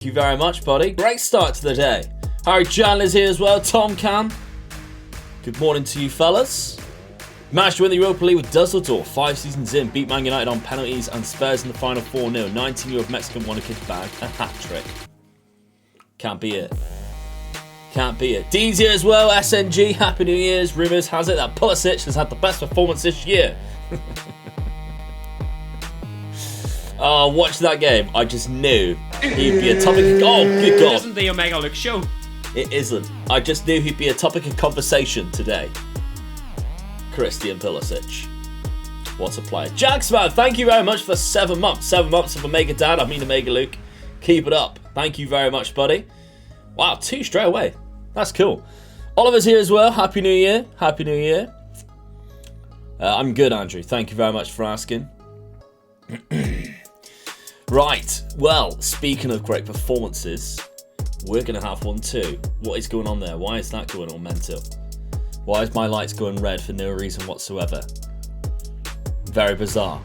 you very much, buddy. Great start to the day. Harry Chandler's here as well. Tom Cam. Good morning to you, fellas. Managed to win the Europa League with Dusseldorf 5 seasons in. Beat Man United on penalties and Spurs in the final 4-0. 19-year-old Mexican wonder-kid bag. A hat-trick. Can't be it. Can't be it. Dean's here as well. SNG. Happy New Year's. Rumours has it that Pulisic has had the best performance this year. Oh, watch that game. I just knew he'd be a topic. Oh, good God. It isn't the Omega Look show. It isn't. I just knew he'd be a topic of conversation today. Christian Pulisic. What a player. Jacksman, thank you very much for 7 months. 7 months of Omega Dad. I mean Omega Luke. Keep it up. Thank you very much, buddy. Wow, 2 straight away. That's cool. Oliver's here as well. Happy New Year. Happy New Year. I'm good, Andrew. Thank you very much for asking. Right. Well, speaking of great performances, we're going to have one too. What is going on there? Why is that going all mental? Why is my lights going red for no reason whatsoever? Very bizarre.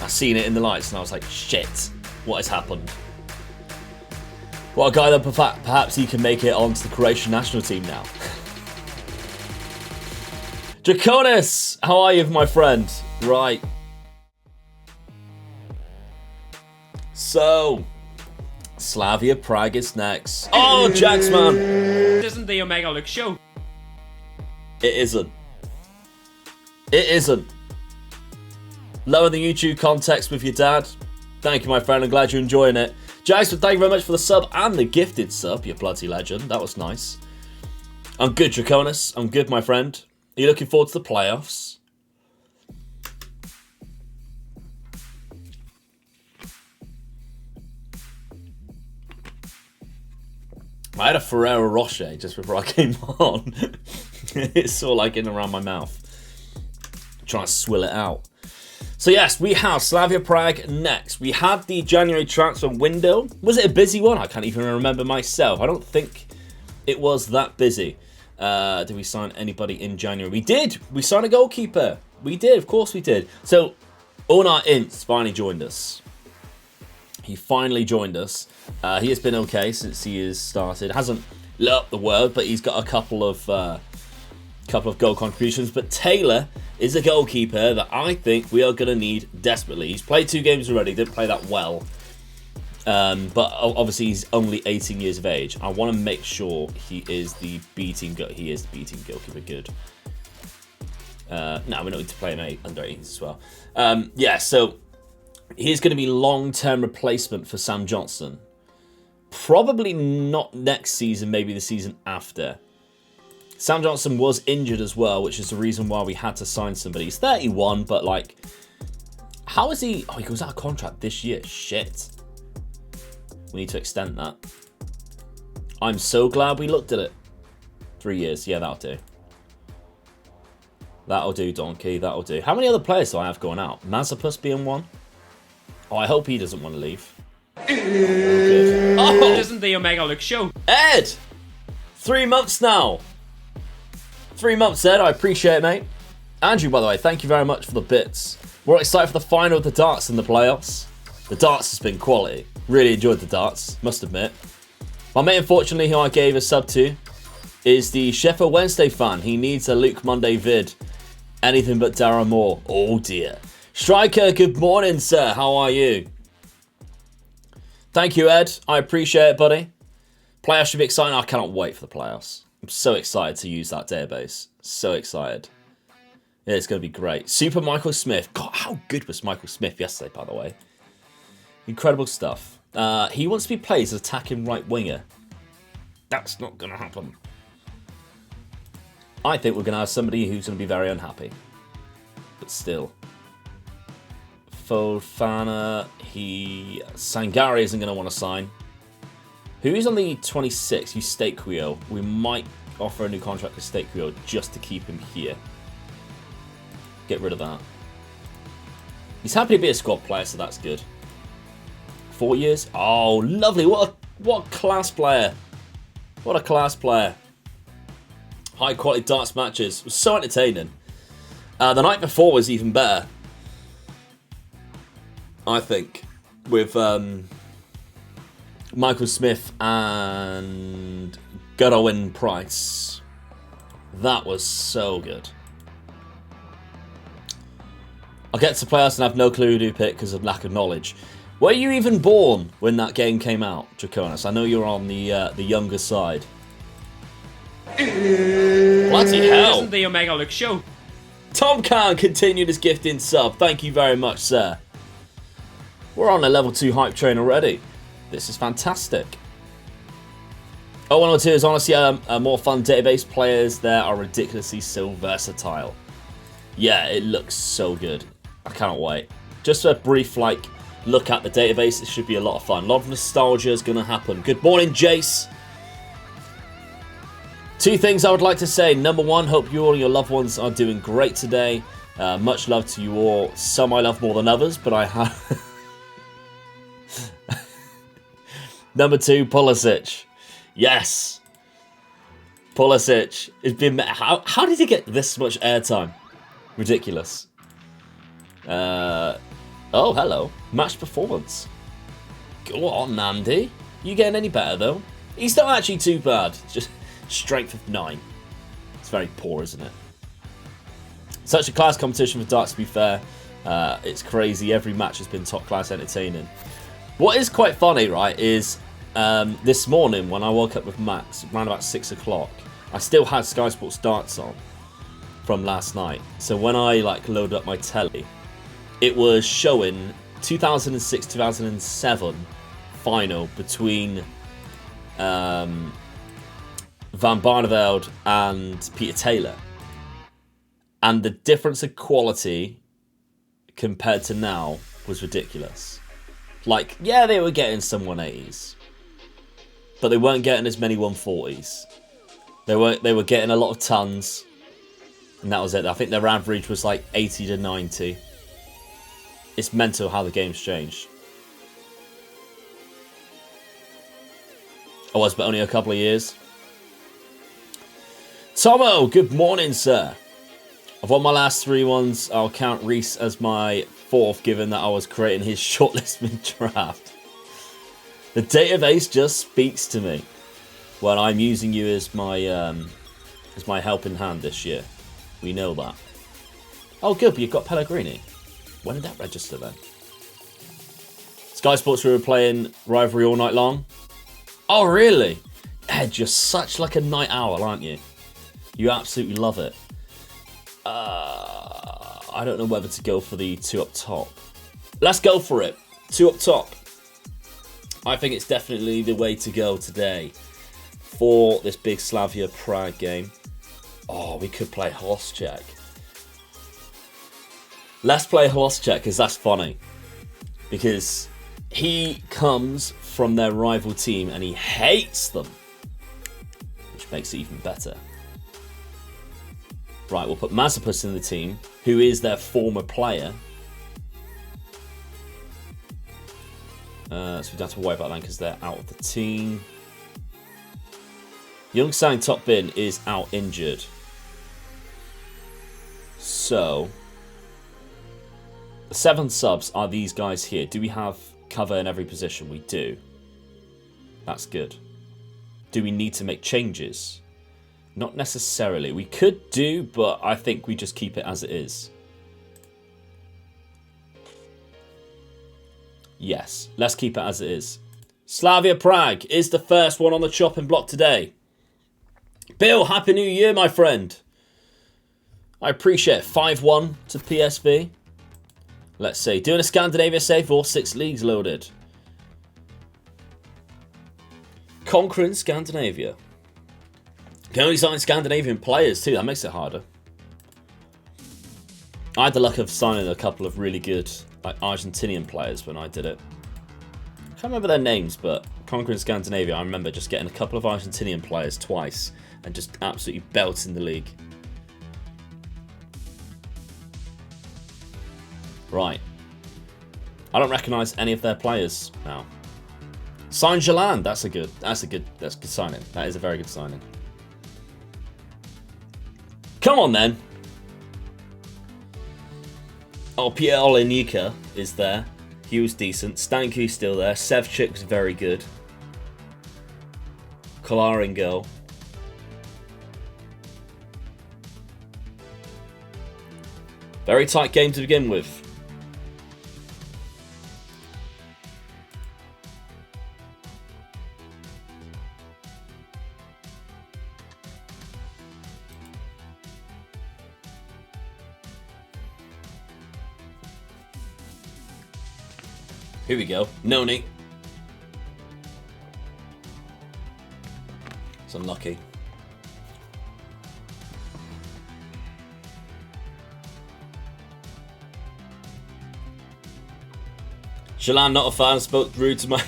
I seen it in the lights and I was like, shit, what has happened? Well, a guy that perhaps he can make it onto the Croatian national team now. Draconis, how are you, my friend? Right. So, Slavia Prague is next. Oh, Jacksman. It isn't the Omega Look show. It isn't. It isn't. Lower the YouTube context with your dad. Thank you, my friend. I'm glad you're enjoying it. Jackson, thank you very much for the sub and the gifted sub. You bloody legend. That was nice. I'm good, Draconis. I'm good, my friend. Are you looking forward to the playoffs? I had a Ferrero Rocher just before I came on. It's all like in and around my mouth. Trying to swill it out. So yes, we have Slavia Prague next. We had the January transfer window. Was it a busy one? I can't even remember myself. I don't think it was that busy. Did we sign anybody in January? We did. We signed a goalkeeper. We did. Of course we did. So Onar Ince finally joined us. He finally joined us. He has been okay since he has started. Hasn't lit up the world, but he's got a couple of goal contributions. But Taylor is a goalkeeper that I think we are going to need desperately. He's played 2 games already. Didn't play that well. But obviously he's only 18 years of age. I want to make sure he is the beating goalkeeper. Good. No, we don't need to play him under 18s as well. Yeah, so he's going to be long-term replacement for Sam Johnson. Probably not next season, maybe the season after. Sam Johnson was injured as well, which is the reason why we had to sign somebody. He's 31, but like, how is he? Oh, he goes out of contract this year. Shit. We need to extend that. I'm so glad we looked at it. 3 years. Yeah, that'll do. That'll do, Donkey. That'll do. How many other players do I have going out? Mazepus being one. Oh, I hope he doesn't want to leave. Oh, good. Oh! It isn't the Omega Look show. Ed! 3 months now. 3 months, Ed. I appreciate it, mate. Andrew, by the way, thank you very much for the bits. We're excited for the final of the darts in the playoffs. The darts has been quality. Really enjoyed the darts, must admit. My mate, unfortunately, who I gave a sub to, is the Sheffield Wednesday fan. He needs a Luke Monday vid. Anything but Darren Moore. Oh, dear. Striker, good morning, sir. How are you? Thank you, Ed. I appreciate it, buddy. Playoffs should be exciting. I cannot wait for the playoffs. I'm so excited to use that database. So excited. Yeah, it's going to be great. Super Michael Smith. God, how good was Michael Smith yesterday, by the way? Incredible stuff. He wants to be played as attacking right winger. That's not going to happen. I think we're going to have somebody who's going to be very unhappy. But still. Fofana. Sangari isn't going to want to sign. Who's on the 26th? Eustaquio. We might offer a new contract to Eustaquio just to keep him here. Get rid of that. He's happy to be a squad player, so that's good. 4 years? Oh, lovely. What a class player. What a class player. High quality darts matches. It was so entertaining. The night before was even better. I think. With Michael Smith and Godwin Price. That was so good. I'll get to playoffs and have no clue who to pick because of lack of knowledge. Were you even born when that game came out, Draconis? I know you're on the younger side. Bloody hell! Isn't the Omega Look Show? Tom Khan continued his gifting sub. Thank you very much, sir. We're on a level 2 hype train already. This is fantastic. 0102 is honestly a more fun database. Players there are ridiculously so versatile. Yeah, it looks so good. I cannot wait. Just a brief look at the database. It should be a lot of fun. A lot of nostalgia is going to happen. Good morning, Jace. 2 things I would like to say. Number 1, hope you all and your loved ones are doing great today. Much love to you all. Some I love more than others, but I have... Number 2, Pulisic. Yes. Pulisic has been... How did he get this much airtime? Ridiculous. Oh, hello. Match performance. Go on, Andy. You getting any better, though? He's not actually too bad. It's just strength of 9. It's very poor, isn't it? Such a class competition for darts, to be fair. It's crazy. Every match has been top class entertaining. What is quite funny, right, is this morning when I woke up with Max, around about 6 o'clock, I still had Sky Sports Darts on from last night. So when I loaded up my telly, it was showing 2006-2007 final between Van Barneveld and Peter Taylor. And the difference of quality compared to now was ridiculous. Yeah, they were getting some 180s, but they weren't getting as many 140s. They were getting a lot of tons, and that was it. I think their average was 80 to 90. It's mental how the game's changed. I was, but only a couple of years. Tomo, good morning, sir. I've won my last 3 ones. I'll count Reese as my 4th, given that I was creating his shortlist mid-draft. The database just speaks to me when I'm using you as my helping hand this year. We know that. Oh, good, but you've got Pellegrini. When did that register then? Sky Sports, we were playing Rivalry all night long. Oh, really? Ed, you're such a night owl, aren't you? You absolutely love it. I don't know whether to go for the 2 up top. Let's go for it. 2 up top. I think it's definitely the way to go today for this big Slavia Prague game. Oh, we could play Holoschek. Let's play Holoschek because that's funny. Because he comes from their rival team and he hates them. Which makes it even better. Right, we'll put Mazepus in the team, who is their former player. So we don't have to worry about that because they're out of the team. Young Sang Top Bin is out injured. So, the 7 subs are these guys here. Do we have cover in every position? We do. That's good. Do we need to make changes? Not necessarily. We could do, but I think we just keep it as it is. Yes, let's keep it as it is. Slavia Prague is the first one on the chopping block today. Bill, Happy New Year, my friend. I appreciate it. 5-1 to PSV. Let's see. Doing a Scandinavia save, all 6 leagues loaded. Conquering Scandinavia. Can only sign Scandinavian players too. That makes it harder. I had the luck of signing a couple of really good Argentinian players when I did it. I can't remember their names, but Conquering Scandinavia, I remember just getting a couple of Argentinian players twice and just absolutely belting the league. Right. I don't recognise any of their players now. Sign Jalan. That's good signing. That is a very good signing. Come on, then. Oh, Pierre Olenika is there. He was decent. Stanku's still there. Sevchik's very good. Collaring girl. Very tight game to begin with. Here we go. Noni. It's unlucky. Shalan, not a fan, spoke rude to my...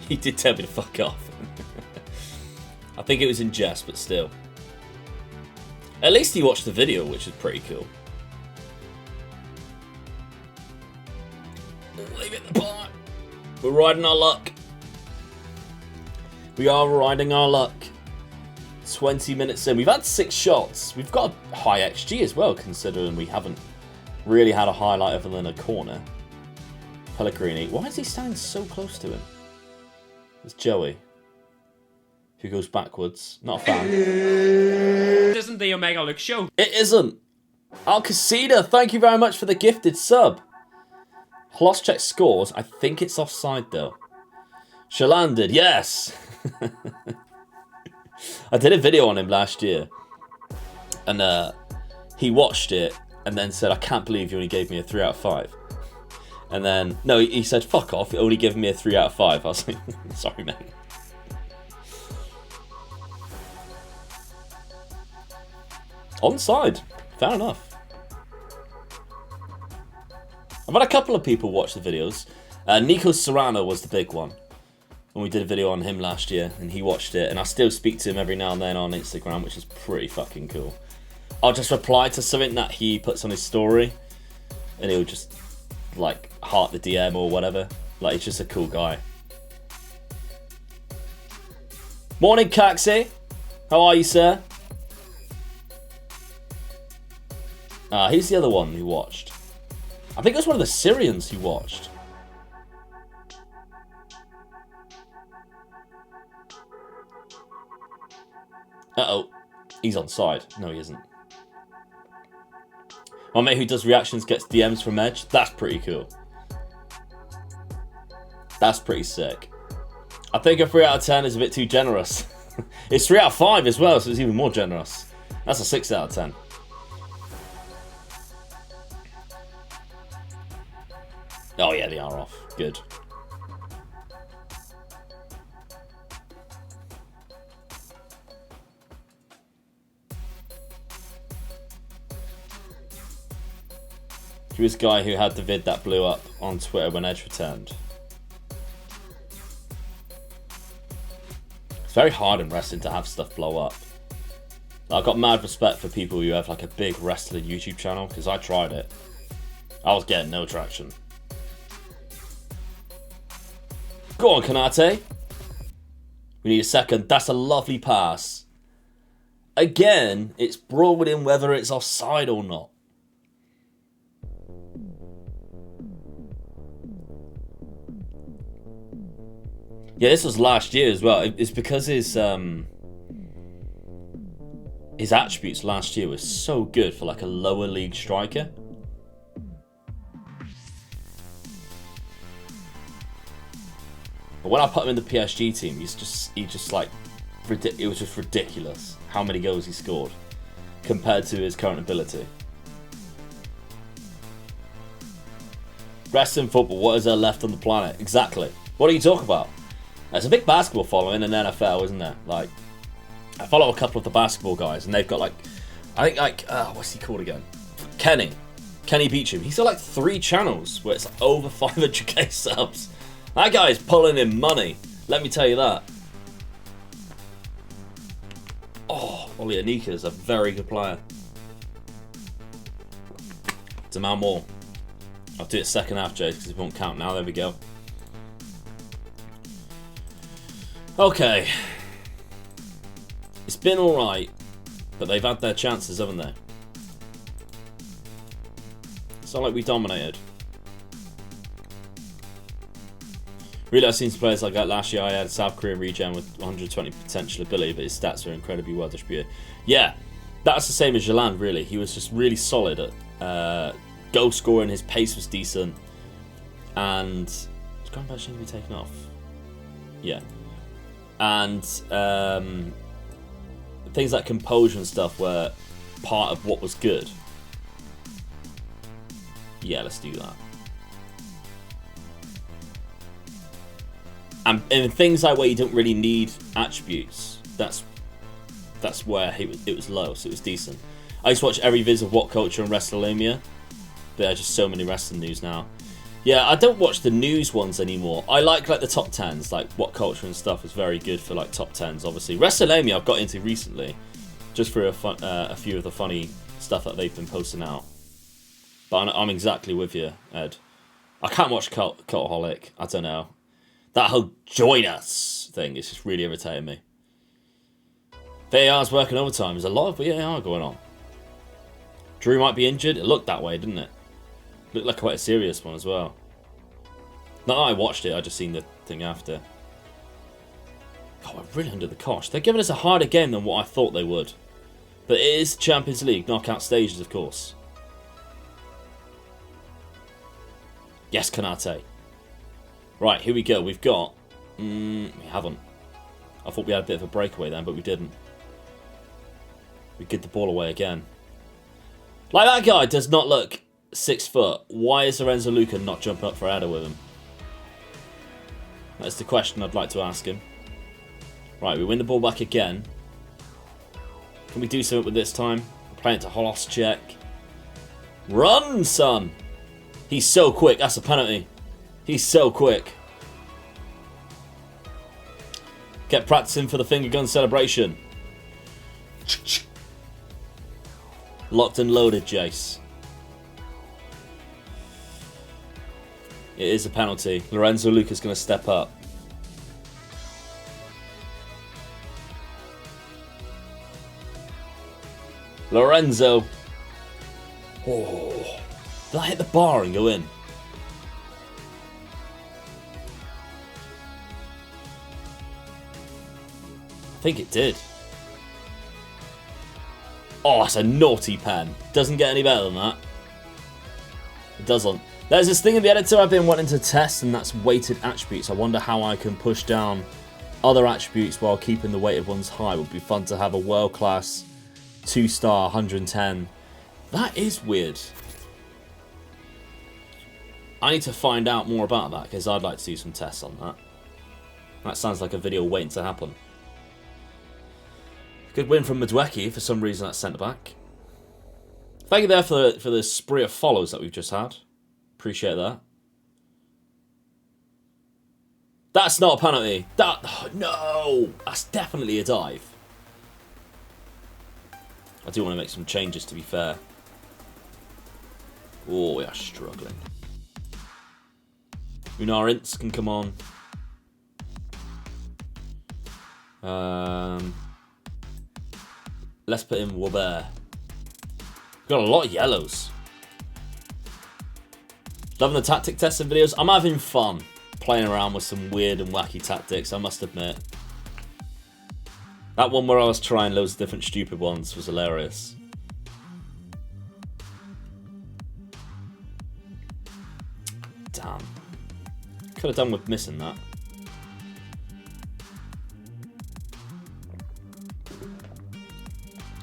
He did tell me to fuck off. I think it was in jest, but still. At least he watched the video, which is pretty cool. Leave it in the pot. We're riding our luck. We are riding our luck. 20 minutes in. We've had 6 shots. We've got a high XG as well, considering we haven't really had a highlight other than a corner. Pellegrini. Why is he standing so close to him? It's Joey, who goes backwards. Not a fan. It isn't the Omega Look Show. It isn't. Alcacida, thank you very much for the gifted sub. Plus check scores. I think it's offside though. Shalan did, yes. I did a video on him last year, and he watched it and then said, "I can't believe you only gave me a 3 out of 5." And then, no, he said, "Fuck off, you're only giving me a 3 out of 5. I was like, sorry, mate. Onside. Fair enough. I've had a couple of people watch the videos. Nico Serrano was the big one. When we did a video on him last year, and he watched it, and I still speak to him every now and then on Instagram, which is pretty fucking cool. I'll just reply to something that he puts on his story, and he'll just, like, heart the DM or whatever. Like, he's just a cool guy. Morning, Caxi. How are you, sir? Here's the other one who watched. I think it was one of the Syrians who watched. Uh-oh. He's on side. No, he isn't. My mate who does reactions gets DMs from Edge. That's pretty cool. That's pretty sick. I think a 3 out of 10 is a bit too generous. It's 3 out of 5 as well, so it's even more generous. That's a 6 out of 10. Oh yeah, they are off. Good. He was the guy who had the vid that blew up on Twitter when Edge returned. It's very hard in wrestling to have stuff blow up. I've got mad respect for people who have like a big wrestling YouTube channel, because I tried it. I was getting no traction. Go on, Kanate. We need a second. That's a lovely pass. Again, it's broad in whether it's offside or not. Yeah, this was last year as well. It's because his attributes last year were so good for like a lower league striker. But when I put him in the PSG team, he just like, it was just ridiculous how many goals he scored compared to his current ability. Wrestling, football, what is there left on the planet? Exactly. What are you talking about? There's a big basketball following in NFL, isn't there? Like, I follow a couple of the basketball guys, and they've got like, I think like, what's he called again? Kenny Beecham. He's got like 3 channels where it's like over 500k subs. That guy is pulling in money. Let me tell you that. Oh, Oli Anika is a very good player. Demand more. I'll do it second half, Jay, because it won't count now. There we go. Okay. It's been alright, but they've had their chances, haven't they? It's not like we dominated. Really, I've seen some players like that last year. I had a South Korean regen with 120 potential ability, but his stats are incredibly well distributed. Yeah, that's the same as Jalan, really. He was just really solid at goal scoring. His pace was decent. And is ground badge need to be taken off? Yeah. And things like composure and stuff were part of what was good. Yeah, let's do that. And things like where you don't really need attributes, that's where it was low, so it was decent. I used to watch every viz of What Culture and WrestleMania. There are just so many wrestling news now. Yeah, I don't watch the news ones anymore. I like the top 10s, like What Culture and stuff is very good for like top 10s, obviously. WrestleMania I've got into recently, just for a few of the funny stuff that they've been posting out. But I'm exactly with you, Ed. I can't watch Cultaholic, I don't know. That whole join us thing is just really irritating me. VAR's working overtime. There's a lot of VAR going on. Drew might be injured. It looked that way, didn't it? Looked like quite a serious one as well. Not that I watched it, I just seen the thing after. God, we're really under the cosh. They're giving us a harder game than what I thought they would. But it is Champions League, knockout stages, of course. Yes, Kanate. Right, here we go. We've got... we haven't. I thought we had a bit of a breakaway then, but we didn't. We get the ball away again. Like, that guy does not look 6 foot. Why is Lorenzo Lucca not jumping up for a header with him? That's the question I'd like to ask him. Right, we win the ball back again. Can we do something with this time? We're playing it to Holoschek. Run, son! He's so quick. That's a penalty. He's so quick. Kept practicing for the finger gun celebration. Locked and loaded, Jace. It is a penalty. Lorenzo Lucca's going to step up. Lorenzo. Oh. Did I hit the bar and go in? I think it did. Oh, that's a naughty pen. Doesn't get any better than that. It doesn't. There's this thing in the editor I've been wanting to test, and that's weighted attributes. I wonder how I can push down other attributes while keeping the weighted ones high. It would be fun to have a world-class 2-star 110. That is weird. I need to find out more about that, because I'd like to do some tests on that. That sounds like a video waiting to happen. Good win from Madwecki, for some reason that's centre back. Thank you there for the spree of follows that we've just had. Appreciate that. That's not a penalty. That, oh, no! That's definitely a dive. I do want to make some changes, to be fair. Oh, we are struggling. Unarins can come on. Let's put in Wobert. Got a lot of yellows. Loving the tactic testing videos. I'm having fun playing around with some weird and wacky tactics, I must admit. That one where I was trying loads of different stupid ones was hilarious. Damn. Could have done with missing that.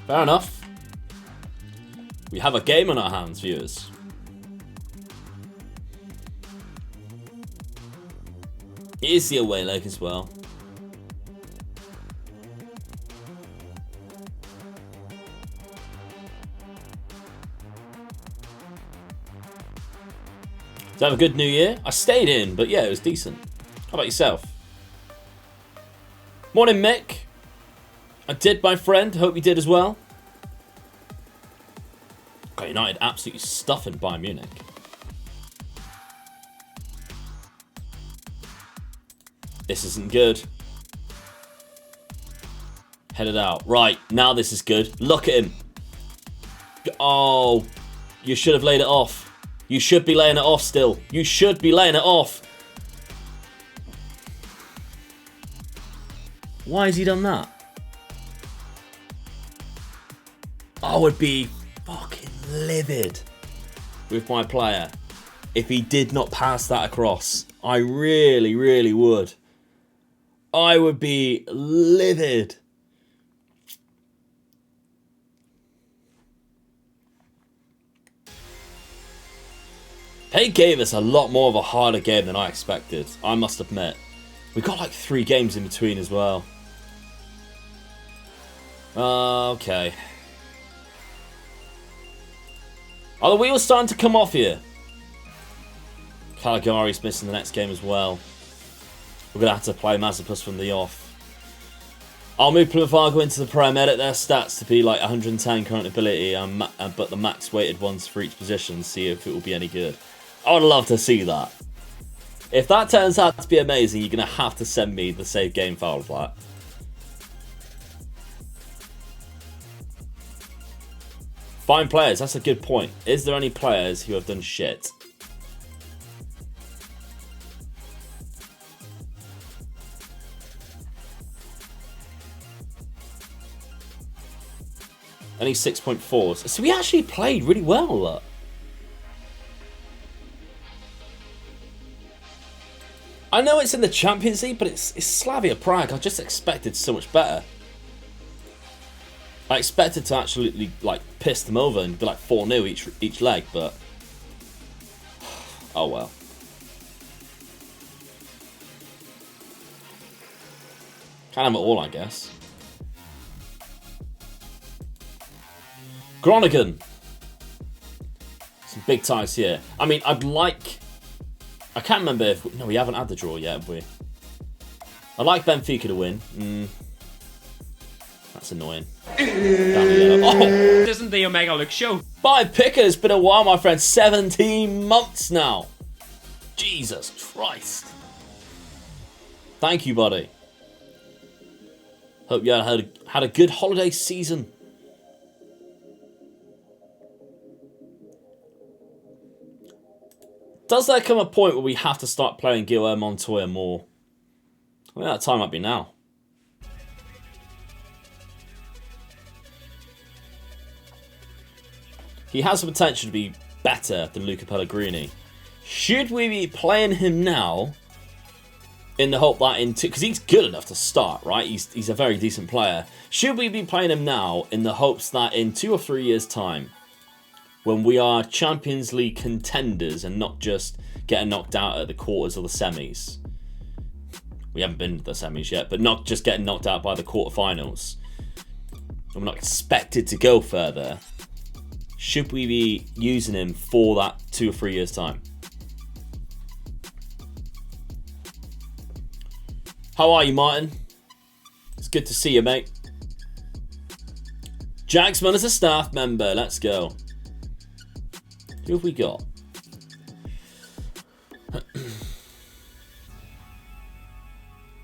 Fair enough. We have a game on our hands, viewers. It is the away leg as well. Did you have a good New Year? I stayed in, but yeah, it was decent. How about yourself? Morning, Mick. I did, my friend. Hope you did as well. God, United absolutely stuffing Bayern Munich. This isn't good. Headed out. Right, now this is good. Look at him. Oh, you should have laid it off. You should be laying it off still. You should be laying it off. Why has he done that? I would be fucking livid with my player if he did not pass that across. I really, really would. I would be livid. They gave us a lot more of a harder game than I expected, I must admit. We got like 3 games in between as well. Okay. Are the wheels starting to come off here? Caligari's missing the next game as well. We're going to have to play Mazepus from the off. I'll move Plymouth Argo into the Prem, edit their stats to be like 110 current ability, but the max weighted ones for each position, see if it will be any good. I would love to see that. If that turns out to be amazing, you're going to have to send me the save game file of that. Fine players, that's a good point. Is there any players who have done shit? Only 6.4s. So we actually played really well, look. I know it's in the Champions League, but it's Slavia Prague. I just expected so much better. I expected to actually like piss them over and be like 4-0 each leg, but oh well. Can't have it all, I guess. Groningen. Some big ties here. I mean, I'd like... I can't remember if... No, we haven't had the draw yet, have we? I'd like Benfica to win. That's annoying. Oh! This isn't the Omega Look Show. By picker, it's been a while, my friend. 17 months now. Jesus Christ. Thank you, buddy. Hope you had a good holiday season. Does there come a point where we have to start playing Guilherme Montoya more? I think that time might be now. He has the potential to be better than Luca Pellegrini. Should we be playing him now in the hope that because he's good enough to start, right? He's a very decent player. Should we be playing him now in the hopes that in 2 or 3 years' time, when we are Champions League contenders and not just getting knocked out at the quarters or the semis? We haven't been to the semis yet, but not just getting knocked out by the quarterfinals. We're not expected to go further. Should we be using him for that 2 or 3 years' time? How are you, Martin? It's good to see you, mate. Jacksman is a staff member. Let's go. Who have we got?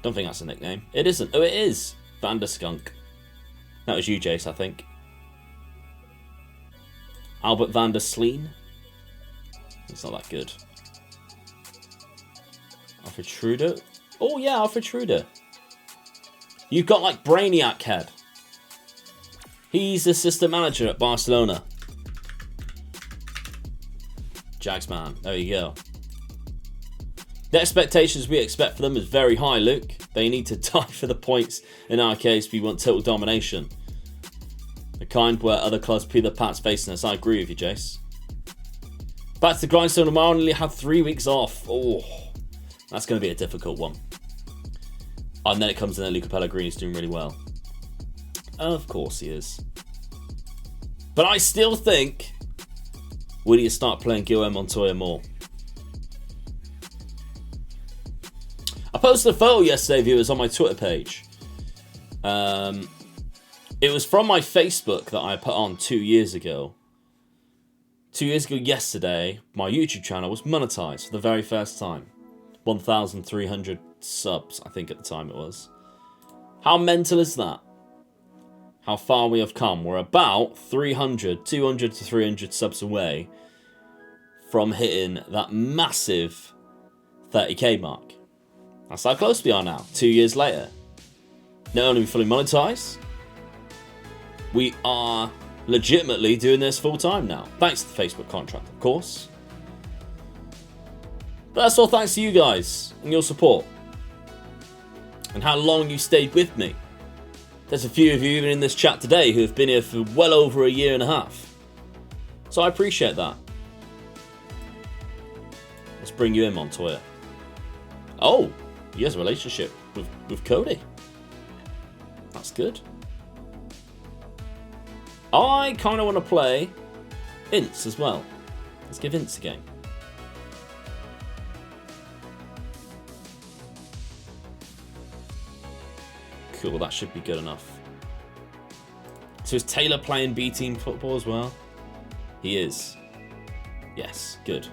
Don't think that's a nickname. It isn't. Oh, it is. Vanderskunk. That was you, Jace, I think. Albert van der Sleen. It's not that good. Alfred Schroeder. Oh, yeah, Alfred Schroeder. You've got, like, Brainiac head. He's assistant manager at Barcelona. Jagsman. There you go. The expectations we expect for them is very high, Luke. They need to die for the points. In our case, we want total domination. The kind where other clubs pee their pants facing us. I agree with you, Jace. Back to the grindstone tomorrow. Only have 3 weeks off. Oh, that's going to be a difficult one. And then it comes in that Luca Pellegrini's doing really well. Of course he is. But I still think we need to start playing Guilherme Montoya more. I posted a photo yesterday, viewers, on my Twitter page. It was from my Facebook that I put on 2 years ago. 2 years ago yesterday, my YouTube channel was monetized for the very first time. 1,300 subs, I think at the time it was. How mental is that? How far we have come. We're about 200 to 300 subs away from hitting that massive 30k mark. That's how close we are now, 2 years later. not only are we fully monetized, we are legitimately doing this full time now. Thanks to the Facebook contract, of course. But that's all thanks to you guys and your support. And how long you stayed with me. There's a few of you even in this chat today who have been here for well over a year and a half. So I appreciate that. Let's bring you in, Montoya. Oh, he has a relationship with Cody. That's good. I kind of want to play Ince as well. Let's give Ince a game. Cool, that should be good enough. So is Taylor playing B team football as well? He is. Yes, good.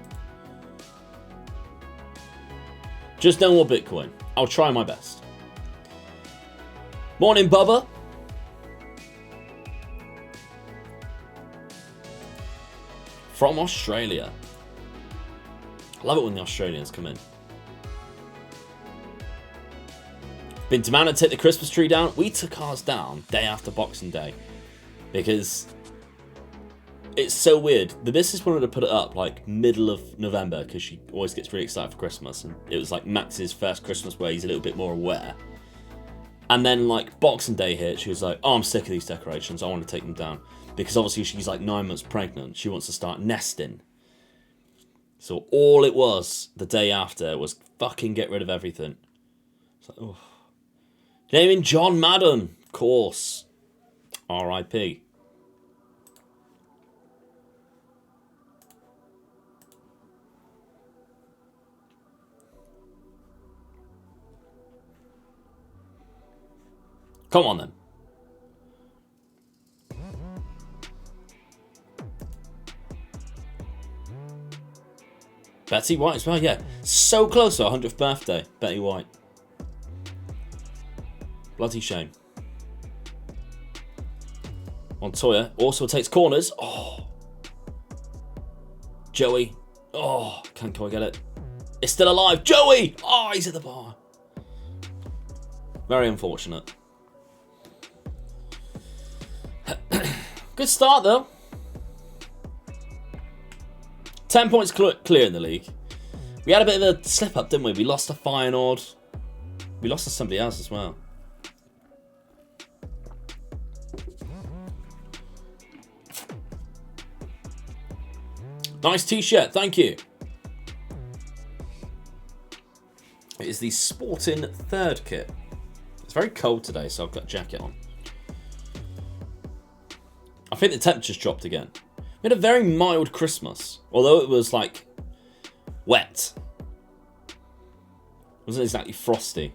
Just no more Bitcoin. I'll try my best. Morning, Bubba. From Australia. I love it when the Australians come in. Been demanded to take the Christmas tree down. We took ours down day after Boxing Day. Because it's so weird. The missus wanted to put it up like middle of November because she always gets really excited for Christmas. And it was like Max's first Christmas where he's a little bit more aware. And then like Boxing Day hit, she was like, oh, I'm sick of these decorations. I want to take them down. Because obviously she's like 9 months pregnant. She wants to start nesting. So all it was the day after was fucking get rid of everything. It's like, oh. Naming John Madden. Of course. R.I.P. Come on then. Betty White as well, yeah. So close to her 100th birthday, Betty White. Bloody shame. Montoya also takes corners. Oh. Joey. Oh, can't quite get it. It's still alive. Joey! Oh, he's at the bar. Very unfortunate. Good start, though. 10 points clear in the league. We had a bit of a slip-up, didn't we? We lost to Feyenoord. We lost to somebody else as well. Nice t-shirt, thank you. It is the Sporting third kit. It's very cold today, so I've got a jacket on. I think the temperature's dropped again. We had a very mild Christmas, although it was like wet. It wasn't exactly frosty.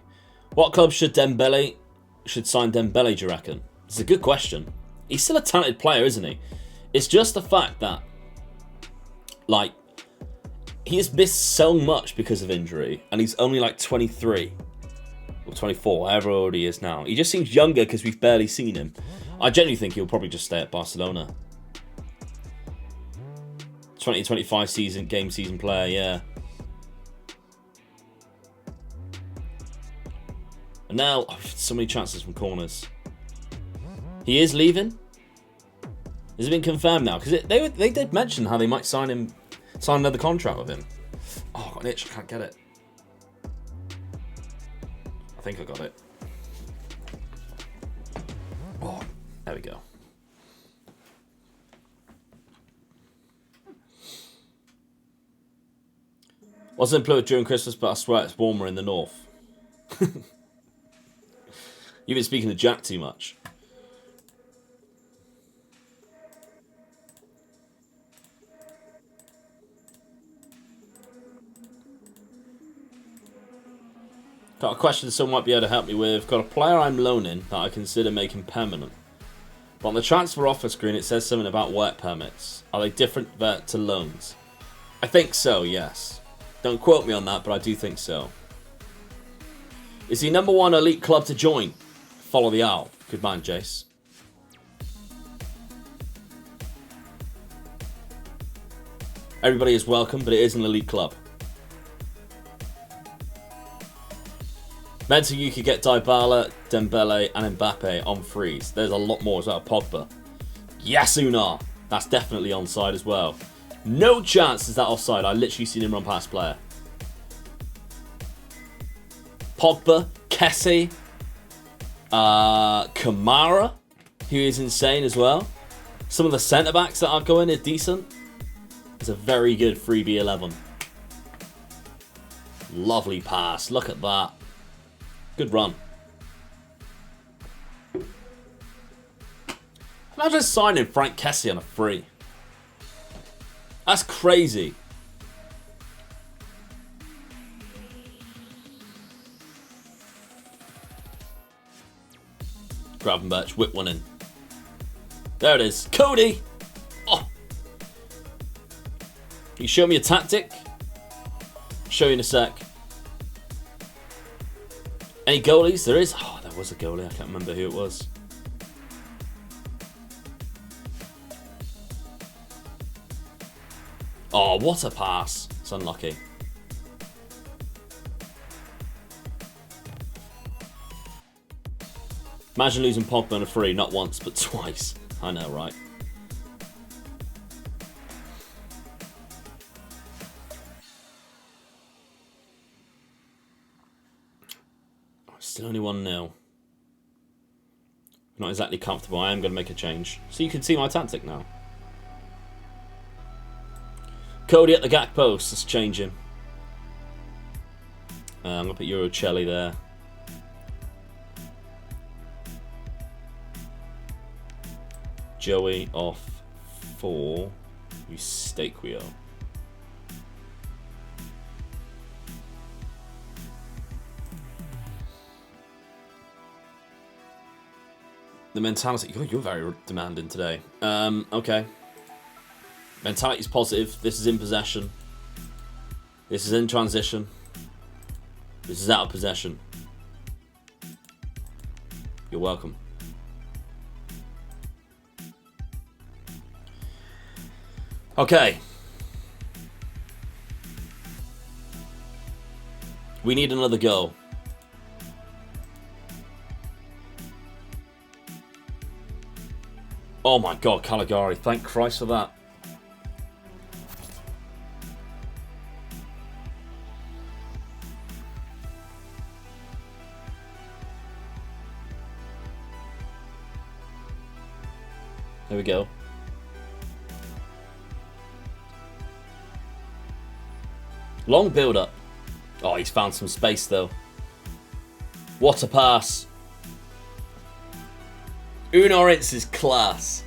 What club should sign Dembele, do you reckon? It's a good question. He's still a talented player, isn't he? It's just the fact that, like, he has missed so much because of injury, and he's only like 23 or 24, whatever old he is now. He just seems younger because we've barely seen him. I genuinely think he'll probably just stay at Barcelona. 2025 season player, yeah. And now, so many chances from corners. He is leaving? Has it been confirmed now? Because they did mention how they might sign another contract with him. Oh, I've got an itch, I can't get it. I think I got it. Oh, there we go. Wasn't employed during Christmas, but I swear it's warmer in the north. You've been speaking to Jack too much. Got a question someone might be able to help me with. Got a player I'm loaning that I consider making permanent. But on the transfer offer screen it says something about work permits. Are they different to loans? I think so, yes. Don't quote me on that, but I do think so. Is he #1 elite club to join? Follow the owl. Good man, Jace. Everybody is welcome, but it is an elite club. Mental you could get Dybala, Dembele, and Mbappe on freeze. There's a lot more as well. Pogba. Yes, Unar. That's definitely onside as well. No chance is that offside. I literally seen him run past player. Pogba, Kessie, Kamara, who is insane as well. Some of the centre-backs that are going are decent. It's a very good 3B11. Lovely pass. Look at that. Good run. Imagine signing Frank Kessie on a free. That's crazy. Gravenberch, whip one in. There it is. Cody! Oh! Can you show me a tactic? I'll show you in a sec. Any goalies? There is. Oh, there was a goalie. I can't remember who it was. Oh, what a pass. It's unlucky. Imagine losing Pogba on a free, not once, but twice. I know, right? Still only 1-0. Not exactly comfortable. I am going to make a change. So you can see my tactic now. Cody at the Gak post. Let's change him. I'm going to put Eurocelli there. Joey off for Eustaquio. The mentality. You're very demanding today. Okay. Mentality is positive. This is in possession. This is in transition. This is out of possession. You're welcome. Okay. We need another goal. Oh my god, Caligari. Thank Christ for that. There we go. Long build-up. Oh, he's found some space, though. What a pass. Unoritz is class.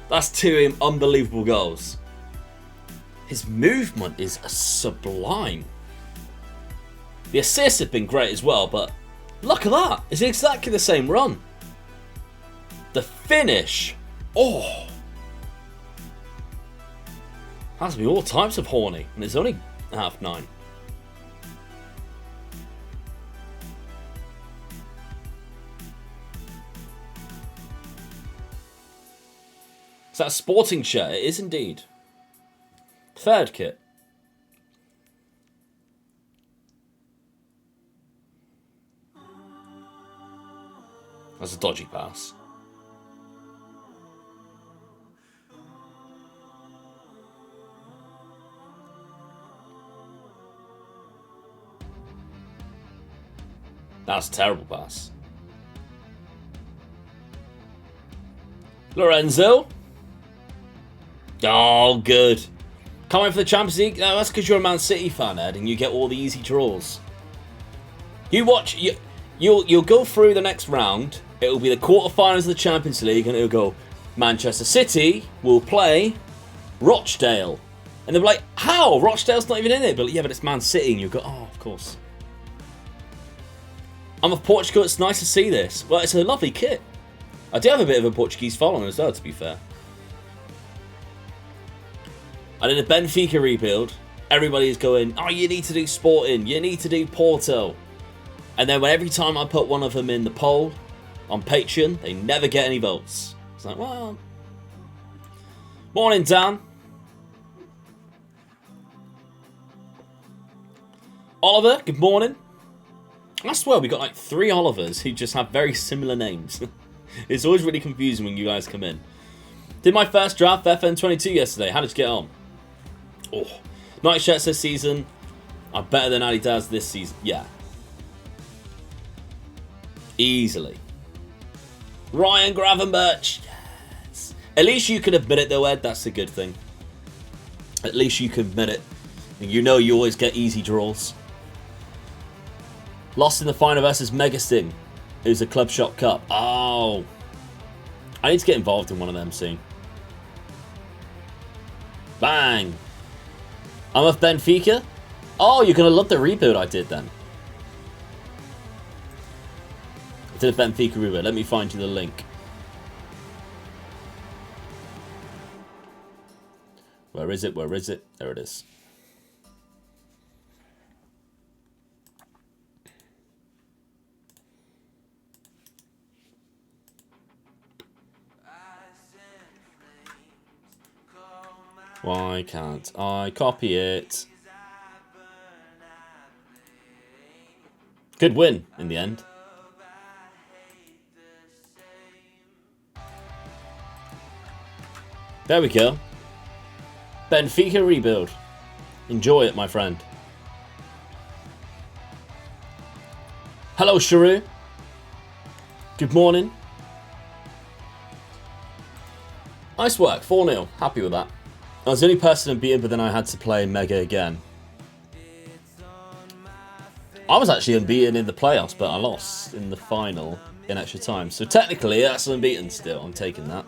That's two unbelievable goals. His movement is sublime. The assists have been great as well, but look at that. It's exactly the same run. The finish. Oh. Has to be all types of horny, and it's only 9:30. Is that a sporting shirt? It is indeed. Third kit. That's a dodgy pass. That's a terrible pass. Lorenzo. Oh, good. Can't wait for the Champions League. No, that's because you're a Man City fan, Ed, and you get all the easy draws. You watch. You'll go through the next round. It'll be the quarterfinals of the Champions League, and it'll go Manchester City will play Rochdale, and they'll be like, "How? Rochdale's not even in it." But yeah, but it's Man City, and you go, "Oh, of course." I'm of Portugal. It's nice to see this. Well, it's a lovely kit. I do have a bit of a Portuguese following as well, to be fair. I did a Benfica rebuild. Everybody is going, "Oh, you need to do Sporting. You need to do Porto." And then every time I put one of them in the poll on Patreon, they never get any votes. It's like, well... Morning, Dan. Oliver, good morning. I swear we got like 3 Olivers who just have very similar names. It's always really confusing when you guys come in. Did my first draft FN22 yesterday. How did you get on? Oh, night shirts this season are better than Adidas this season. Yeah. Easily. Ryan Gravenberch. Yes. At least you can admit it though, Ed. That's a good thing. At least you can admit it. You know you always get easy draws. Lost in the final versus Megasting. It was a Club Shop Cup. Oh. I need to get involved in one of them soon. Bang. I'm of Benfica. Oh, you're going to love the rebuild I did then. I did a Benfica rebuild. Let me find you the link. Where is it? Where is it? There it is. Why can't I copy it? Good win in the end. There we go. Benfica rebuild. Enjoy it, my friend. Hello, Sharu. Good morning. Nice work. 4-0. Happy with that. I was the only person unbeaten, but then I had to play Mega again. I was actually unbeaten in the playoffs, but I lost in the final in extra time. So technically, that's unbeaten still. I'm taking that.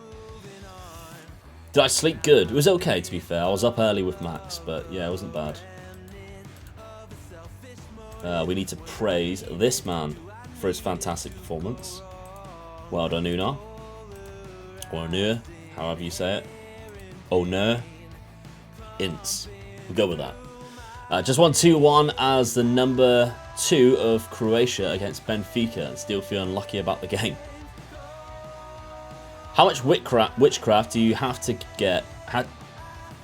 Did I sleep good? It was okay, to be fair. I was up early with Max, but yeah, it wasn't bad. We need to praise this man for his fantastic performance. Well done, Una. Or Nur, however you say it. Oh, no. Ints. We'll go with that. Just won 2-1 as the number 2 of Croatia against Benfica and still feel unlucky about the game. How much witchcraft do you have to get?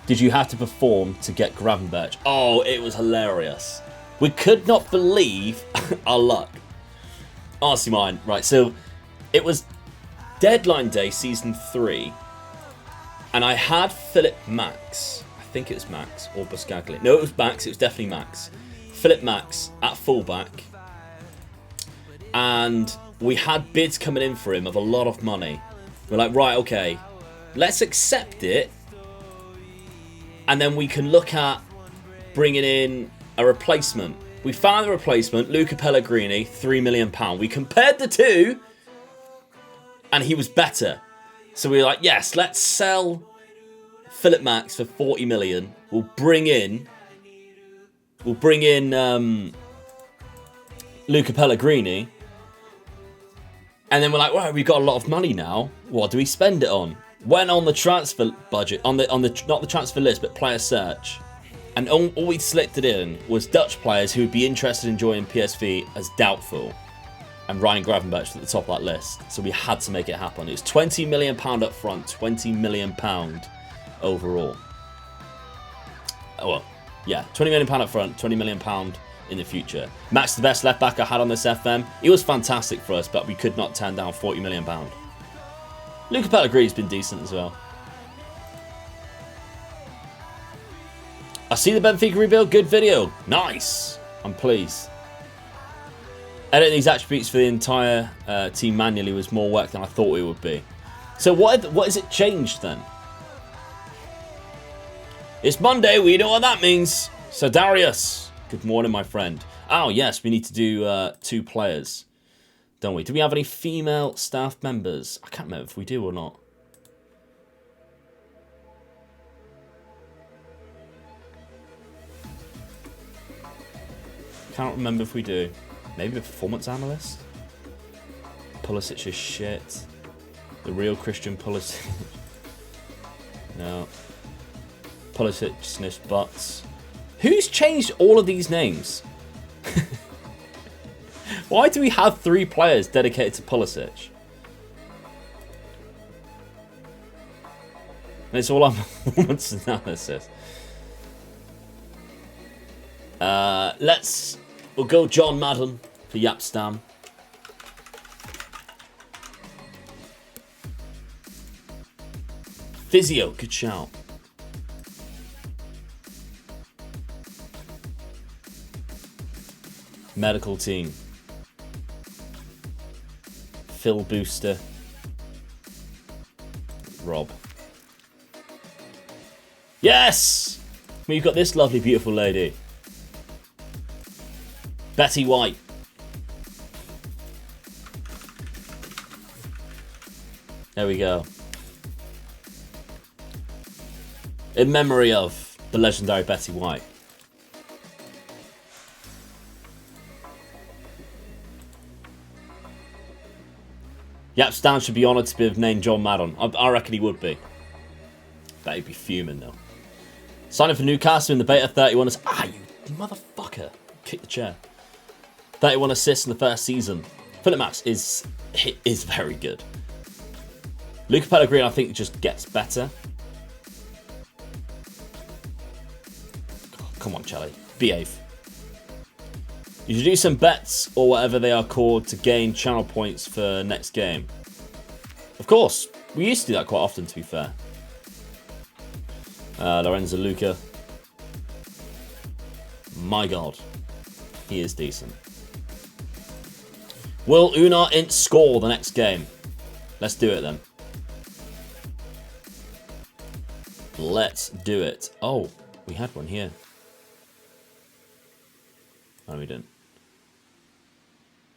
Did you have to perform to get Gravenberch? Oh, it was hilarious. We could not believe our luck. Honestly, mine. Right, so it was deadline day, season 3, and I had Philip Max. I think it was Max or Buscaglia. No, it was Max. It was definitely Max. Philip Max at fullback, and we had bids coming in for him of a lot of money. We're like, right, okay, let's accept it, and then we can look at bringing in a replacement. We found the replacement, Luca Pellegrini, £3 million. We compared the two, and he was better. So we were like, yes, let's sell Philip Max for 40 million. We'll bring in Luca Pellegrini. And then we're like, well, we've got a lot of money now. What do we spend it on? Went on the transfer budget, on the not the transfer list, but player search. And all we selected in was Dutch players who would be interested in joining PSV as doubtful. And Ryan Gravenberch was at the top of that list. So we had to make it happen. It was £20 million up front, £20 million overall. Oh, well, yeah, £20 million up front, £20 million in the future. Max, the best left back I had on this FM. He was fantastic for us, but we could not turn down £40 million. Luca Pellegrini's been decent as well. I see the Benfica rebuild. Good video. Nice. I'm pleased. Editing these attributes for the entire team manually was more work than I thought it would be. So what has it changed then? It's Monday. We know what that means. So Darius. Good morning, my friend. Oh, yes, we need to do 2 players, don't we? Do we have any female staff members? I can't remember if we do or not. Can't remember if we do. Maybe a performance analyst? Pulisic is shit. The real Christian Pulisic. No. Pulisic sniffs butts. Who's changed all of these names? Why do we have 3 players dedicated to Pulisic? And it's all on performance analysis. We'll go John Madden. for Yapstam. Physio, good shout. Medical team. Phil Booster. Rob. Yes! We've got this lovely, beautiful lady. Betty White. There we go. In memory of the legendary Betty White. Yap Stan should be honoured to be named John Madden. I reckon he would be. Bet he'd be fuming though. Signing for Newcastle in the beta, 31 assists. Ah, you motherfucker. Kick the chair. 31 assists in the first season. Philip Max is very good. Luca Pellegrini, I think, just gets better. Oh, come on, Charlie. Behave. You should do some bets or whatever they are called to gain channel points for next game. Of course. We used to do that quite often, to be fair. Lorenzo Lucca. My God. He is decent. Will Unar Int score the next game? Let's do it then. Let's do it. Oh, we had one here. No, we didn't.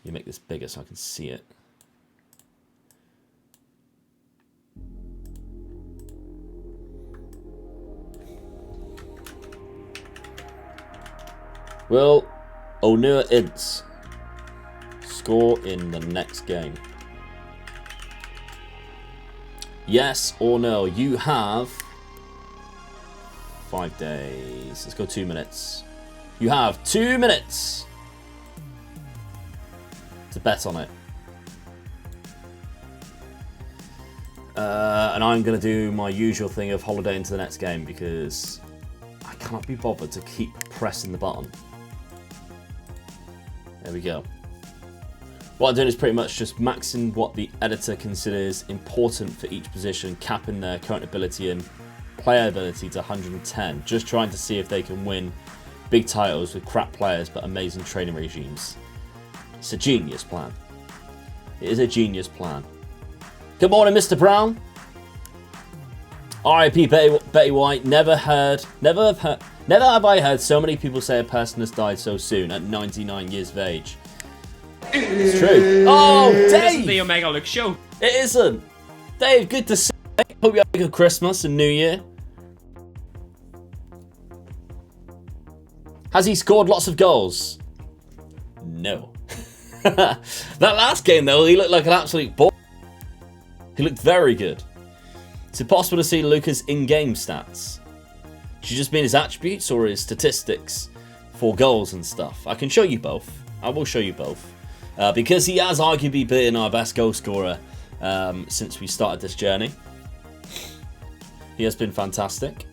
You make this bigger so I can see it. Will Onur Ints score in the next game? Yes or no? You have 5 days. Let's go 2 minutes. You have 2 minutes to bet on it. And I'm going to do my usual thing of holiday into the next game because I cannot be bothered to keep pressing the button. There we go. What I'm doing is pretty much just maxing what the editor considers important for each position, capping their current ability and player ability to 110. Just trying to see if they can win big titles with crap players but amazing training regimes. It's a genius plan. It is a genius plan. Good morning, Mr. Brown. R.I.P. Betty White. Never have I heard so many people say a person has died so soon at 99 years of age. It's true. Oh, Dave! This isn't the Omega Look Show. It isn't. Dave, good to see you. Hope you have a good Christmas and New Year. Has he scored lots of goals? No. That last game, though, he looked like an absolute ball. He looked very good. Is it possible to see Lucca's in-game stats? Should it just mean his attributes or his statistics for goals and stuff? I can show you both. I will show you both. Because he has arguably been our best goal scorer since we started this journey. He has been fantastic.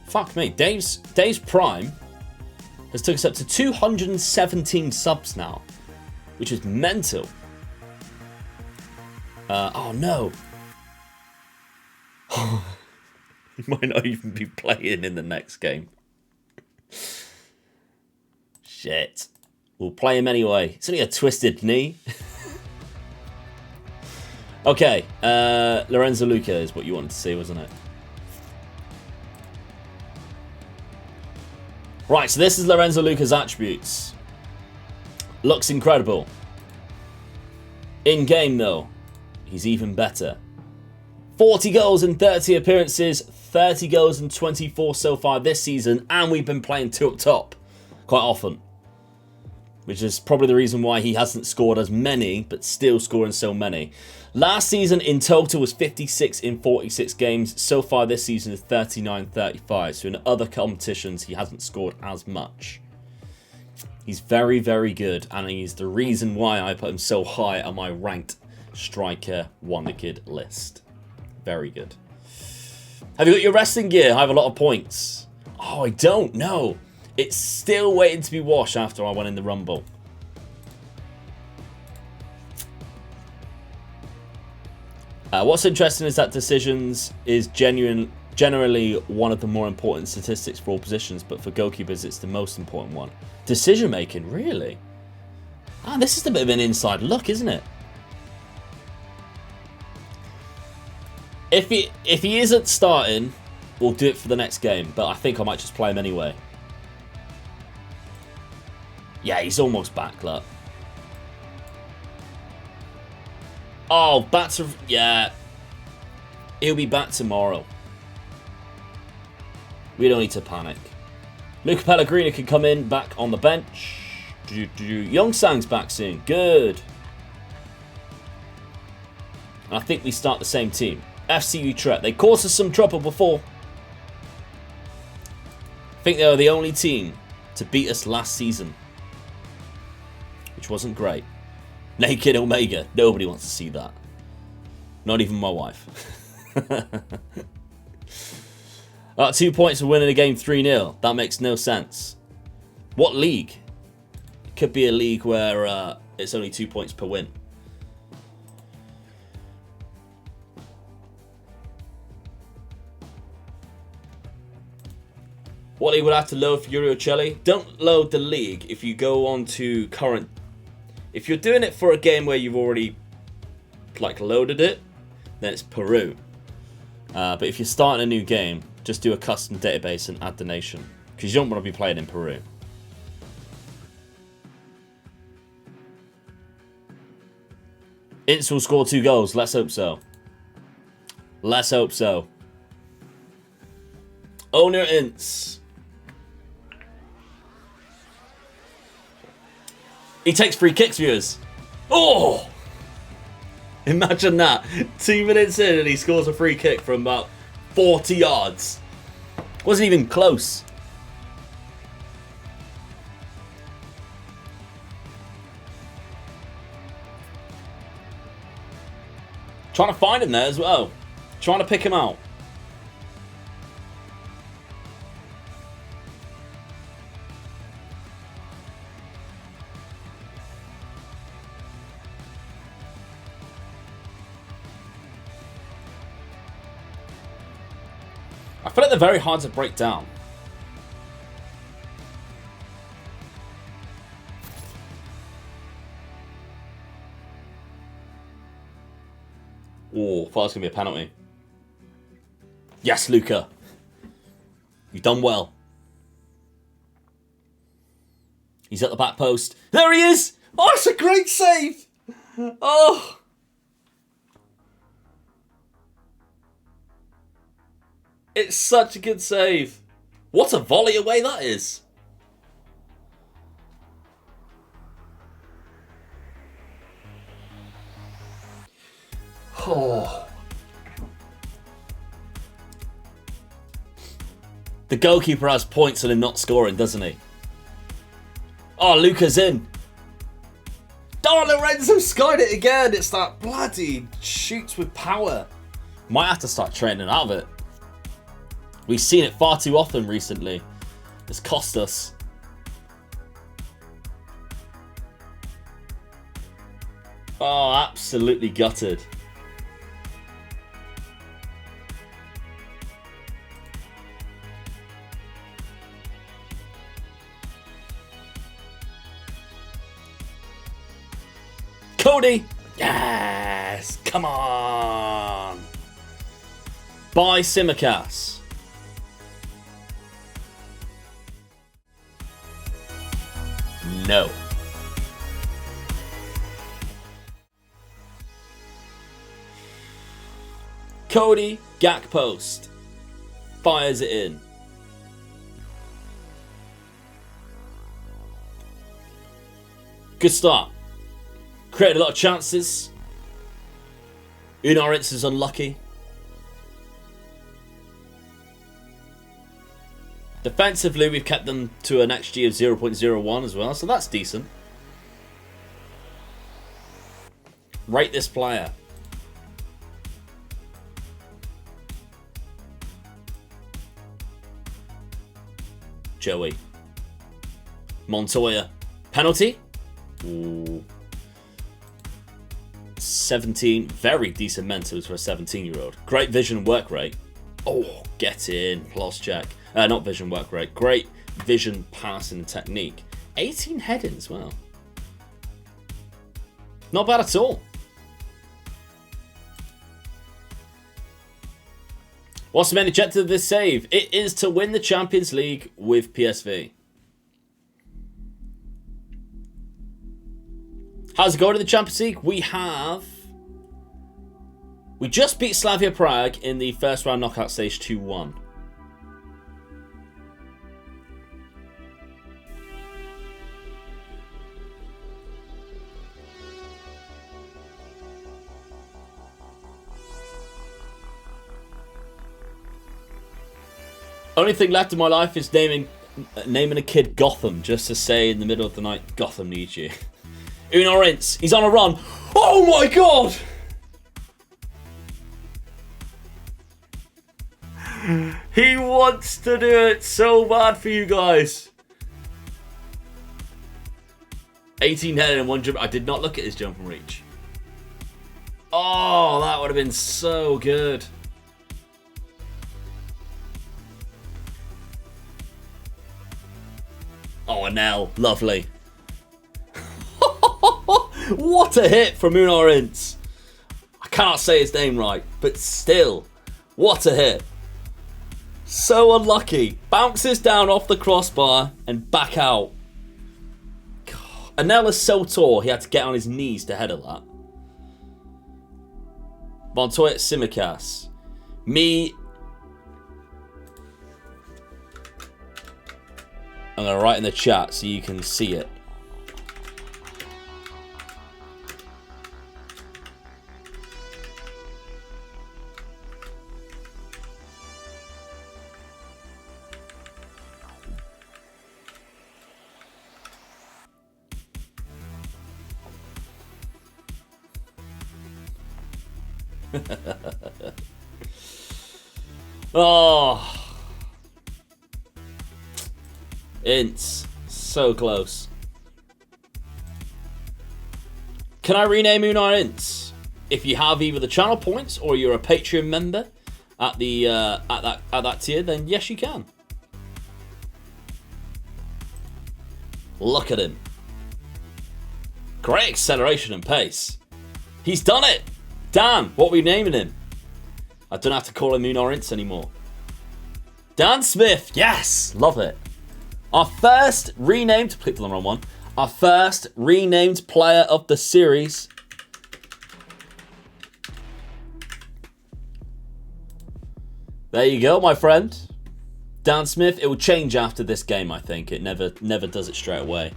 Fuck me. Dave's Prime has took us up to 217 subs now, which is mental. Oh no. He might not even be playing in the next game. Shit. We'll play him anyway. It's only a twisted knee. Okay. Lorenzo Lucca is what you wanted to see, wasn't it? Right, so this is Lorenzo Lucca's attributes. Looks incredible. In game, though, he's even better. 40 goals in 30 appearances, 30 goals in 24 so far this season, and we've been playing two up top quite often. Which is probably the reason why he hasn't scored as many, but still scoring so many. Last season in total was 56 in 46 games. So far this season is 39-35. So in other competitions, he hasn't scored as much. He's very, very good. And he's the reason why I put him so high on my ranked striker wonderkid list. Very good. Have you got your wrestling gear? I have a lot of points. Oh, Oh, I don't know. It's still waiting to be washed after I went in the Rumble. What's interesting is that decisions is generally one of the more important statistics for all positions, but for goalkeepers it's the most important one. Decision making, really? Ah, this is a bit of an inside look, isn't it? If he isn't starting, we'll do it for the next game, but I think I might just play him anyway. Yeah, he's almost back, look. Oh, back to... Yeah. He'll be back tomorrow. We don't need to panic. Luca Pellegrini can come in, back on the bench. Young Sang's back soon. Good. I think we start the same team. FC Utrecht. They caused us some trouble before. I think they were the only team to beat us last season, which wasn't great. Naked Omega. Nobody wants to see that. Not even my wife. 2 points for winning a game 3-0. That makes no sense. What league? It could be a league where it's only 2 points per win. What league would I have to load for Uricelli? Don't load the league if you go on to current. If you're doing it for a game where you've already loaded it, then it's Peru. But if you're starting a new game, just do a custom database and add the nation, because you don't want to be playing in Peru. Ince will score 2 goals. Let's hope so. Let's hope so. Owner Ince. He takes free kicks, viewers. Oh! Imagine that. 2 minutes in and he scores a free kick from about 40 yards. Wasn't even close. Trying to find him there as well. Trying to pick him out. I feel like they're very hard to break down. Oh, thought it was going to be a penalty. Yes, Lucca. You've done well. He's at the back post. There he is! Oh, it's a great save! Oh! It's such a good save. What a volley away that is. Oh. The goalkeeper has points on him not scoring, doesn't he? Oh, Lucca's in. Oh, Lorenzo skied it again. It's that bloody shoots with power. Might have to start training out of it. We've seen it far too often recently. It's cost us. Oh, absolutely gutted. Cody! Yes! Come on! By Simicast. No. Cody Gakpost fires it in. Good start. Created a lot of chances. Unaritz is unlucky. Defensively, we've kept them to an XG of 0.01 as well, so that's decent. Rate this player. Joey. Montoya. Penalty? Ooh. 17. Very decent mentals for a 17-year-old. Great vision and work rate. Oh, get in. Plus check. Not vision, work rate. Great vision, passing, and technique. 18 head-ins. Wow. Not bad at all. What's the main objective of this save? It is to win the Champions League with PSV. How's it going to the Champions League? We just beat Slavia Prague in the first round knockout stage 2-1. Only thing left in my life is naming a kid Gotham, just to say in the middle of the night, Gotham needs you. Unor Ince, he's on a run. Oh my god! He wants to do it so bad for you guys. 18 headed and 1 jump. I did not look at his jump and reach. Oh, that would have been so good. Oh, an L. Lovely. What a hit from Unor Ince. I can't say his name right, but still, what a hit. So unlucky. Bounces down off the crossbar and back out. Anel is so tall, he had to get on his knees to header that. Montoya Simicas. I'm going to write in the chat so you can see it. Oh, Ince, so close. Can I rename Unor Ince? If you have either the channel points or you're a Patreon member at the at that tier, then yes, you can. Look at him. Great acceleration and pace. He's done it. Dan, what are we naming him? I don't have to call him Unor Ince anymore. Dan Smith. Yes, love it. Our first renamed, click the wrong one. Our first renamed player of the series. There you go, my friend. Dan Smith. It will change after this game, I think. It never does it straight away.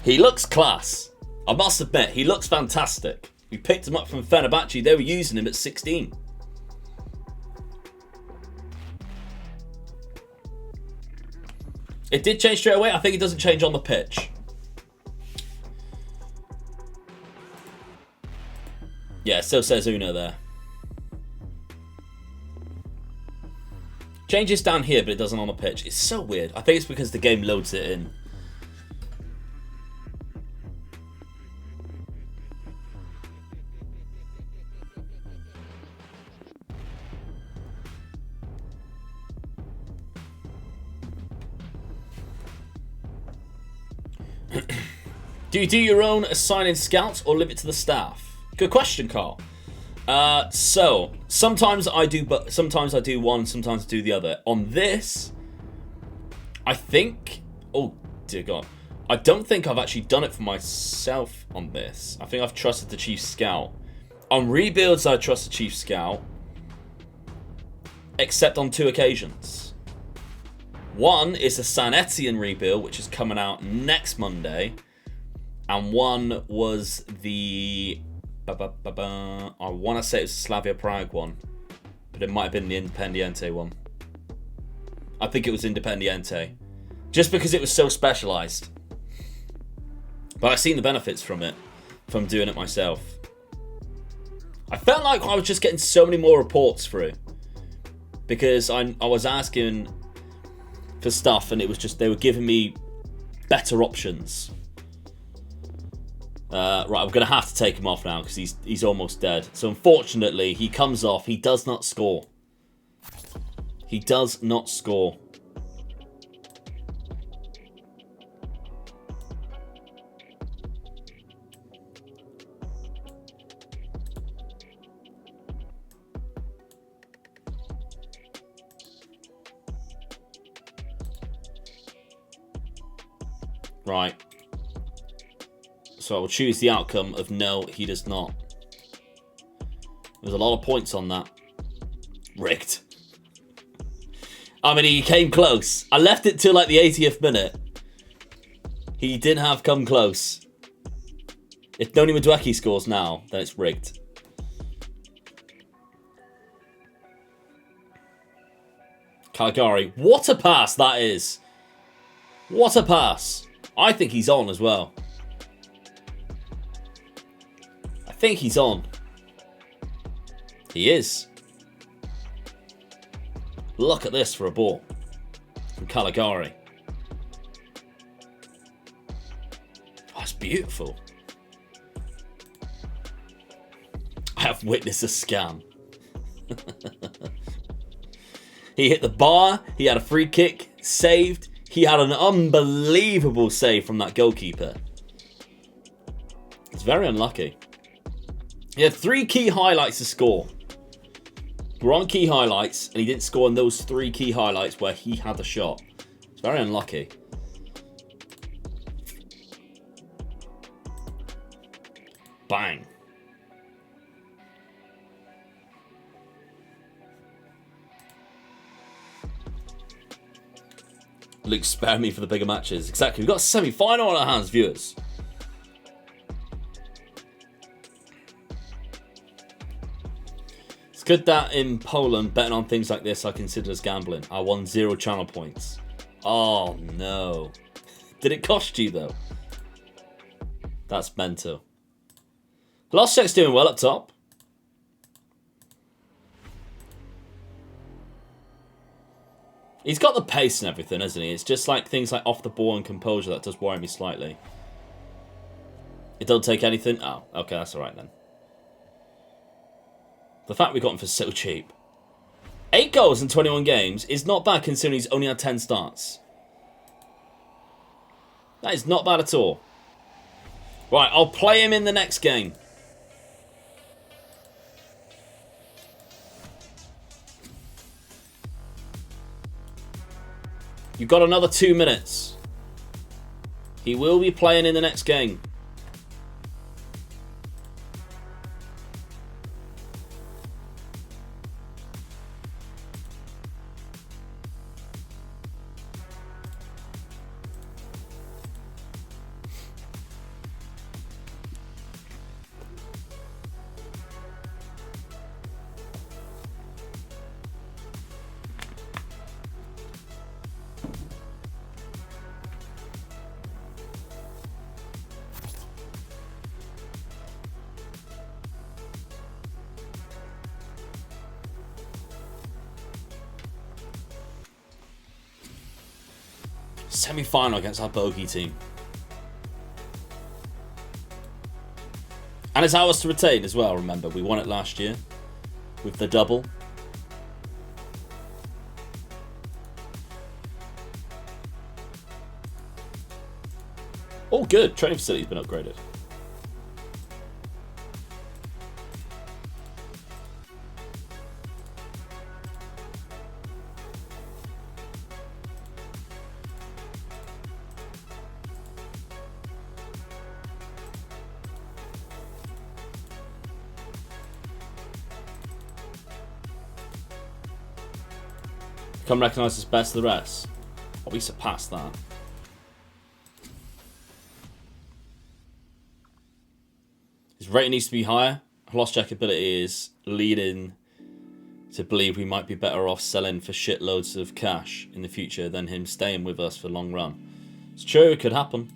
He looks class. I must admit, he looks fantastic. We picked him up from Fenerbahce. They were using him at 16. It did change straight away. I think it doesn't change on the pitch. Yeah, it still says Uno there. Changes down here, but it doesn't on the pitch. It's so weird. I think it's because the game loads it in. Do you do your own assigning scouts or leave it to the staff? Good question, Carl. So sometimes I do, but sometimes I do one, sometimes I do the other. On this, I think. Oh dear God, I don't think I've actually done it for myself on this. I think I've trusted the chief scout. On rebuilds, I trust the chief scout, except on 2 occasions. One is the San Etienne rebuild, which is coming out next Monday. And one was the... I want to say it was the Slavia Prague one. But it might have been the Independiente one. I think it was Independiente. Just because it was so specialised. But I've seen the benefits from it. From doing it myself. I felt like I was just getting so many more reports through. Because I was asking for stuff and it was just, they were giving me better options. Right, I'm going to have to take him off now because he's almost dead. So unfortunately, he comes off. He does not score. He does not score. Right. So I will choose the outcome of no, he does not. There's a lot of points on that. Rigged. I mean, he came close. I left it till like the 80th minute. He did have come close. If Noni Madueke scores now, then it's rigged. Caligari. What a pass that is. What a pass. I think he's on as well. I think he's on. He is. Look at this for a ball from Caligari. Oh, it's beautiful. I have witnessed a scam. He hit the bar. He had a free kick. Saved. He had an unbelievable save from that goalkeeper. It's very unlucky. He had 3 key highlights to score. We're on key highlights, and he didn't score in those 3 key highlights where he had the shot. It's very unlucky. Bang. Luke, spare me for the bigger matches. Exactly. We've got a semi-final on our hands, viewers. It's good that in Poland, betting on things like this I consider as gambling. I won 0 channel points. Oh, no. Did it cost you, though? That's mental. Loschek's doing well up top. He's got the pace and everything, hasn't he? It's just like things like off the ball and composure that does worry me slightly. It don't take anything? Oh, okay, that's alright then. The fact we got him for so cheap. 8 goals in 21 games is not bad considering he's only had 10 starts. That is not bad at all. Right, I'll play him in the next game. You've got another 2 minutes. He will be playing in the next game. Semi-final against our bogey team. And it's ours to retain as well, remember. We won it last year with the double. Oh, good. Training facility's been upgraded. Become recognised as best of the rest. Oh, we surpassed that. His rating needs to be higher. Lost check ability is leading to believe we might be better off selling for shitloads of cash in the future than him staying with us for long run. It's true, it could happen.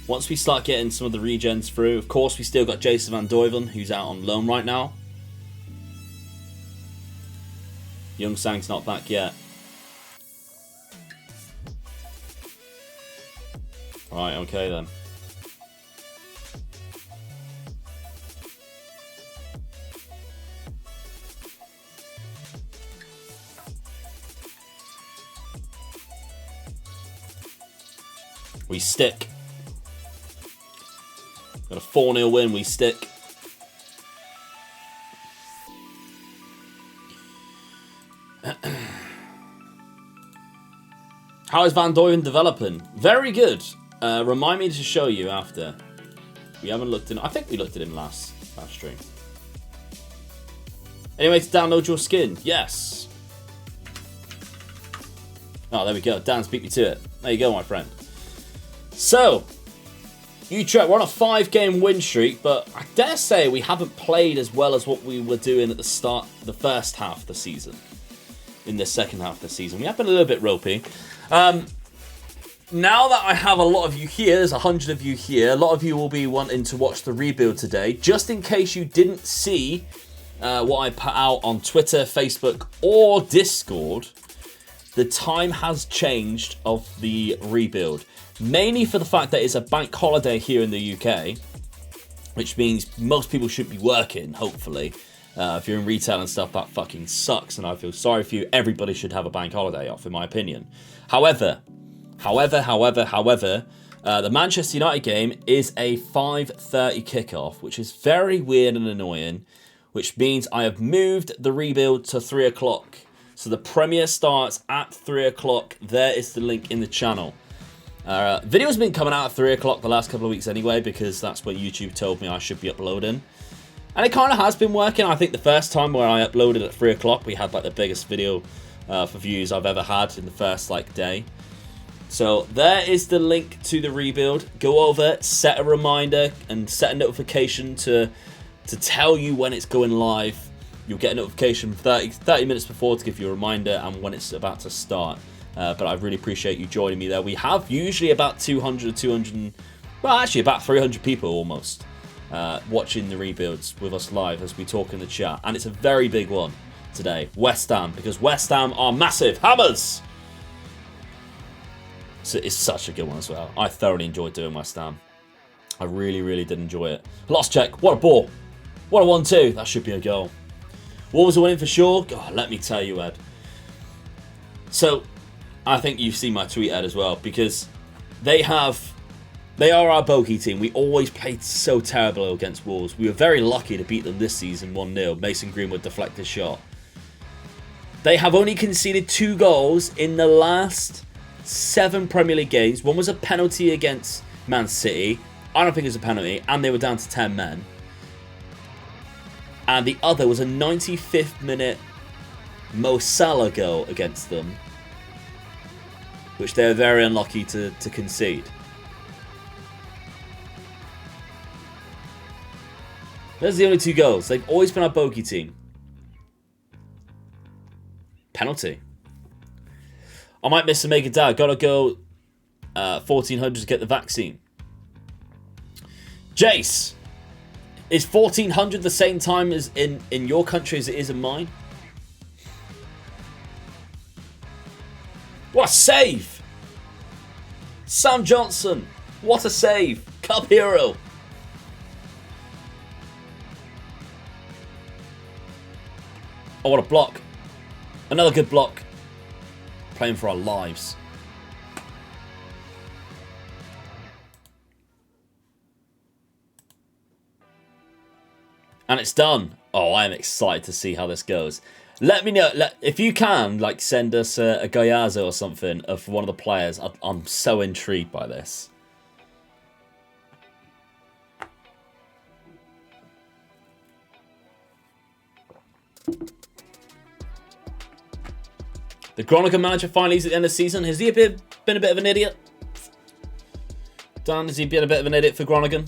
Once we start getting some of the regens through, of course we still got Jason Van Duiven, who's out on loan right now. Young Sang's not back yet. Right, okay then. We stick. Got a 4-0 win, we stick. How is Van Duiven developing? Very good. Remind me to show you after. We haven't looked in. I think we looked at him last stream. Anyway, to download your skin. Yes. Oh, there we go. Dan, beat me to it. There you go, my friend. So, Utrecht, we're on a 5-game win streak, but I dare say we haven't played as well as what we were doing at the start, the first half of the season. In the second half of the season, we have been a little bit ropey. Now that I have a lot of you here, there's 100 of you here, a lot of you will be wanting to watch the rebuild today. Just in case you didn't see what I put out on Twitter, Facebook, or Discord, the time has changed of the rebuild. Mainly for the fact that it's a bank holiday here in the UK, which means most people should be working, hopefully. If you're in retail and stuff, that fucking sucks, and I feel sorry for you. Everybody should have a bank holiday off, in my opinion. However, the Manchester United game is a 5:30 kickoff, which is very weird and annoying, which means I have moved the rebuild to 3 o'clock. So the Premier starts at 3 o'clock. There is the link in the channel. Videos have been coming out at 3 o'clock the last couple of weeks anyway, because that's what YouTube told me I should be uploading. And it kind of has been working. I think the first time where I uploaded at 3 o'clock, we had like the biggest video for views I've ever had in the first like day. So there is the link to the rebuild. Go over, set a reminder, and set a notification to tell you when it's going live. You'll get a notification 30 minutes before to give you a reminder and when it's about to start. But I really appreciate you joining me there. We have usually about 200, well actually about 300 people almost watching the rebuilds with us live as we talk in the chat. And it's a very big one today. West Ham, because West Ham are massive hammers. So it's such a good one as well. I thoroughly enjoyed doing West Ham. I really, really did enjoy it. Lost check. What a ball. What a 1-2. That should be a goal. Wolves are winning for sure. God, let me tell you, Ed. So, I think you've seen my tweet, Ed, as well, because they are our bogey team. We always played so terrible against Wolves. We were very lucky to beat them this season 1-0. Mason Greenwood deflected shot. They have only conceded 2 goals in the last 7 Premier League games. One was a penalty against Man City. I don't think it was a penalty, and they were down to 10 men. And the other was a 95th minute Mo Salah goal against them, which they were very unlucky to concede. Those are the only 2 goals. They've always been our bogey team. Penalty. I might miss a mega dad. Gotta go 1400 to get the vaccine. Jace, is 1400 the same time as in your country as it is in mine? What a save! Sam Johnson, what a save! Cup hero. Oh, what a block. Another good block. Playing for our lives. And it's done. Oh, I am excited to see how this goes. Let me know, if you can, like, send us a Gallardo or something of one of the players. I'm so intrigued by this. The Groningen manager finally is at the end of the season. Has he been a bit of an idiot? Dan, has he been a bit of an idiot for Groningen?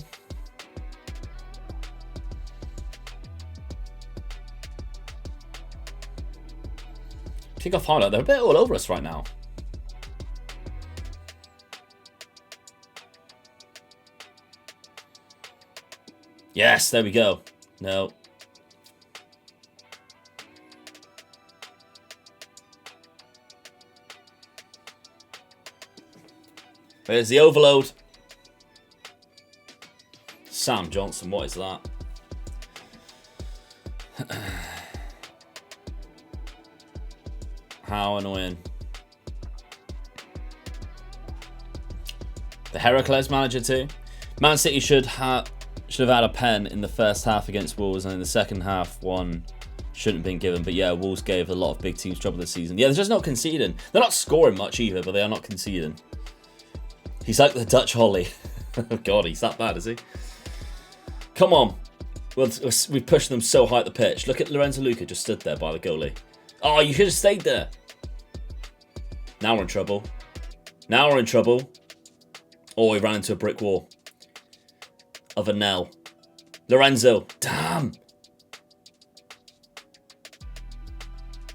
Kick-off highlight. They're a bit all over us right now. Yes, there we go. No. There's the overload. Sam Johnson, what is that? How annoying. The Heracles manager too. Man City should have had a pen in the first half against Wolves, and in the second half one shouldn't have been given. But yeah, Wolves gave a lot of big teams trouble this season. Yeah, they're just not conceding. They're not scoring much either, but they are not conceding. He's like the Dutch Holly. Oh God, he's that bad, is he? Come on. Well, we pushed them so high at the pitch. Look at Lorenzo Lucca just stood there by the goalie. Oh, you should have stayed there. Now we're in trouble. Now we're in trouble. Oh, he ran into a brick wall. Of a Nell. Lorenzo. Damn.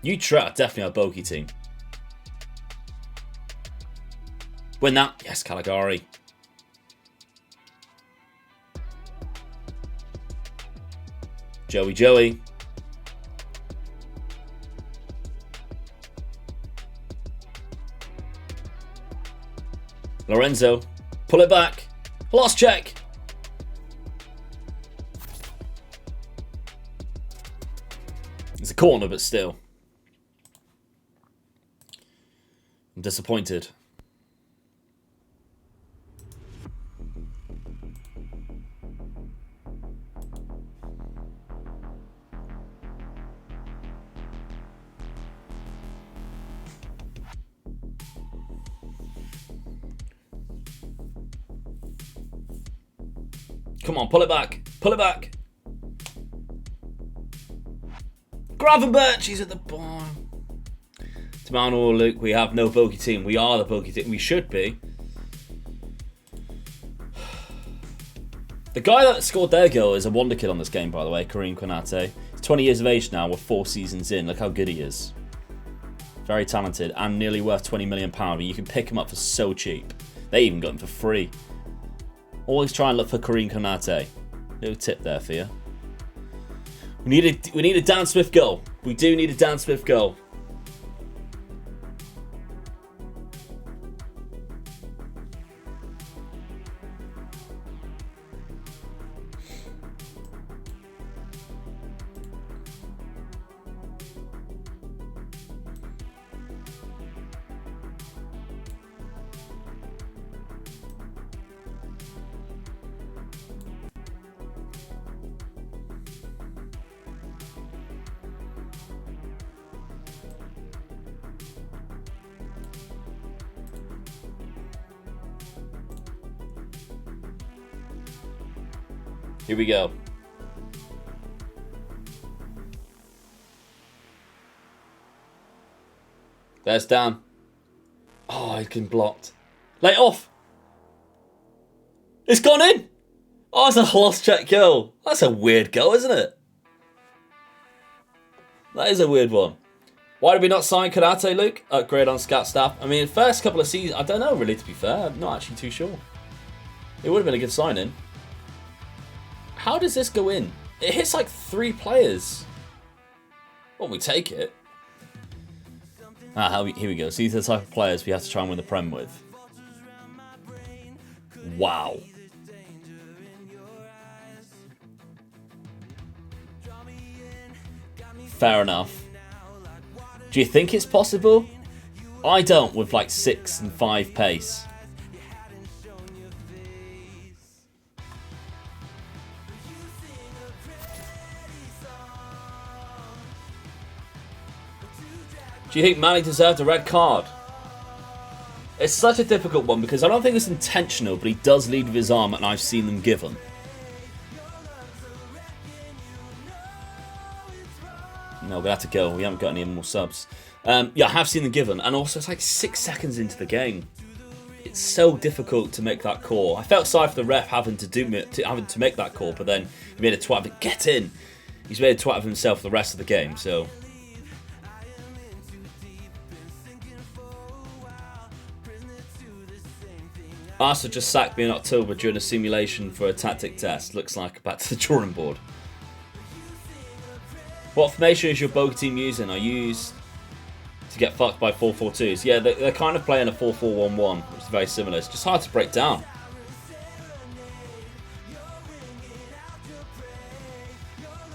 You try. Definitely our bogey team. Win that. Yes, Caligari. Joey. Lorenzo. Pull it back. Lost check. It's a corner, but still. I'm disappointed. Come on, pull it back. Pull it back. Gravenberch, he's at the bar. To Mount or Luke, we have no bogey team. We are the bogey team. We should be. The guy that scored their goal is a wonder kid on this game, by the way, Karim Konate. He's 20 years of age now. We're 4 seasons in. Look how good he is. Very talented and nearly worth £20 million. You can pick him up for so cheap. They even got him for free. Always try and look for Karim Konate. No tip there for you. We need a Dan Smith goal. We do need a Dan Smith goal. Here we go. There's Dan. Oh, he's been blocked. Lay it off. It's gone in. Oh, it's a lost check goal. That's a weird goal, isn't it? That is a weird one. Why did we not sign Konate, Luke? Upgrade on scat staff. I mean, the first couple of seasons, I don't know really, to be fair. I'm not actually too sure. It would have been a good signing. How does this go in? It hits like 3 players. Well, we take it. Here we go. So these are the type of players we have to try and win the Prem with. Wow. Fair enough. Do you think it's possible? I don't, with like 6 and 5 pace. Do you think Manny deserved a red card? It's such a difficult one because I don't think it's intentional, but he does lead with his arm and I've seen them give him. No, we have to go. We haven't got any more subs. Yeah, I have seen them given, and also it's like 6 seconds into the game. It's so difficult to make that call. I felt sorry for the ref having to make that call, but then he made a twat of it. Get in. He's made a twat of himself for the rest of the game. So. Arsenal just sacked me in October during a simulation for a tactic test. Looks like back to the drawing board. What formation is your Boca team using? I use to get fucked by 4-4-2s. Yeah, they're kind of playing a 4-4-1-1, which is very similar. It's just hard to break down.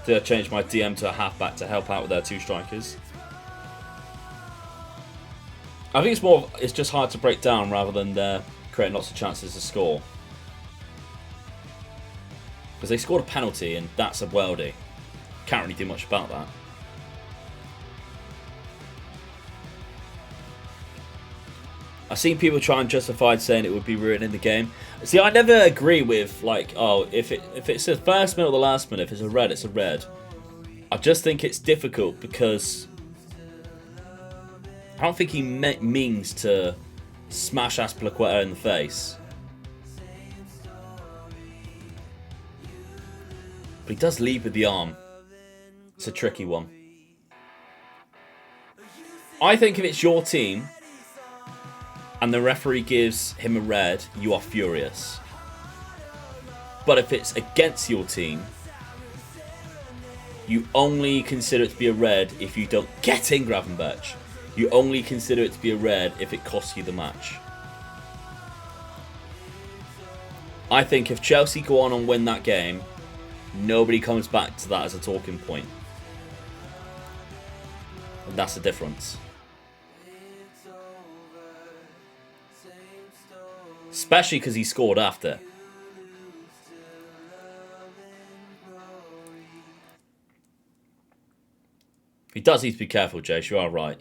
Did I change my DM to a halfback to help out with their 2 strikers? I think it's just hard to break down rather than creating lots of chances to score. Because they scored a penalty and that's a worldie. Can't really do much about that. I've seen people try and justify saying it would be ruining the game. See, I never agree with, like, oh, if it's the first minute or the last minute, if it's a red, it's a red. I just think it's difficult because I don't think he means to smash Azpilicueta in the face. But he does lead with the arm. It's a tricky one. I think if it's your team and the referee gives him a red, you are furious. But if it's against your team, you only consider it to be a red if you don't get in Gravenberch. You only consider it to be a red if it costs you the match. I think if Chelsea go on and win that game, nobody comes back to that as a talking point. And that's the difference. Especially because he scored after. He does need to be careful, Jace. You are right.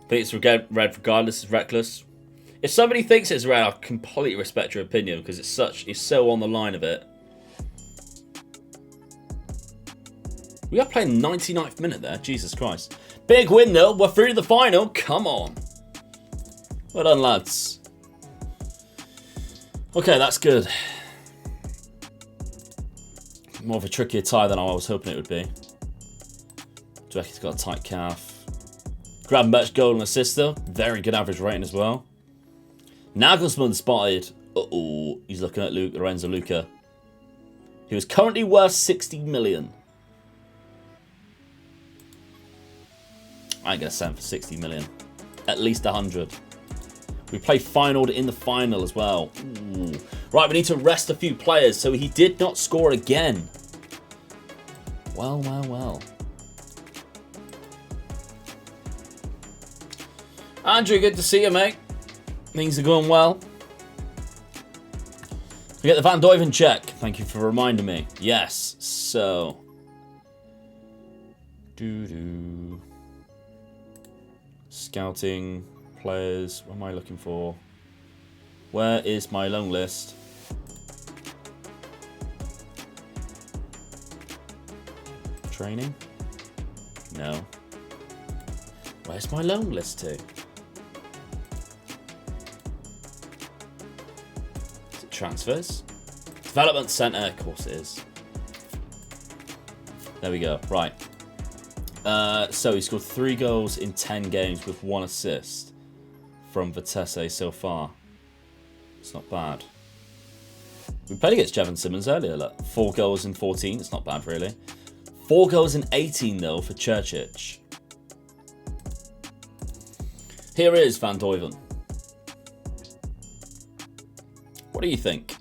I think it's red regardless. It's reckless. If somebody thinks it's red, I completely respect your opinion because it's so on the line of it. We are playing 99th minute there. Jesus Christ. Big win though. We're through to the final. Come on. Well done, lads. Okay, that's good. More of a trickier tie than I was hoping it would be. Dwecky's got a tight calf. Gravenberch goal and assist though. Very good average rating as well. Nagelsmann spotted. Uh-oh. He's looking at Lorenzo Lucca. He was currently worth 60 million. I ain't going to sell him for 60 million. At least 100. We play finaled in the final as well. Ooh. Right, we need to rest a few players. So he did not score again. Well, well, well. Andrew, good to see you, mate. Things are going well. We get the Van Duyven check. Thank you for reminding me. Yes, so. Scouting players. What am I looking for? Where is my loan list? Training? No. Where's my loan list to? Is it transfers? Development Centre, of course it is. There we go. Right. So he scored 3 goals in 10 games with 1 assist from Vitesse so far. It's not bad. We played against Jevon Simmons earlier. Look, 4 goals in 14. It's not bad, really. 4 goals in 18, though, for Churchich. Here is Van Duyven. What do you think?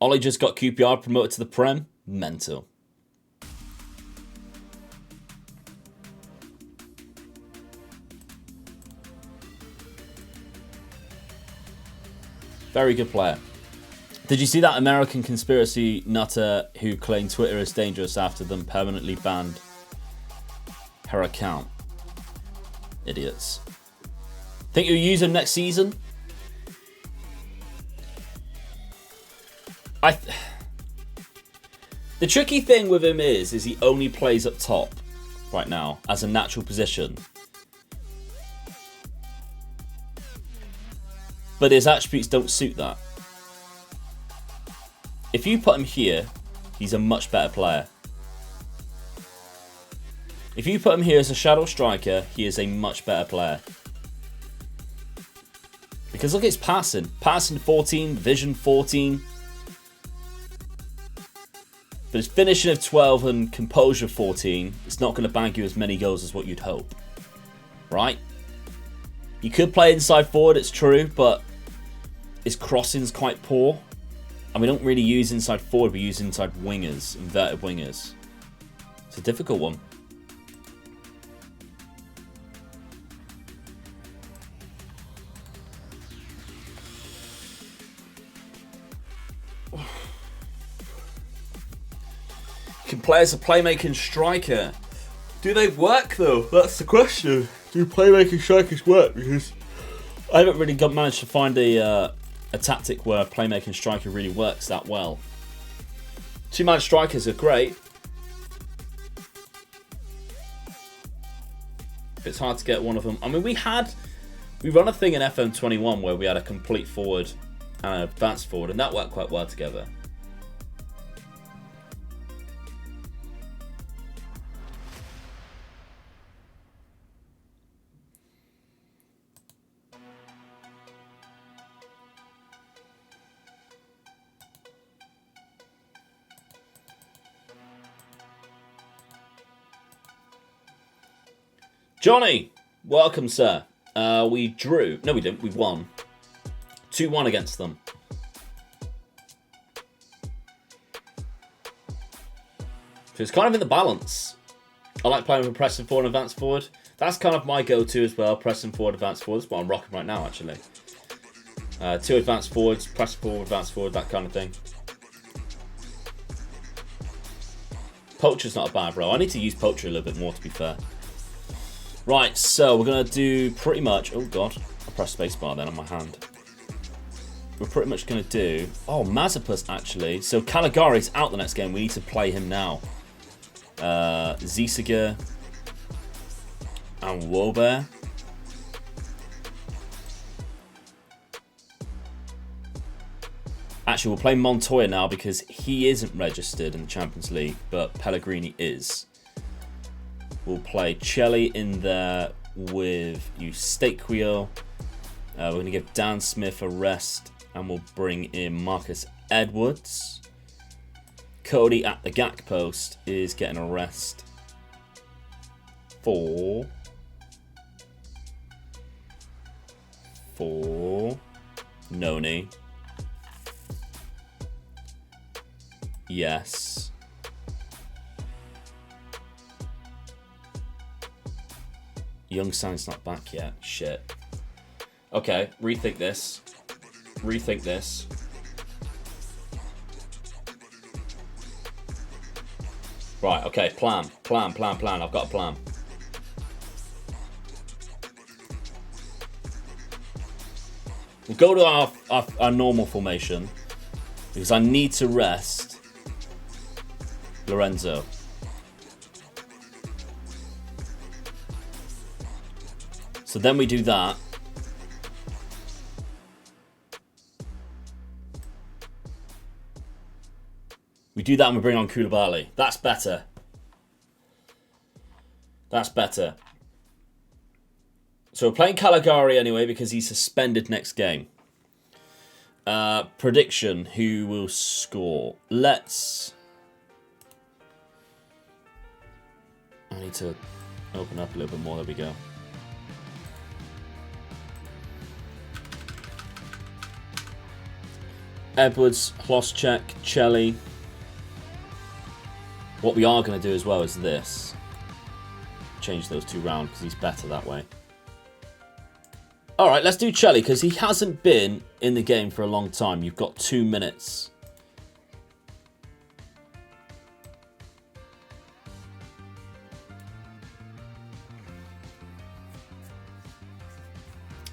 Ollie just got QPR promoted to the Prem. Mental. Very good player. Did you see that American conspiracy nutter who claimed Twitter is dangerous after them permanently banned her account? Idiots. Think you'll use him next season? The tricky thing with him is he only plays up top right now as a natural position. But his attributes don't suit that. If you put him here, he's a much better player. If you put him here as a shadow striker, he is a much better player. Because look at his passing. Passing 14, vision 14. But his finishing of 12 and composure 14, it's not going to bag you as many goals as what you'd hope. Right? You could play inside forward, it's true, but his crossing's quite poor. And we don't really use inside forward, we use inside wingers, inverted wingers. It's a difficult one. Can play as a playmaking striker. Do they work though? That's the question. Do playmaking strikers work? Because I haven't really managed to find a tactic where a playmaking striker really works that well. Two-man strikers are great. It's hard to get one of them. I mean, we run a thing in FM21 where we had a complete forward and an advanced forward, and that worked quite well together. Johnny, welcome, sir. We drew. No, we didn't. We won. 2-1 against them. So it's kind of in the balance. I like playing with pressing forward and advanced forward. That's kind of my go-to as well. Pressing forward, advanced forward. That's what I'm rocking right now, actually. 2 advanced forwards, press forward, advanced forward, that kind of thing. Poacher's not a bad row. I need to use Poacher a little bit more, to be fair. Right, so we're going to do pretty much... Oh, God. I pressed spacebar then on my hand. We're pretty much going to do... Oh, Mazepus, actually. So Caligari's out the next game. We need to play him now. Zisiger and Wobear. Actually, we'll play Montoya now because he isn't registered in the Champions League, but Pellegrini is. We'll play Chelly in there with Eustaquio. We're going to give Dan Smith a rest, and we'll bring in Marcus Edwards. Cody at the Gak post is getting a rest for Noni. Yes. Young Sang's not back yet. Shit. Okay, rethink this. Rethink this. Right, okay, plan. I've got a plan. We'll go to our normal formation because I need to rest Lorenzo. So then we do that. We do that and we bring on Koulibaly. That's better. That's better. So we're playing Caligari anyway because he's suspended next game. Prediction, who will score? Let's... I need to open up a little bit more. There we go. Edwards, Hloschek, Chelly. What we are going to do as well is this. Change those two round because he's better that way. Alright, let's do Chelly because he hasn't been in the game for a long time. You've got 2 minutes.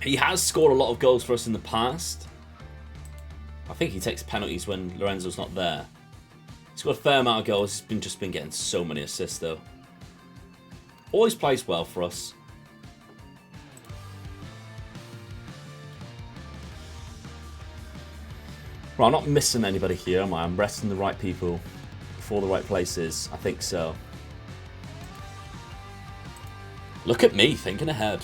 He has scored a lot of goals for us in the past. I think he takes penalties when Lorenzo's not there. He's got a fair amount of goals. He's just been getting so many assists though. Always plays well for us. Right, I'm not missing anybody here, am I? I'm resting the right people for the right places. I think so. Look at me, thinking ahead.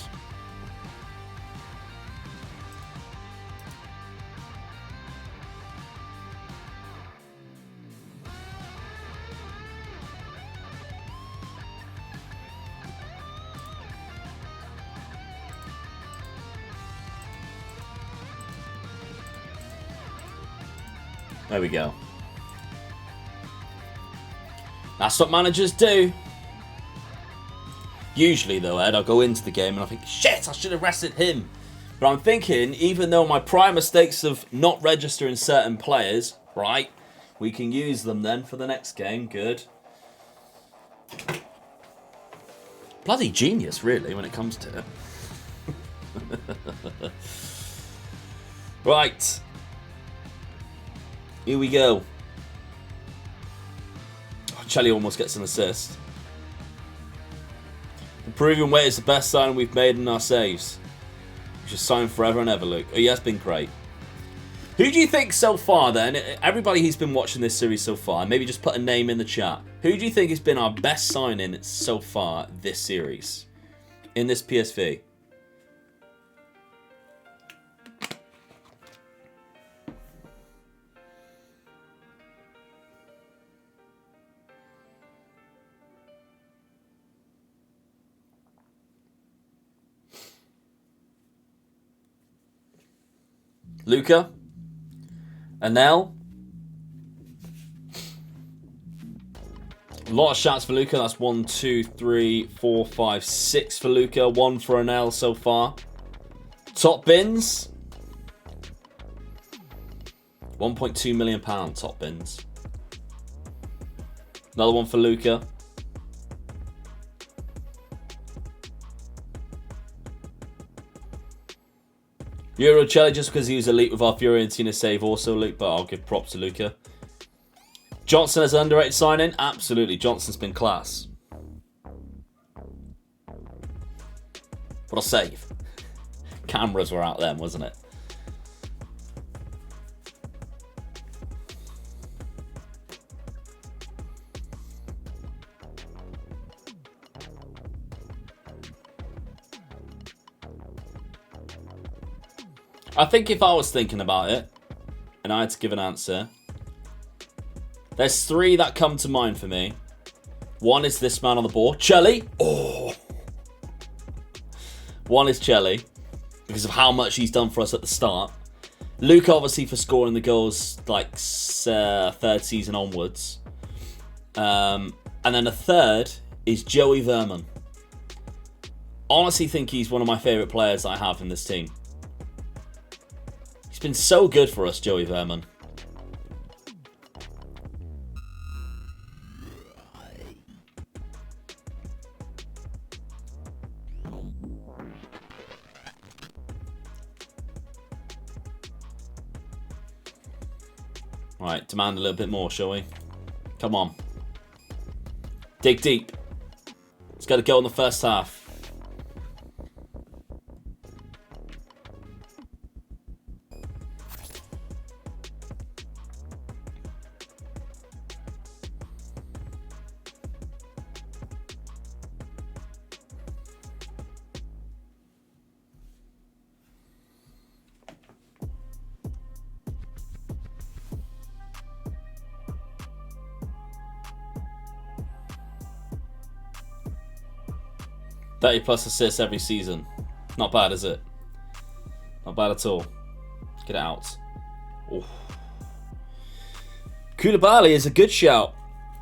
There we go. That's what managers do. Usually though, Ed, I'll go into the game and I think, shit, I should have rested him. But I'm thinking, even though my prior mistakes of not registering certain players, right, we can use them then for the next game. Good. Bloody genius, really, when it comes to it. Right. Here we go. Oh, Chelly almost gets an assist. The Peruvian way is the best sign we've made in our saves. We should sign forever and ever, Luke. Oh, yeah, it's been great. Who do you think so far, then? Everybody who's been watching this series so far, maybe just put a name in the chat. Who do you think has been our best signing so far this series? In this PSV? Lucca, Anel. A lot of shots for Lucca. That's 1, 2, 3, 4, 5, 6 for Lucca. 1 for Anel so far. Top bins. £1.2 million top bins. Another one for Lucca. Euro Chelly just because he was elite with our Fiorentina save also, Luke, but I'll give props to Lucca. Johnson as an underrated signing? Absolutely, Johnson's been class. What a save. Cameras were out then, wasn't it? I think if I was thinking about it, and I had to give an answer, there's 3 that come to mind for me. One is this man on the ball, Chelly. Oh. One is Chelly, because of how much he's done for us at the start. Luke, obviously, for scoring the goals, like, 3rd season onwards. And then the 3rd is Joey Verman. Honestly think he's one of my favourite players I have in this team. He's been so good for us, Joey Verman. Right, demand a little bit more, shall we? Come on. Dig deep. Let's get a goal in the first half. +30 assists every season. Not bad, is it? Not bad at all. Get it out. Oof. Koulibaly is a good shout.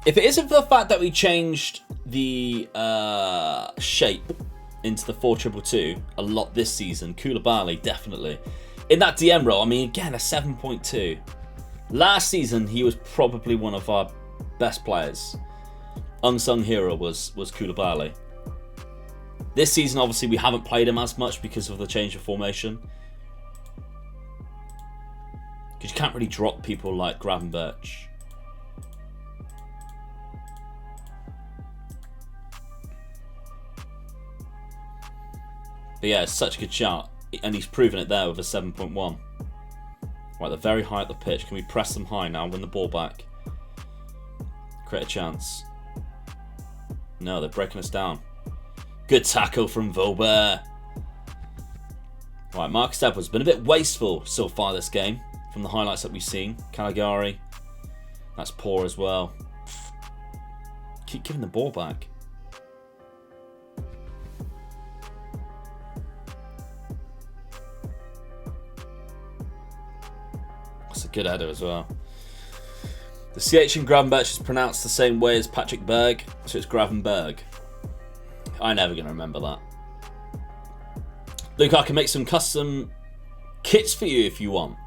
If it isn't for the fact that we changed the shape into the 4-2-2 a lot this season, Koulibaly definitely. In that DM role, I mean, again, a 7.2. Last season, he was probably one of our best players. Unsung hero was Koulibaly. This season, obviously, we haven't played him as much because of the change of formation. Because you can't really drop people like Gravenberch. But yeah, it's such a good shot. And he's proven it there with a 7.1. Right, they're very high at the pitch. Can we press them high now, win the ball back? Create a chance. No, they're breaking us down. Good tackle from Vobert. Right, Marcus Edwards been a bit wasteful so far this game from the highlights that we've seen. Caligari, that's poor as well. Keep giving the ball back. That's a good header as well. The CH in Gravenberch is pronounced the same way as Patrick Berg, so it's Gravenberg. I'm never going to remember that. Luke, I can make some custom kits for you if you want.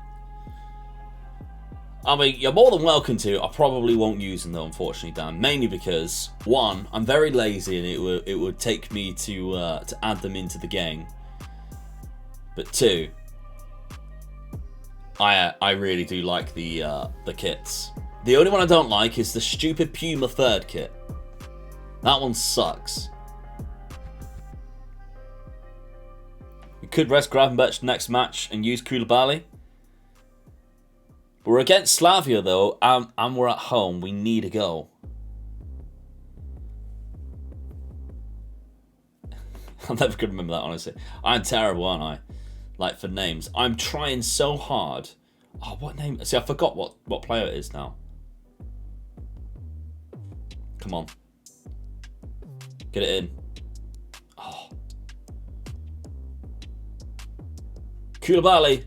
I mean, you're more than welcome to. I probably won't use them though, unfortunately, Dan. Mainly because, one, I'm very lazy and it would take me to add them into the game. But two, I really do like the kits. The only one I don't like is the stupid Puma 3rd kit. That one sucks. We could rest Gravenberch next match and use Koulibaly. We're against Slavia though, and we're at home. We need a goal. I'm never going to remember that, honestly. I'm terrible, aren't I? Like, for names. I'm trying so hard. Oh, what name? See, I forgot what player it is now. Come on. Get it in. Oh. Koulibaly.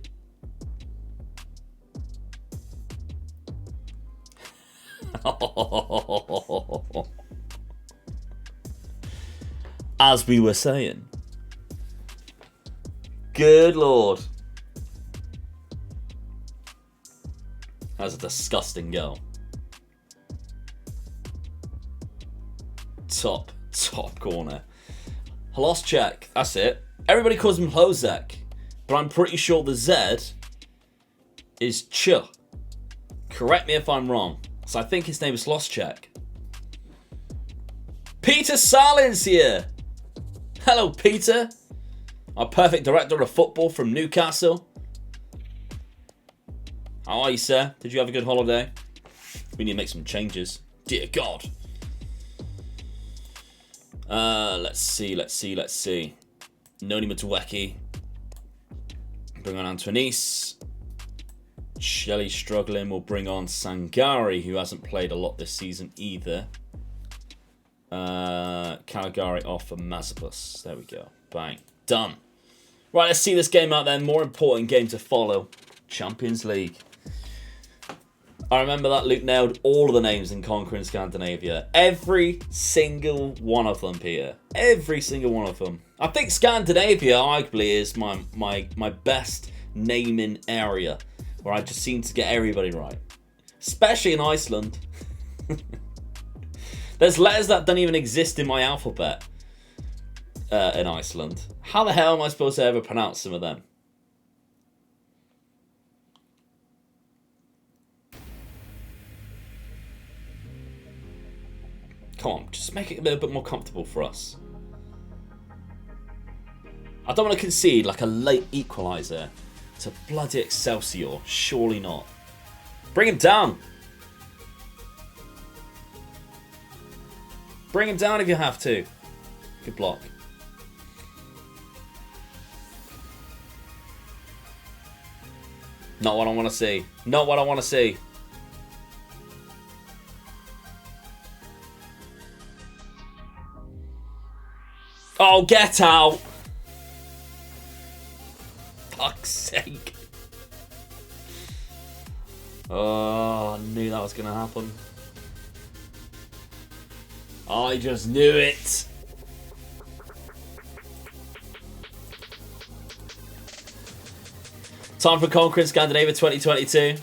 As we were saying. Good Lord. That's a disgusting goal. Top corner. Holoschek, that's it. Everybody calls him Hozek, but I'm pretty sure the Z is Ch. Correct me if I'm wrong. So I think his name is Holoschek. Peter Salins here. Hello, Peter. Our perfect director of football from Newcastle. How are you, sir? Did you have a good holiday? We need to make some changes. Dear God. Let's see. Noni Matueki. Bring on Antonis. Shelley struggling. We'll bring on Sangari, who hasn't played a lot this season either. Caligari off for Mazepus. There we go. Bang. Done. Right, let's see this game out then. More important game to follow. Champions League. I remember that Luke nailed all of the names in Conquering Scandinavia. Every single one of them, Peter. Every single one of them. I think Scandinavia, arguably, is my best naming area. Where I just seem to get everybody right. Especially in Iceland. There's letters that don't even exist in my alphabet. In Iceland. How the hell am I supposed to ever pronounce some of them? Come on, just make it a little bit more comfortable for us. I don't want to concede like a late equaliser to bloody Excelsior. Surely not. Bring him down. Bring him down if you have to. Good block. Not what I want to see. Not what I want to see. Oh, get out! Fuck's sake. Oh, I knew that was going to happen. I just knew it. Time for Conquering Scandinavia 2022.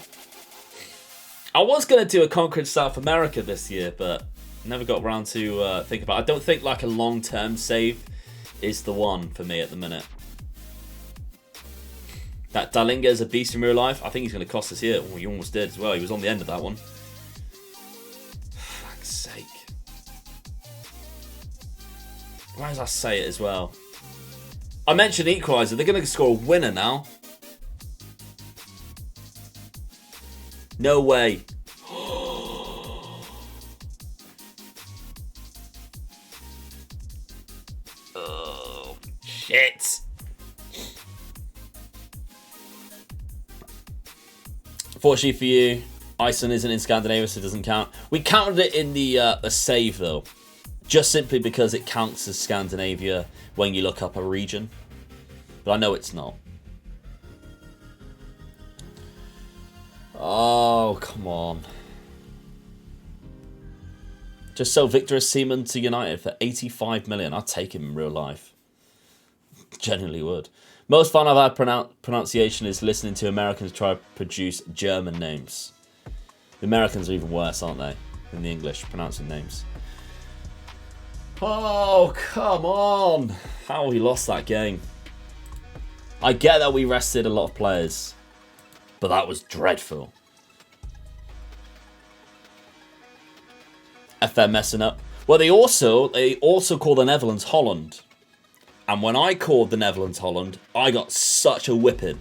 I was going to do a Conquering South America this year, but never got around to think about it. I don't think like a long-term save is the one for me at the minute. That Dalinga is a beast in real life. I think he's going to cost us here. Oh, he almost did as well. He was on the end of that one. Fuck's sake. Why does I say it as well? I mentioned equaliser. They're going to score a winner now. No way. Shit. Fortunately for you, Iceland isn't in Scandinavia, so it doesn't count. We counted it in the save, though. Just simply because it counts as Scandinavia when you look up a region. But I know it's not. Oh, come on. Just sell Victor Osimhen to United for 85 million. I'd take him in real life. Genuinely would. Most fun I've had pronunciation is listening to Americans try to produce German names. The Americans are even worse, aren't they, than the English pronouncing names. Oh, come on. How we lost that game. I get that we rested a lot of players, but that was dreadful. FM messing up. Well, they also call the Netherlands Holland. And when I called the Netherlands Holland, I got such a whipping.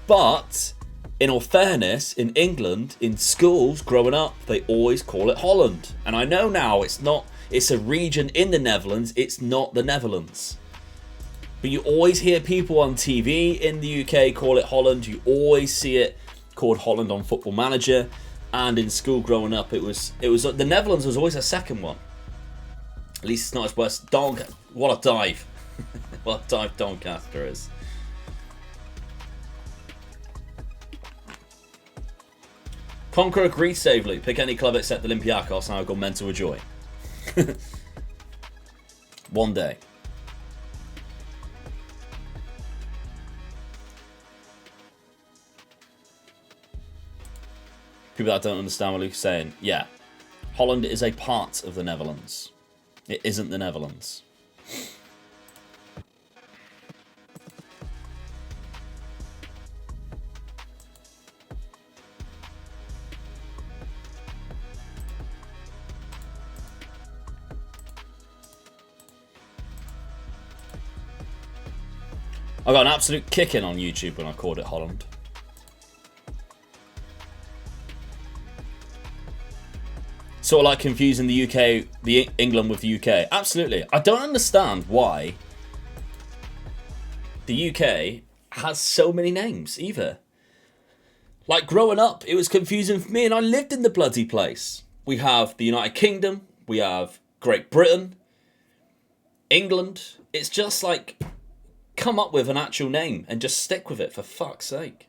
But, in all fairness, in England, in schools growing up, they always call it Holland. And I know now it's a region in the Netherlands, it's not the Netherlands. But you always hear people on TV in the UK call it Holland. You always see it called Holland on Football Manager. And in school growing up, it was the Netherlands was always a second one. At least it's not as worse. What a dive. What a dive Doncaster is. Conqueror Greece safely. Pick any club except Olympiacos and I'll go mental with joy. One day. People that don't understand what Luke's saying. Yeah. Holland is a part of the Netherlands. It isn't the Netherlands. I got an absolute kicking on YouTube when I called it Holland. Sort of like confusing the UK, the England with the UK. Absolutely. I don't understand why the UK has so many names either. Like growing up, it was confusing for me and I lived in the bloody place. We have the United Kingdom, we have Great Britain, England. It's just like, come up with an actual name and just stick with it for fuck's sake.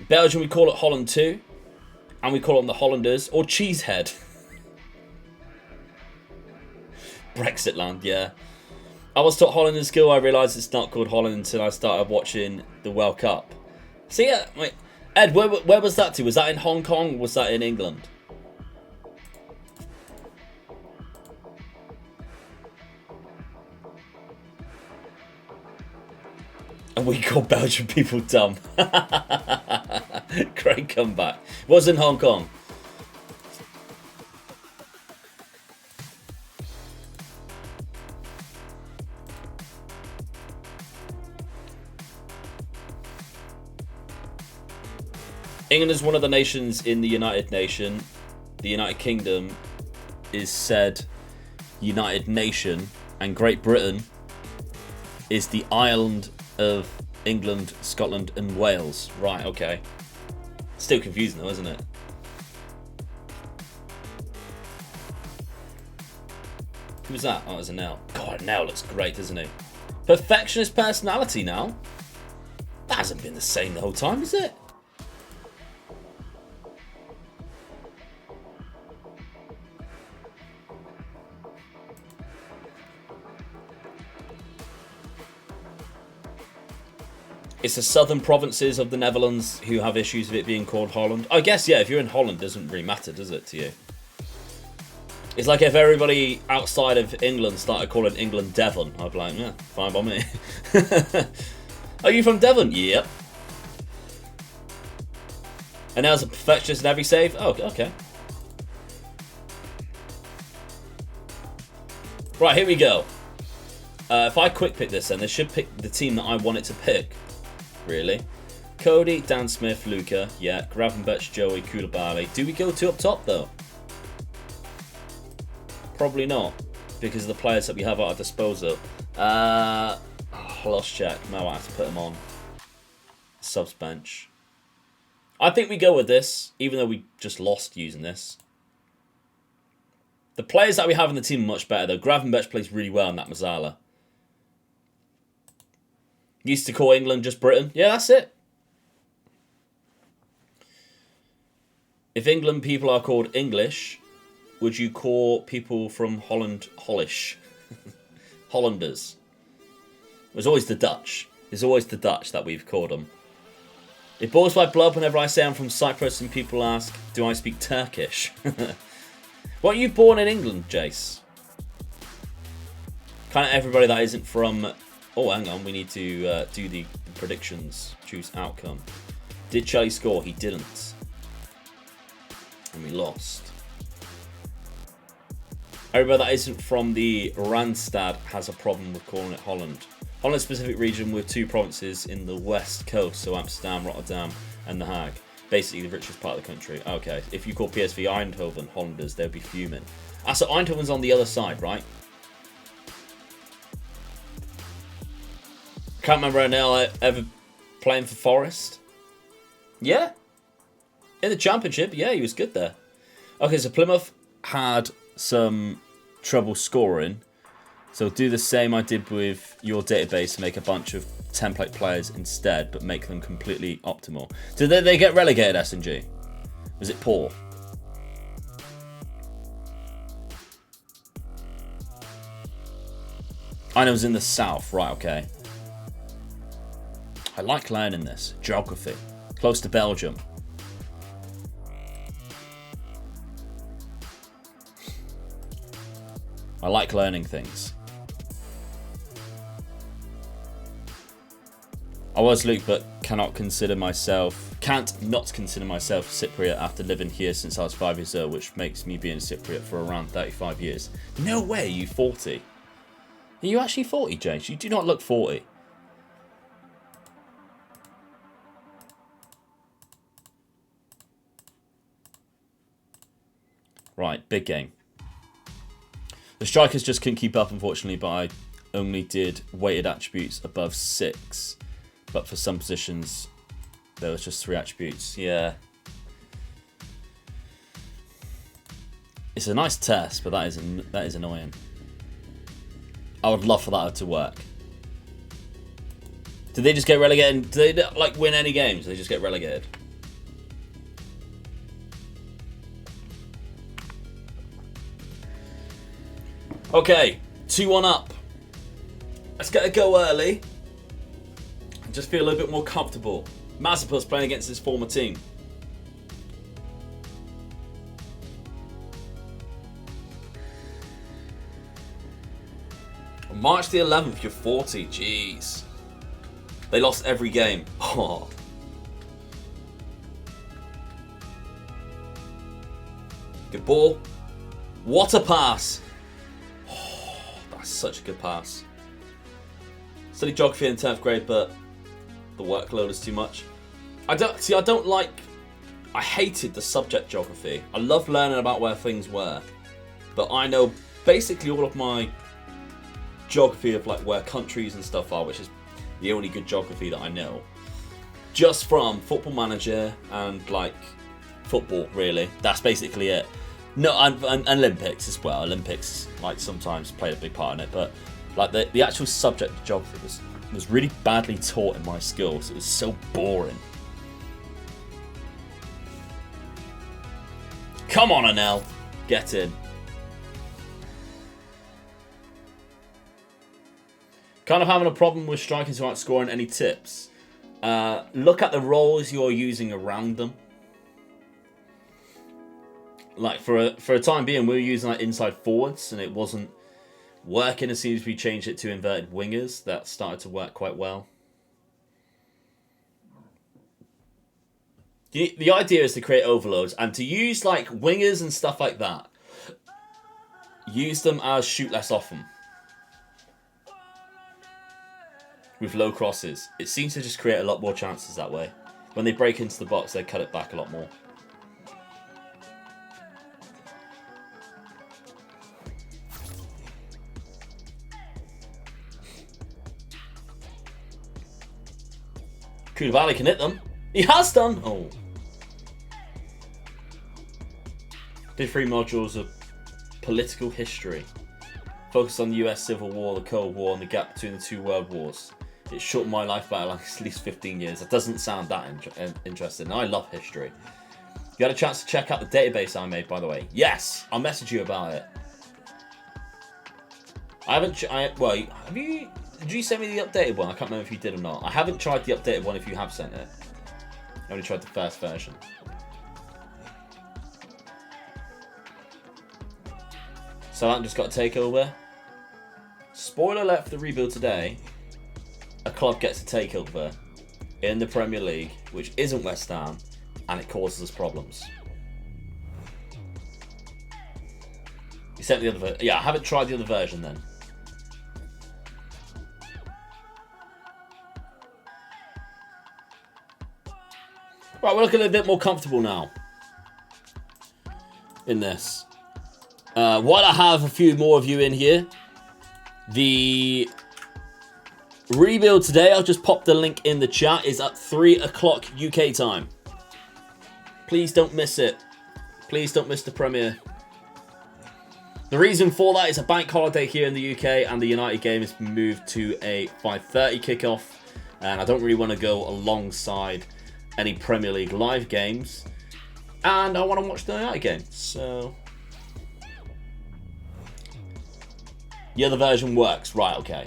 Belgium, we call it Holland too. And we call them the Hollanders. Or Cheesehead. Brexit land, yeah. I was taught Holland in school. I realised it's not called Holland until I started watching the World Cup. So yeah, wait. Ed, where was that to? Was that in Hong Kong or was that in England? And we call Belgian people dumb. Great comeback. Was in Hong Kong. England is one of the nations in the United Nation. The United Kingdom is said United Nation. And Great Britain is the island of England, Scotland and Wales. Right, okay. Still confusing though, isn't it? Who's that? Oh, it's a Nell. God, Nell looks great, doesn't he? Perfectionist personality now? That hasn't been the same the whole time, is it? It's the southern provinces of the Netherlands who have issues with it being called Holland. I guess, yeah, if you're in Holland, it doesn't really matter, does it, to you? It's like if everybody outside of England started calling England Devon. I'd be like, yeah, fine by me. Are you from Devon? Yep. And there's a perfectionist in every save? Oh, okay. Right, here we go. If I quick pick this then, this should pick the team that I want it to pick. Really. Cody, Dan Smith, Lucca. Yeah. Gravenberch, Joey, Koulibaly. Do we go 2 up top, though? Probably not, because of the players that we have at our disposal. Lost check. Now I have to put them on. Subs bench. I think we go with this, even though we just lost using this. The players that we have in the team are much better, though. Gravenberch plays really well in that Mazzala. Used to call England just Britain. Yeah, that's it. If England people are called English, would you call people from Holland Hollish? Hollanders. It was always the Dutch. It's always the Dutch that we've called them. It boils my blood whenever I say I'm from Cyprus and people ask, do I speak Turkish? Weren't you born in England, Jace? Kind of everybody that isn't from... Oh, hang on. We need to do the predictions. Choose outcome. Did Chelsea score? He didn't. And we lost. Everybody that isn't from the Randstad has a problem with calling it Holland. Holland specific region with 2 provinces in the west coast, so Amsterdam, Rotterdam, and The Hague. Basically the richest part of the country. Okay, if you call PSV Eindhoven Hollanders, they'd be fuming. Ah, so Eindhoven's on the other side, right? Can't remember Anel ever playing for Forest. Yeah. In the Championship, yeah, he was good there. Okay, so Plymouth had some trouble scoring. So do the same I did with your database and make a bunch of template players instead, but make them completely optimal. Did they get relegated, S&G? Was it poor? I know it was in the south. Right, okay. I like learning this. Geography. Close to Belgium. I like learning things. I was Luke, but can't not consider myself Cypriot after living here since I was 5 years old, which makes me being Cypriot for around 35 years. No way, you 40. Are you actually 40, James? You do not look 40. Right, big game. The strikers just couldn't keep up, unfortunately, but I only did weighted attributes above 6. But for some positions, there was just 3 attributes. Yeah. It's a nice test, but that is annoying. I would love for that to work. Did they just get relegated? Did they like win any games? Did they just get relegated? Okay, 2-1 up. Let's get a go early. Just feel a little bit more comfortable. Mazepin's playing against his former team. On March the 11th, you're 40. Jeez. They lost every game. Oh. Good ball. What a pass. Oh, that's such a good pass. Studied geography in 10th grade, but the workload is too much. I hated the subject geography. I love learning about where things were, but I know basically all of my geography of like where countries and stuff are, which is the only good geography that I know, just from Football Manager and like football. Really, that's basically it. No, and Olympics as well. Olympics like sometimes played a big part in it, but like the actual subject of geography was really badly taught in my schools. It was so boring. Come on, Anel. Get in. Kind of having a problem with strikers who aren't scoring. Any tips? Look at the roles you're using around them. Like for a time being, we were using like inside forwards, and it wasn't working as soon as we changed it to inverted wingers. That started to work quite well. The idea is to create overloads and to use like wingers and stuff like that. Use them as shoot less often. With low crosses. It seems to just create a lot more chances that way. When they break into the box, they cut it back a lot more. Koulibaly can hit them. He has done! Oh. Did 3 modules of political history. Focused on the US Civil War, the Cold War, and the gap between the 2 world wars. It shortened my life by like at least 15 years. That doesn't sound that interesting. I love history. You had a chance to check out the database I made, by the way. Yes! I'll message you about it. I haven't... well, have you... Did you send me the updated one? I can't remember if you did or not. I haven't tried the updated one if you have sent it. I only tried the first version. Southampton just got a takeover. Spoiler alert for the rebuild today. A club gets a takeover in the Premier League, which isn't West Ham, and it causes us problems. You sent the other version. Yeah, I haven't tried the other version then. Right, we're looking a bit more comfortable now in this. While I have a few more of you in here, the rebuild today, I'll just pop the link in the chat, is at 3 o'clock UK time. Please don't miss it. Please don't miss the premiere. The reason for that is a bank holiday here in the UK, and the United game has moved to a 5:30 kickoff, and I don't really want to go alongside any Premier League live games, and I want to watch the United game, so the other version works. Right, okay.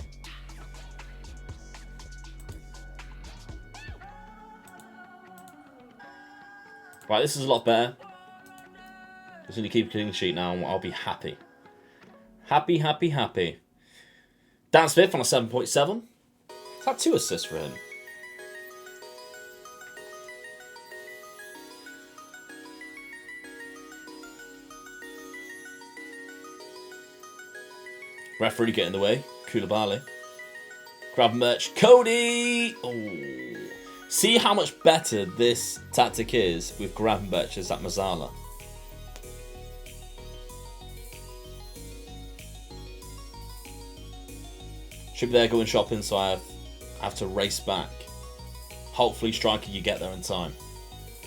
Right, this is a lot better. Just need to keep a clean sheet now, and I'll be happy. Happy, happy, happy. Dan Smith on a 7.7. Is that 2 assists for him? Referee get in the way. Koulibaly. Grab merch. Cody! Oh. See how much better this tactic is with grab merches at Mazzala. Should be there going shopping, so I have to race back. Hopefully, striker, you get there in time.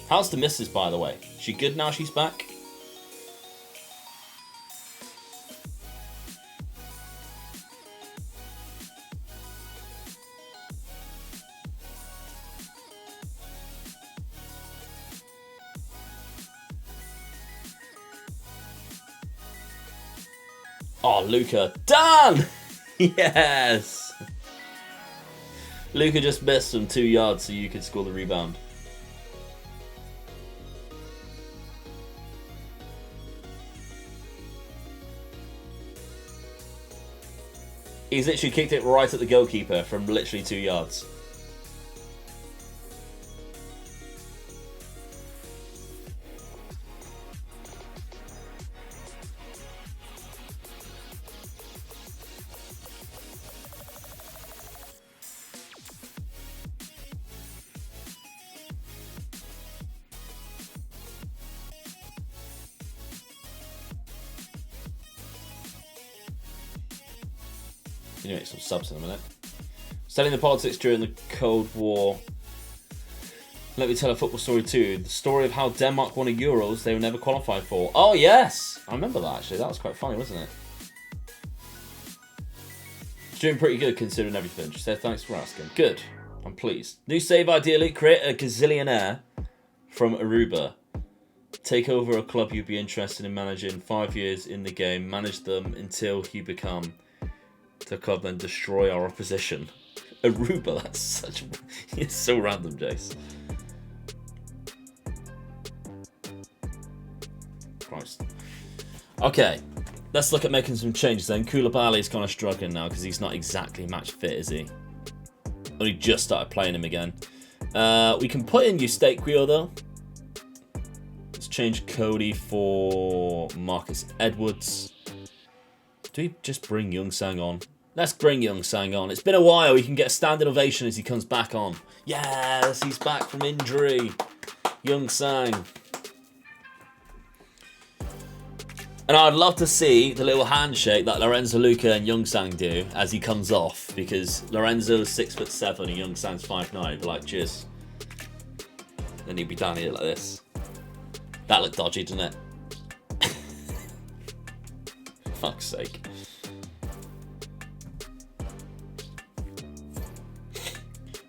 How's the missus, by the way? She good now she's back? Oh, Lucca. Done! Yes! Lucca just missed from 2 yards so you could score the rebound. He's literally kicked it right at the goalkeeper from literally 2 yards. You need some subs in a minute. Studying the politics during the Cold War. Let me tell a football story too. The story of how Denmark won a Euros they were never qualified for. Oh yes! I remember that actually. That was quite funny, wasn't it? It's doing pretty good considering everything. She said thanks for asking. Good. I'm pleased. New save ideally. Create a gazillionaire from Aruba. Take over a club you'd be interested in managing. 5 years in the game. Manage them until you become the club, then destroy our opposition. Aruba, that's such... It's so random, Jace. Christ. Okay, let's look at making some changes then. Koulibaly's kind of struggling now because he's not exactly match fit, is he? Only just started playing him again. We can put in Eustaquio though. Let's change Cody for Marcus Edwards. Do we just bring Young Sang on? Let's bring Young Sang on. It's been a while. He can get a standing ovation as he comes back on. Yes, he's back from injury. Young Sang. And I'd love to see the little handshake that Lorenzo Lucca and Young Sang do as he comes off, because Lorenzo's 6'7" and Young Sang's 5'9". He'd be like, cheers. Then he'd be down here like this. That looked dodgy, didn't it? Fuck's sake.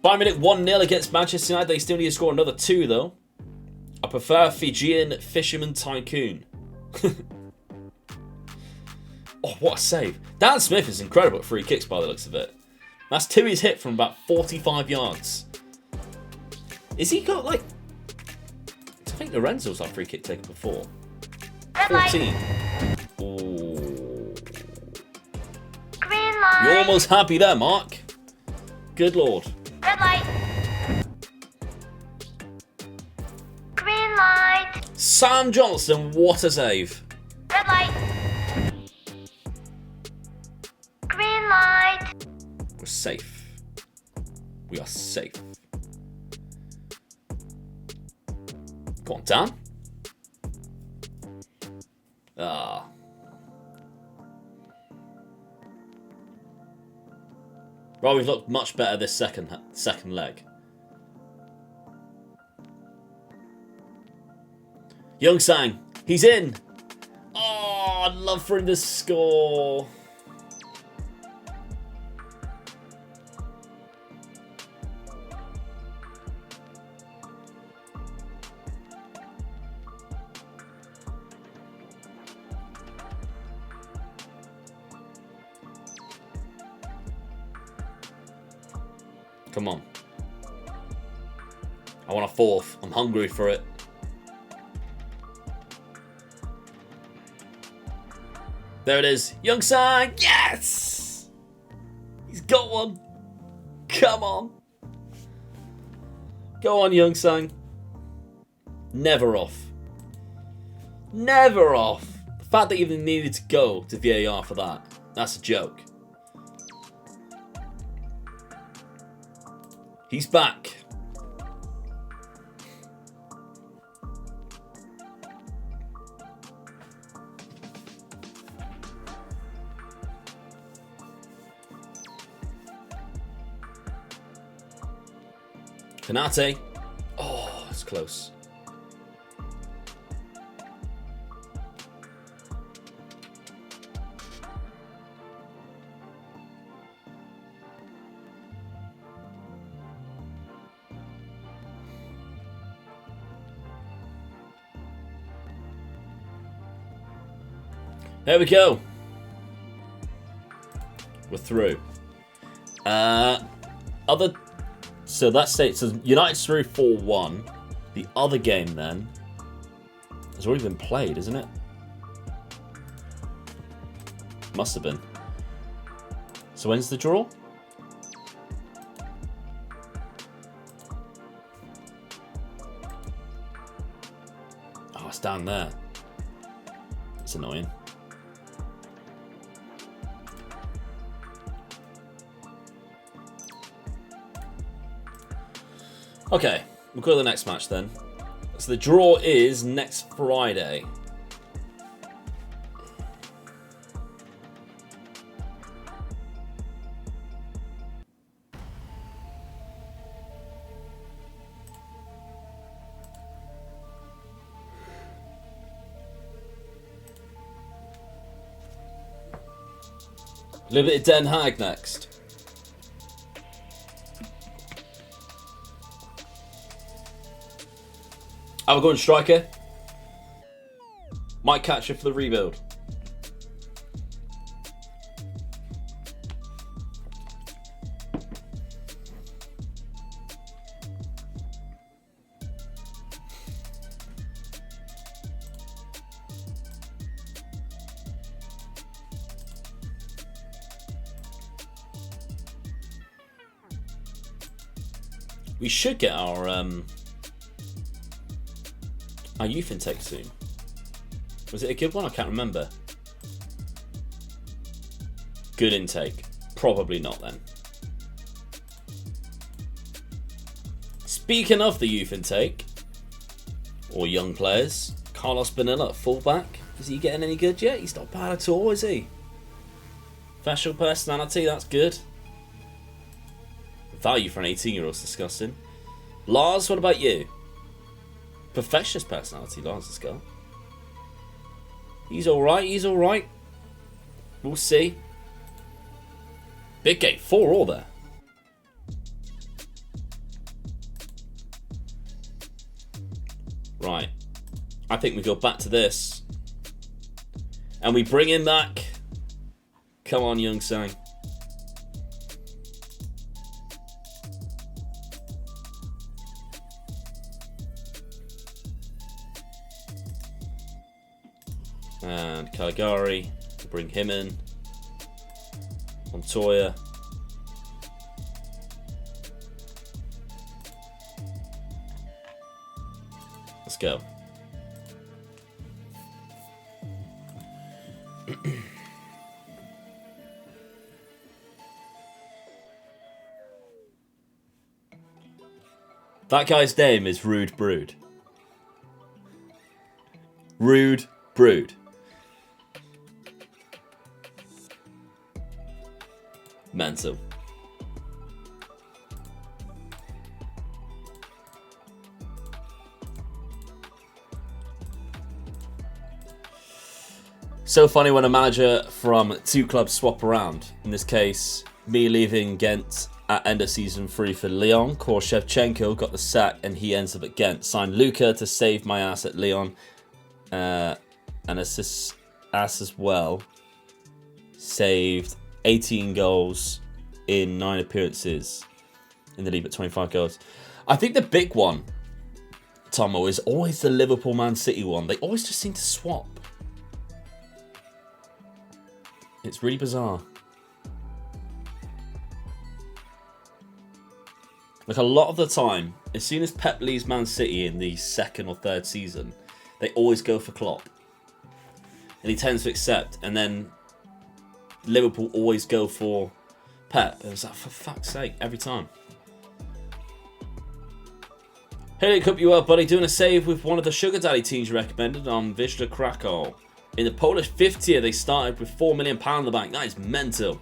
Bayern Munich 1-0 against Manchester United. They still need to score another 2, though. I prefer Fijian Fisherman Tycoon. Oh, what a save. Dan Smith is incredible at free kicks by the looks of it. That's 2 he's hit from about 45 yards. Is he got, like... I think Lorenzo's had free kick taken before. 14. Ooh. Green light. You're almost happy there, Mark. Good lord. Red light. Green light. Sam Johnson, what a save. Red light. Green light. We're safe. We are safe. Go on, Dan. Ah. Right, we've looked much better this second leg. Young Sang, he's in. Oh, I'd love for him to score. Come on. I want a 4th. I'm hungry for it. There it is. Young Sang. Yes! He's got one. Come on. Go on, Young Sang. Never off. Never off. The fact that you even needed to go to VAR for that. That's a joke. He's back. Canate. Oh, that's close. There we go. We're through. So that states so United's through 4-1. The other game then has already been played, isn't it? Must have been. So when's the draw? Oh, it's down there. That's annoying. Okay, we'll go to the next match then. So the draw is next Friday. A little bit of Den Haag next. We're going striker. Might catch it for the rebuild. We should get our youth intake soon. Was it a good one? I can't remember. Good intake. Probably not then. Speaking of the youth intake, or young players, Carlos Bonilla at fullback. Is he getting any good yet? He's not bad at all, is he? Special personality, that's good. Value for an 18-year-old is disgusting. Lars, what about you? Perfectionist personality, Lars has got. He's alright, he's alright. We'll see. Big game, 4-all there. Right. I think we go back to this. And we bring him back. Come on, Young Sang. And Caligari. Bring him in. Montoya. Let's go. That guy's name is Rude Brood. Rude Brood. Mental. So funny when a manager from two clubs swap around. In this case, me leaving Ghent at end of season 3 for Lyon. Shevchenko got the sack and he ends up at Ghent. Signed Lucca to save my ass at Lyon. And ass as well. Saved 18 goals in 9 appearances in the league at 25 goals. I think the big one, Tomo, is always the Liverpool Man City one. They always just seem to swap. It's really bizarre. Like a lot of the time, as soon as Pep leaves Man City in the second or third season, they always go for Klopp. And he tends to accept. And then Liverpool always go for Pep. And it's like, for fuck's sake, every time. Hey, hope you well, buddy. Doing a save with one of the Sugar Daddy teams you recommended on Wisla Krakow. In the Polish 5th tier, they started with £4 million in the bank. That is mental.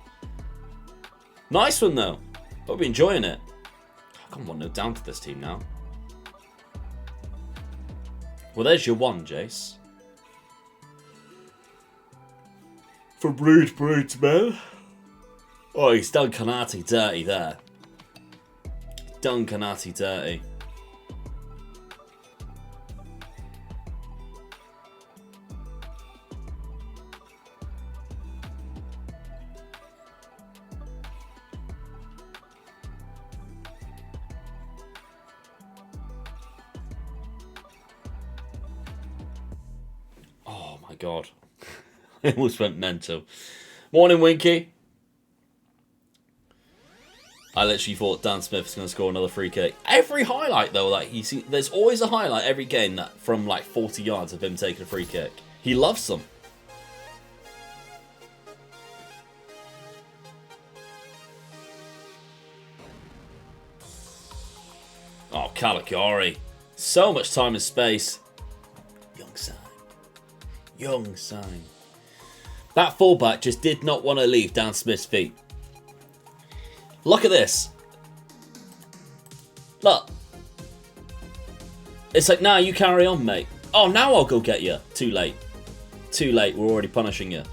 Nice one, though. Hope you're enjoying it. I can't want no down to this team now. Well, there's your one, Jace. For Brood, man. Oh, he's done Kanati dirty there. Done Kanati dirty. God. I almost went mental. Morning, Winky. I literally thought Dan Smith was going to score another free kick. Every highlight, though, like you see, there's always a highlight every game that from like 40 yards of him taking a free kick. He loves them. Oh, Caligari. So much time and space. Young son. Young sign. That fullback just did not want to leave Dan Smith's feet. Look at this. Look. It's like, nah, you carry on, mate. Oh, now I'll go get you. Too late. Too late. We're already punishing you.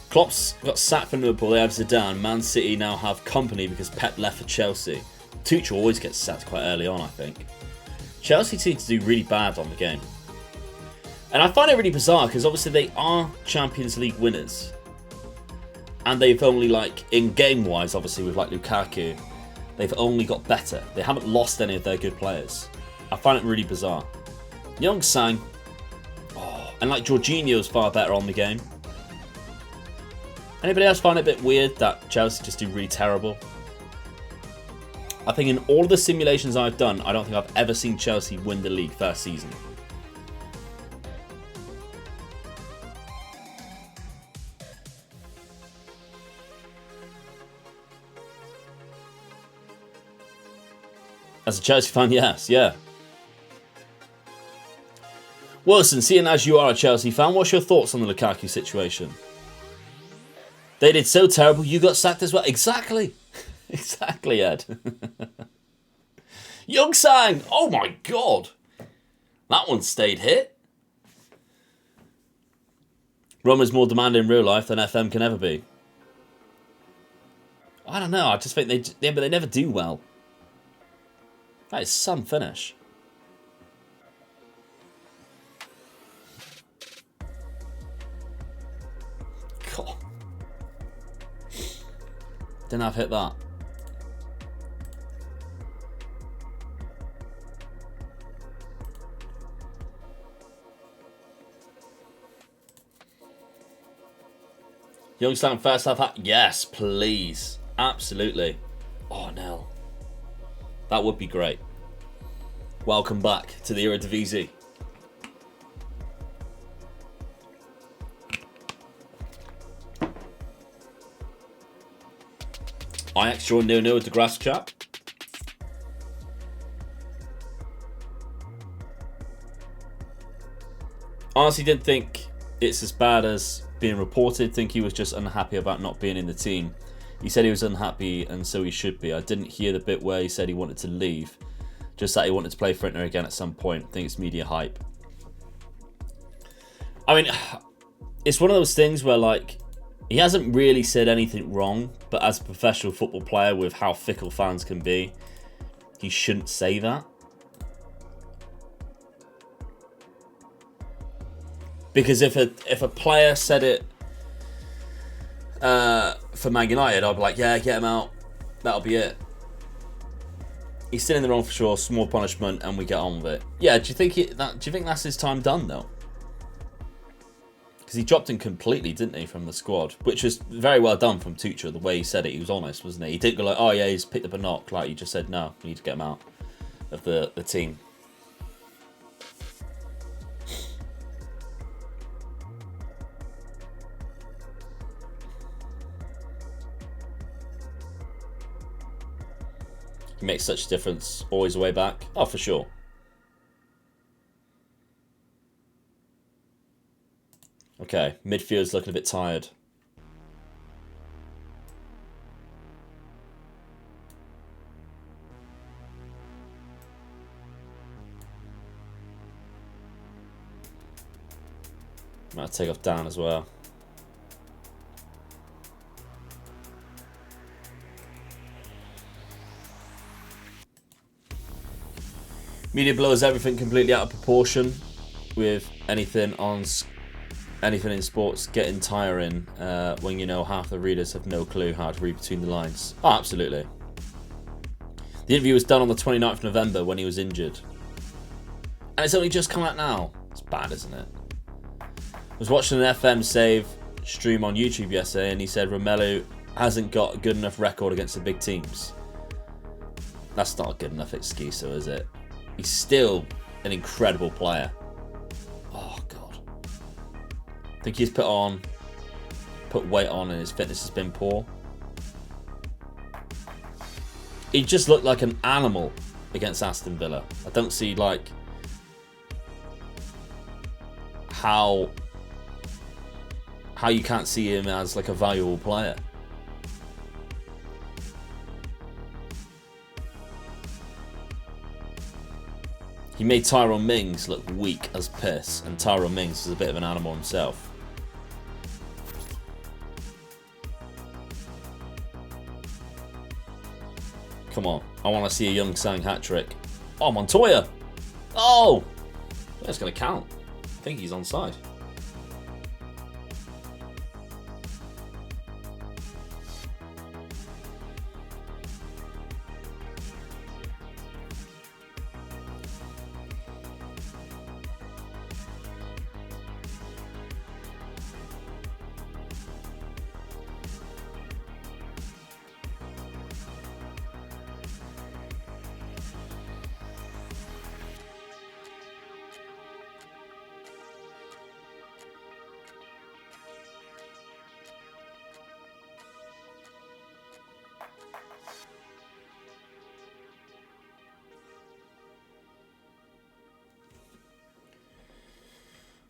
Klopp's got sacked from Liverpool, they have Zidane. Man City now have company because Pep left for Chelsea. Tuchel always gets sacked quite early on, I think. Chelsea seem to do really bad on the game. And I find it really bizarre because obviously they are Champions League winners. And they've only, like, in game-wise, obviously with like Lukaku, they've only got better. They haven't lost any of their good players. I find it really bizarre. Young Sang. Oh, and like Jorginho's far better on the game. Anybody else find it a bit weird that Chelsea just do really terrible? I think in all of the simulations I've done, I don't think I've ever seen Chelsea win the league first season. As a Chelsea fan, yes, yeah. Wilson, seeing as you are a Chelsea fan, what's your thoughts on the Lukaku situation? They did so terrible, you got sacked as well. Exactly. Exactly, Ed. Young Sang! Oh my god! That one stayed hit. Roma's more demanding in real life than FM can ever be. I don't know, I just think but they never do well. That is some finish. God. Didn't have hit that. Youngstown first half. Yes, please. Absolutely. Oh, no. That would be great. Welcome back to the Eredivisie. Ajax draw 0-0 with the grass chap. Honestly, didn't think it's as bad as being reported. Think he was just unhappy about not being in the team. He said he was unhappy and so he should be. I didn't hear the bit where he said he wanted to leave. Just that he wanted to play for Inter again at some point. I think it's media hype. I mean, it's one of those things where, like, he hasn't really said anything wrong, but as a professional football player with how fickle fans can be, he shouldn't say that. Because if a player said it for Man United, I'd be like, yeah, get him out. That'll be it. He's still in the wrong for sure. Small punishment, and we get on with it. Yeah, do you think that's his time done though? Because he dropped him completely, didn't he, from the squad? Which was very well done from Tuchel. The way he said it, he was honest, wasn't he? He didn't go like, oh yeah, he's picked up a knock. Like, he just said, no, we need to get him out of the team. He makes such a difference. Always a way back. Oh, for sure. Okay, midfield's looking a bit tired. Might take off Dan as well. Media blows everything completely out of proportion with anything in sports getting tiring when you know half the readers have no clue how to read between the lines. Oh, absolutely. The interview was done on the 29th of November when he was injured. And it's only just come out now. It's bad, isn't it? I was watching an FM save stream on YouTube yesterday and he said Romelu hasn't got a good enough record against the big teams. That's not a good enough excuse, though, is it? He's still an incredible player. Oh, God. I think he's put weight on and his fitness has been poor. He just looked like an animal against Aston Villa. I don't see, like, how you can't see him as, like, a valuable player. He made Tyrone Mings look weak as piss, and Tyrone Mings is a bit of an animal himself. Come on, I want to see a Young Sang hat-trick. Oh, Montoya! Oh! That's going to count. I think he's onside.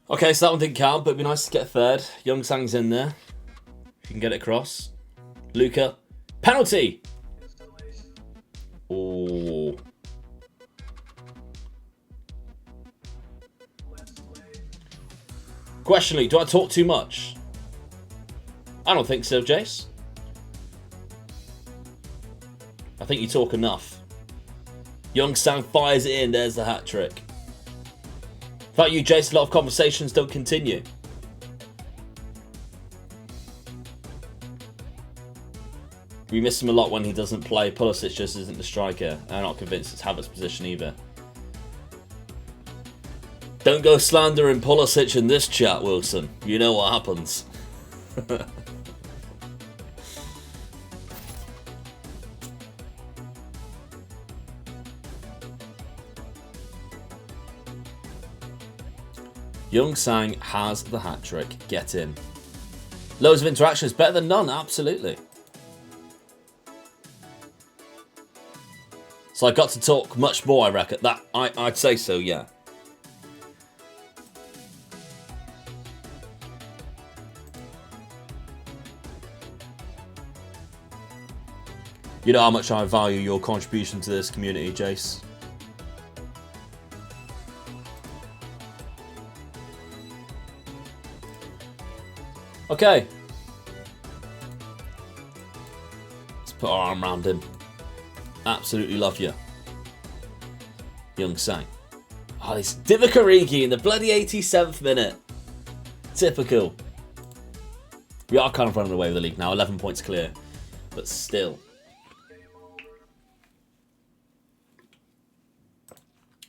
Okay, so that one didn't count, but it'd be nice to get a third. Young Sang's in there. If you can get it across. Lucca. Penalty! Oh. Questionly, do I talk too much? I don't think so, Jace. I think you talk enough. Young Sang fires it in. There's the hat trick. Without you, Jace, a lot of conversations don't continue. We miss him a lot when he doesn't play. Pulisic just isn't the striker. I'm not convinced it's Havertz's position either. Don't go slandering Pulisic in this chat, Wilson. You know what happens. Young Sang has the hat trick. Get in. Loads of interactions. Better than none. Absolutely. So I got to talk much more, I reckon. I'd say so, yeah. You know how much I value your contribution to this community, Jace. Okay. Let's put our arm around him. Absolutely love you. Young Sang. Oh, this Divock Origi in the bloody 87th minute. Typical. We are kind of running away with the league now. 11 points clear. But still.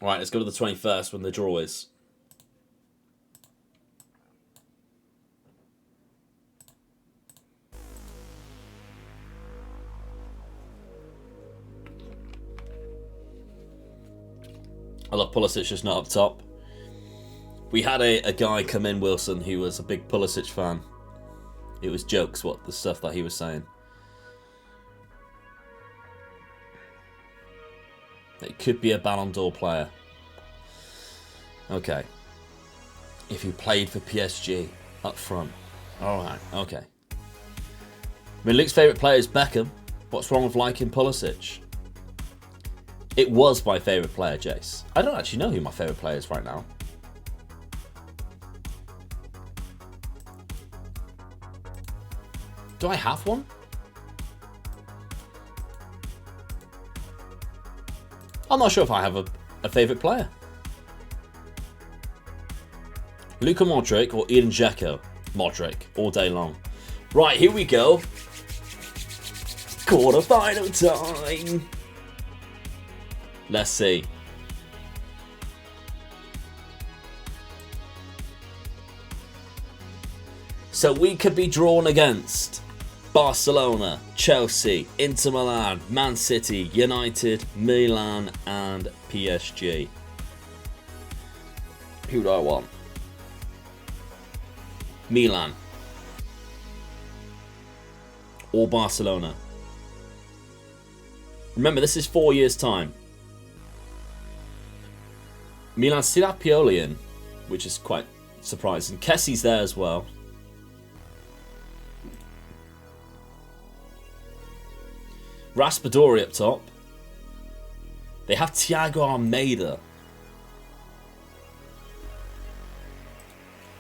Alright, let's go to the 21st when the draw is. I love Pulisic just not up top. We had a guy come in, Wilson, who was a big Pulisic fan. It was jokes, what the stuff that he was saying. It could be a Ballon d'Or player. Okay. If he played for PSG up front. Alright, okay. I mean, Luke's favourite player is Beckham. What's wrong with liking Pulisic? It was my favourite player, Jace. I don't actually know who my favourite player is right now. Do I have one? I'm not sure if I have a favourite player. Luka Modric or Eden Dzeko? Modric, all day long. Right, here we go. Quarter-final time. Let's see. So we could be drawn against Barcelona, Chelsea, Inter Milan, Man City, United, Milan and PSG. Who do I want? Milan. Or Barcelona. Remember, this is 4 years' time. Milan still have Pioli in, which is quite surprising. Kessie's there as well. Raspadori up top. They have Thiago Almeida.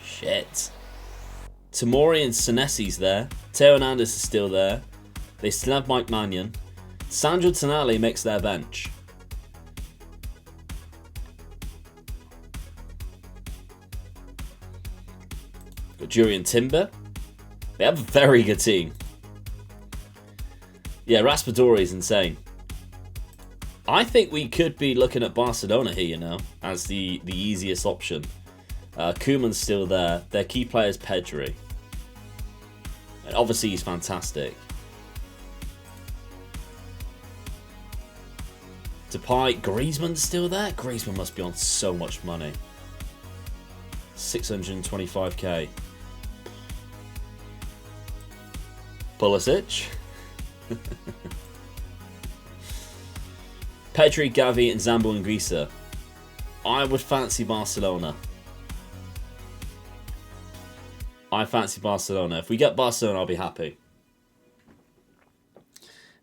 Shit. Tamori and Senesi's there. Teo Hernandez is still there. They still have Mike Mannion. Sandro Tonali makes their bench. Got Jurriën Timber. They have a very good team. Yeah, Raspadori is insane. I think we could be looking at Barcelona here, you know, as the easiest option. Koeman's still there. Their key player is Pedri. And obviously he's fantastic. Depay, Griezmann's still there? Griezmann must be on so much money. 625k. Pulisic. Pedri, Gavi and Zambo Anguissa. I would fancy Barcelona. I fancy Barcelona. If we get Barcelona, I'll be happy.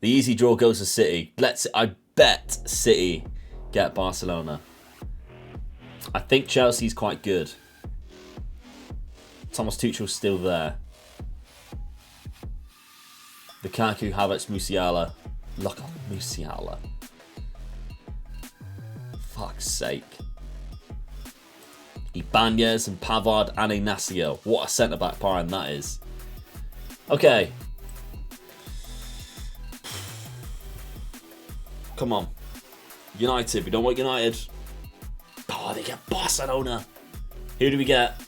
The easy draw goes to City. I bet City get Barcelona. I think Chelsea's quite good. Thomas Tuchel's still there. Lukaku, Havertz, Musiala. Look at Musiala. Fuck's sake. Ibanez and Pavard and Ignacio. What a centre-back pairing that is. Okay. Come on. United. We don't want United. Oh, they get Barcelona. Who do we get?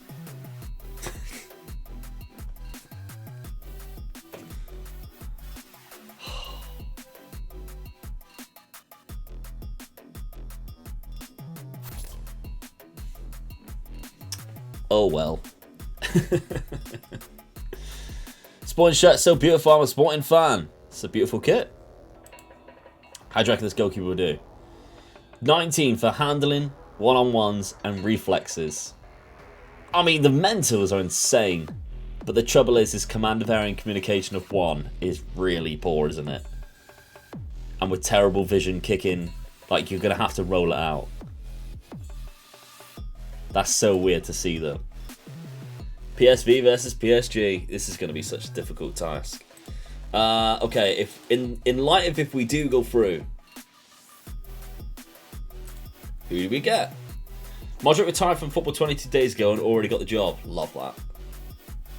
Oh well. Sporting shirt, so beautiful. I'm a sporting fan. It's a beautiful kit. How do you reckon this goalkeeper will do? 19 for handling, one-on-ones, and reflexes. I mean, the mentals are insane. But the trouble is, his command of area and communication of 1 is really poor, isn't it? And with terrible vision kicking, like, you're going to have to roll it out. That's so weird to see, though. PSV versus PSG. This is going to be such a difficult task. Okay, if in light of if we do go through, who do we get? Modric retired from football 22 days ago and already got the job. Love that.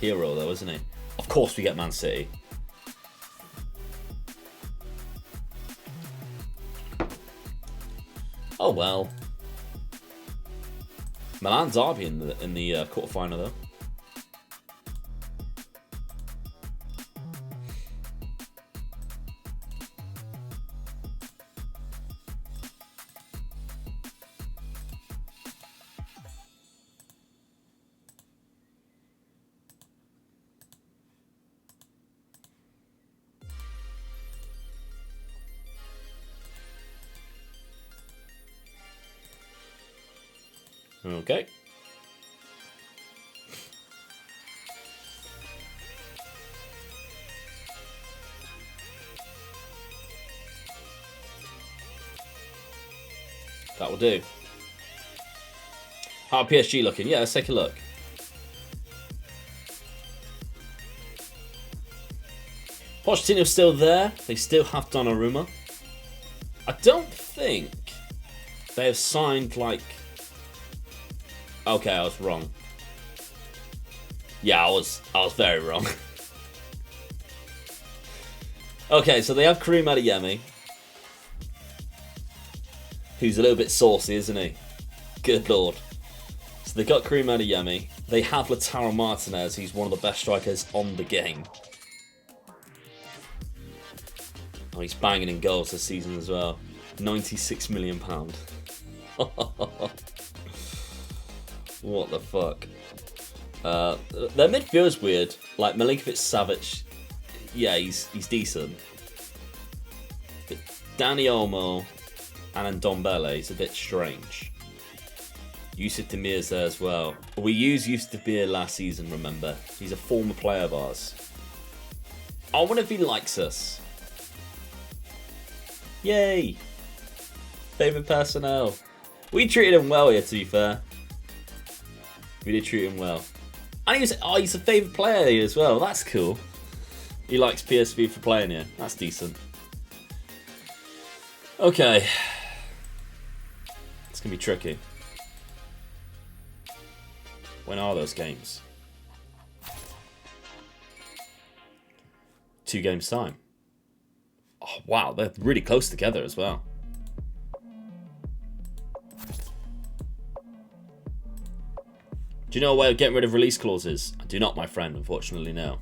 Hero, though, isn't he? Of course we get Man City. Oh, well. Milan derby in the quarterfinal, though. Okay. That will do. How are PSG looking? Yeah, let's take a look. Pochettino's still there. They still have Donnarumma. I don't think they have signed, like... Okay, I was wrong. Yeah, I was very wrong. Okay, so they have Karim Adeyemi, who's a little bit saucy, isn't he? Good lord. So they got Karim Adeyemi. They have Lautaro Martinez, who's one of the best strikers on the game. Oh, he's banging in goals this season as well. £96 million. What the fuck? Their midfield's weird. Like Milinkovic-Savic, yeah, he's decent. But Dani Olmo and Ndombele is a bit strange. Yusuf Demir's there as well. We used Yusuf Demir last season, remember? He's a former player of ours. I wonder if he likes us. Yay! Favourite personnel. We treated him well here, to be fair. We did treat him well. And he's a favourite player here as well. That's cool. He likes PSV for playing here. That's decent. Okay. It's going to be tricky. When are those games? 2 games time. Oh, wow, they're really close together as well. Do you know a way of getting rid of release clauses? I do not, my friend, unfortunately, no.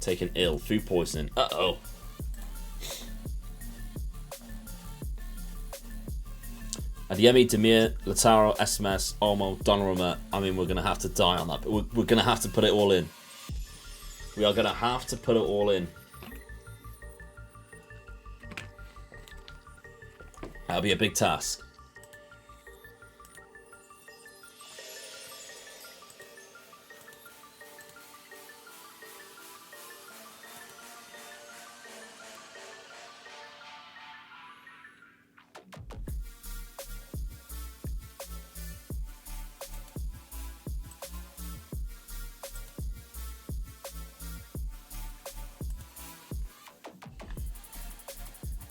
Taken ill, food poisoning. Uh-oh. Adeyemi, Demir, Lautaro, SMS, Olmo, Donnarumma. I mean, we're going to have to die on that. But we're going to have to put it all in. We are going to have to put it all in. That'll be a big task.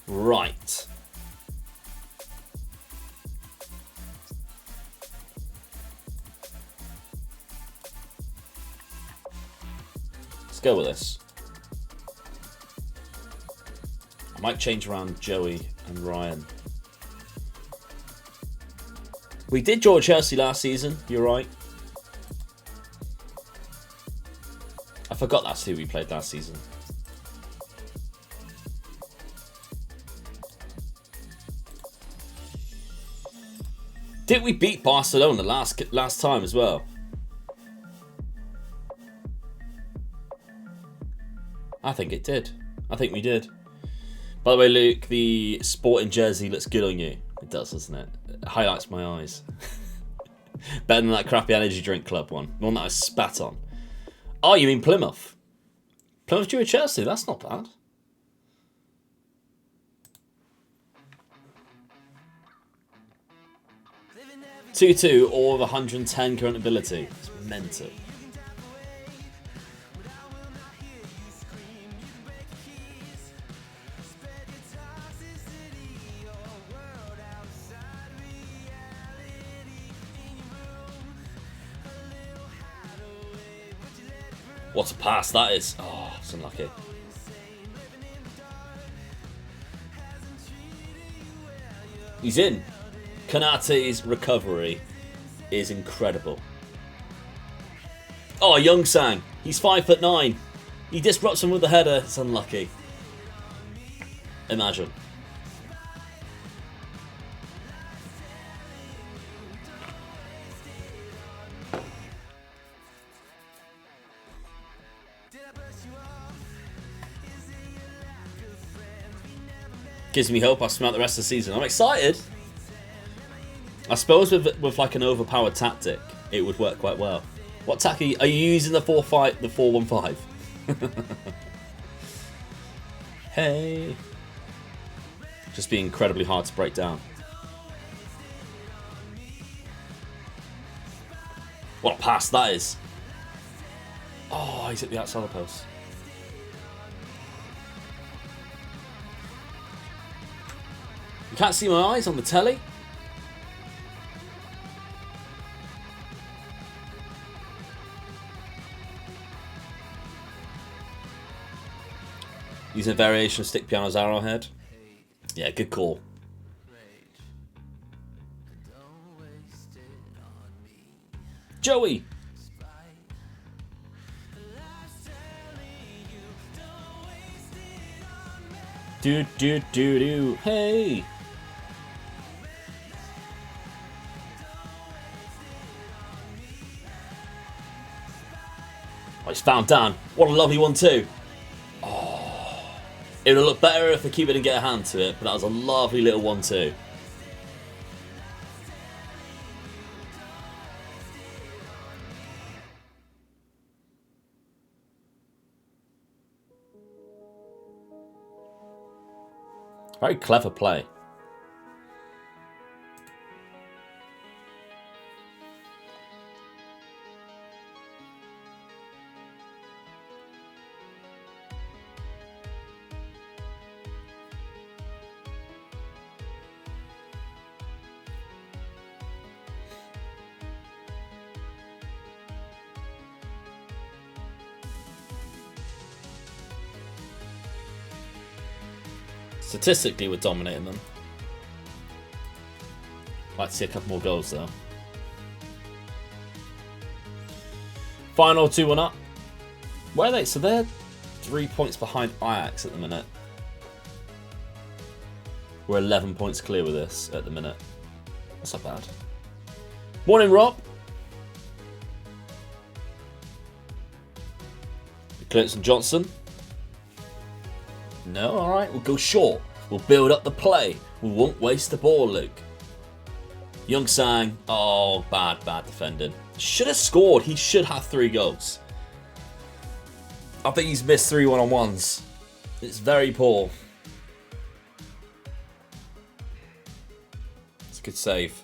Right. Let's go with this. I might change around Joey and Ryan. We did draw Chelsea last season, you're right. I forgot that's who we played last season. Did we beat Barcelona last time as well? I think it did. I think we did. By the way, Luke, the sporting jersey looks good on you. It does, doesn't it? It highlights my eyes. Better than that crappy energy drink club one. The one that I spat on. Oh, you mean Plymouth? Plymouth drew a Chelsea. That's not bad. Two, all of 110 current ability. It's mental. What a pass that is. Oh, it's unlucky. He's in. Konate's recovery is incredible. Oh, Young Sang. He's 5'9". He disrupts him with the header. It's unlucky. Imagine. Gives me hope I'll swim out the rest of the season. I'm excited. I suppose with like an overpowered tactic, it would work quite well. What tactic are you using? The 4-1-5? Hey, just be incredibly hard to break down. What a pass that is! Oh, he's at the outside of the post. You can't see my eyes on the telly. Using a variation of Stick Piano's Arrowhead. Yeah, good call. Joey! Do. Hey! Oh, he's found Dan. What a lovely one too. It would look better if the keeper didn't get a hand to it, but that was a lovely little 1-2. Very clever play. Statistically, we're dominating them. I'd like to see a couple more goals, though. Final 2-1 up. Where are they? So they're 3 points behind Ajax at the minute. We're 11 points clear with this at the minute. That's not bad. Morning, Rob. Clinton Johnson. No, alright, we'll go short. We'll build up the play. We won't waste the ball, Luke. Young Sang. Oh, bad defending. Should have scored. He should have 3 goals. I think he's missed 3 one-on-ones. It's very poor. It's a good save.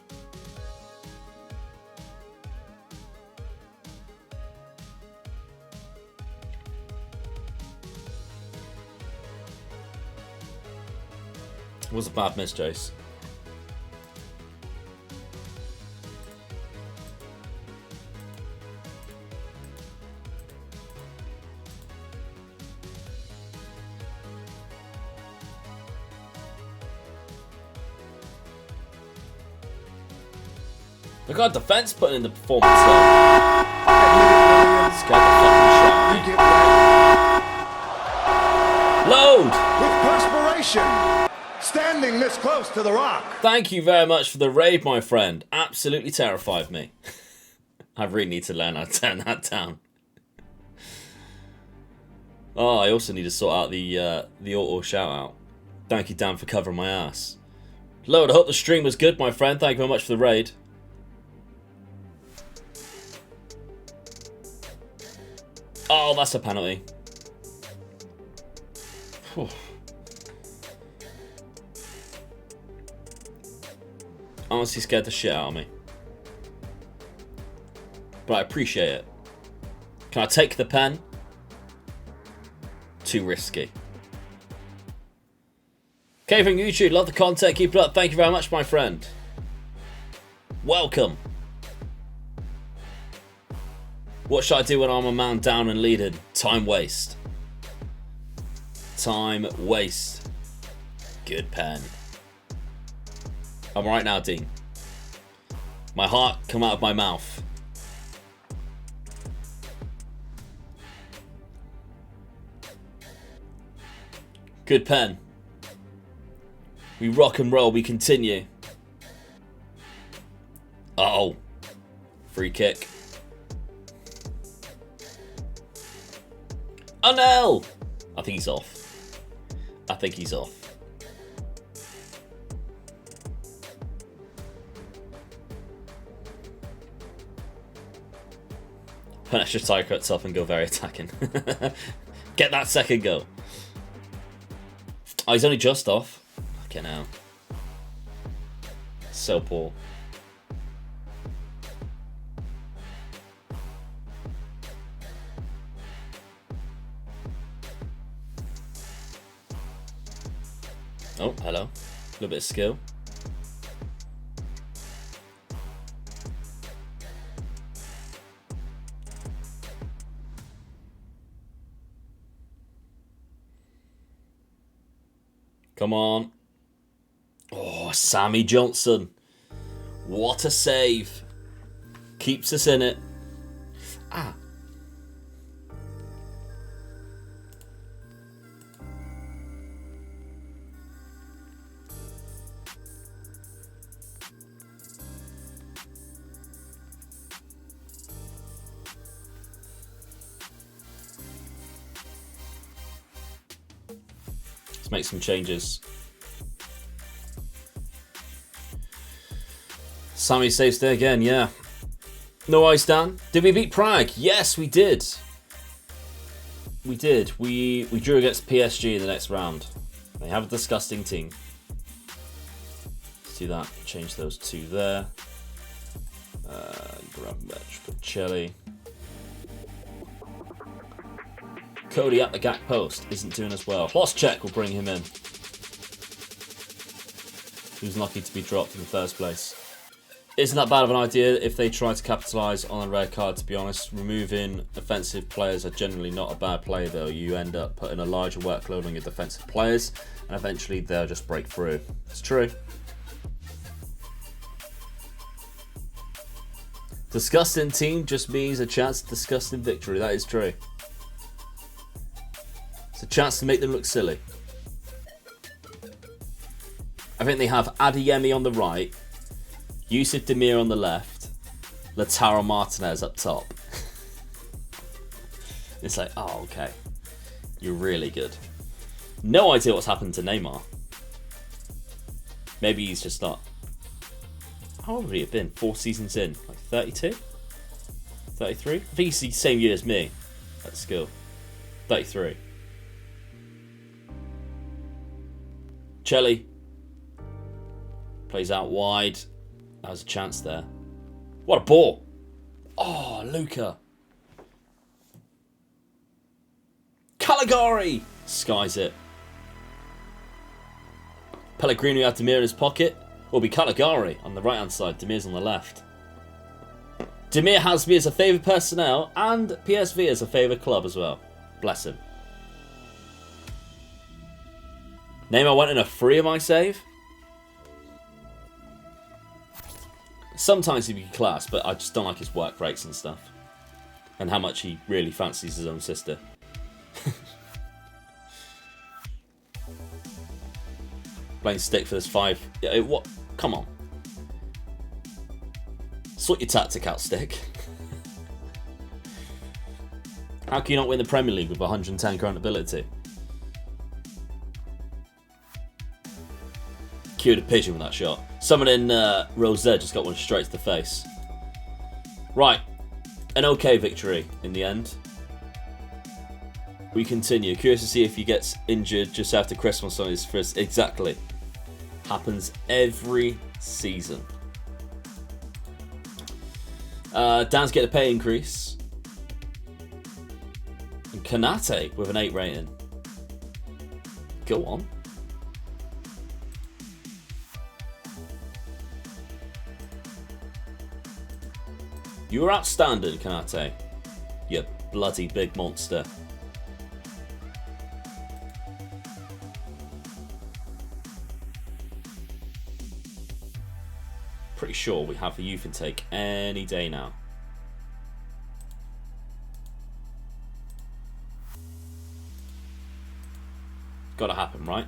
It was a bad miss, Jace. Look at defense putting in the performance though. Scared the fucking shot. Load! With perspiration, standing this close to the rock. Thank you very much for the raid, my friend. Absolutely terrified me. I really need to learn how to turn that down. Oh, I also need to sort out the auto shout out. Thank you, Dan, for covering my ass. Load, I hope the stream was good, my friend. Thank you very much for the raid. Oh, that's a penalty. Whew. Honestly scared the shit out of me. But I appreciate it. Can I take the pen? Too risky. Okay, from YouTube, love the content, keep it up. Thank you very much, my friend. Welcome. What should I do when I'm a man down and leading? Time waste. Time waste. Good pen. I'm right now, Dean. My heart come out of my mouth. Good pen. We rock and roll, we continue. Uh-oh. Free kick. Oh no! I think he's off. I think he's off. Put extra tie cuts off and go very attacking. Get that second goal. Oh, he's only just off. Fucking hell. So poor. Oh, hello. A little bit of skill. Come on. Oh, Sammy Johnson. What a save. Keeps us in it. Ah. Make some changes. Sammy saves there again, yeah. No ice, Dan. Did we beat Prague? Yes, we did. We did. We drew against PSG in the next round. They have a disgusting team. Let's do that. Change those two there. Grab match for Chelly. Cody at the Gak post isn't doing as well. Check will bring him in. He was lucky to be dropped in the first place. Isn't that bad of an idea if they try to capitalise on a red card, to be honest? Removing offensive players are generally not a bad play, though. You end up putting a larger workload on your defensive players, and eventually they'll just break through. It's true. Disgusting team just means a chance of disgusting victory. That is true. It's a chance to make them look silly. I think they have Adeyemi on the right, Yusuf Demir on the left, Lautaro Martinez up top. It's like, oh, okay. You're really good. No idea what's happened to Neymar. Maybe he's just not. How old would he have been? 4 seasons in? Like 32? 33? I think he's the same year as me at school. 33. Chelly plays out wide. That was a chance there. What a ball! Oh, Lucca. Caligari skies it. Pellegrini had Demir in his pocket. Will be Caligari on the right hand side. Demir's on the left. Demir has me as a favoured personnel and PSV as a favoured club as well. Bless him. Neymar went in a free of my save. Sometimes he'd be class, but I just don't like his work rates and stuff. And how much he really fancies his own sister. Playing stick for this 5. Yeah, what? Come on. Sort your tactic out, stick. How can you not win the Premier League with 110 current ability? Cued a pigeon with that shot. Someone in row Z just got one straight to the face. Right. An okay victory in the end. We continue. Curious to see if he gets injured just after Christmas on his first. Exactly. Happens every season. Dan's getting a pay increase. And Kanate with an 8 rating. Go on. You were outstanding, Kanate. You bloody big monster. Pretty sure we have a youth intake any day now. Gotta happen, right?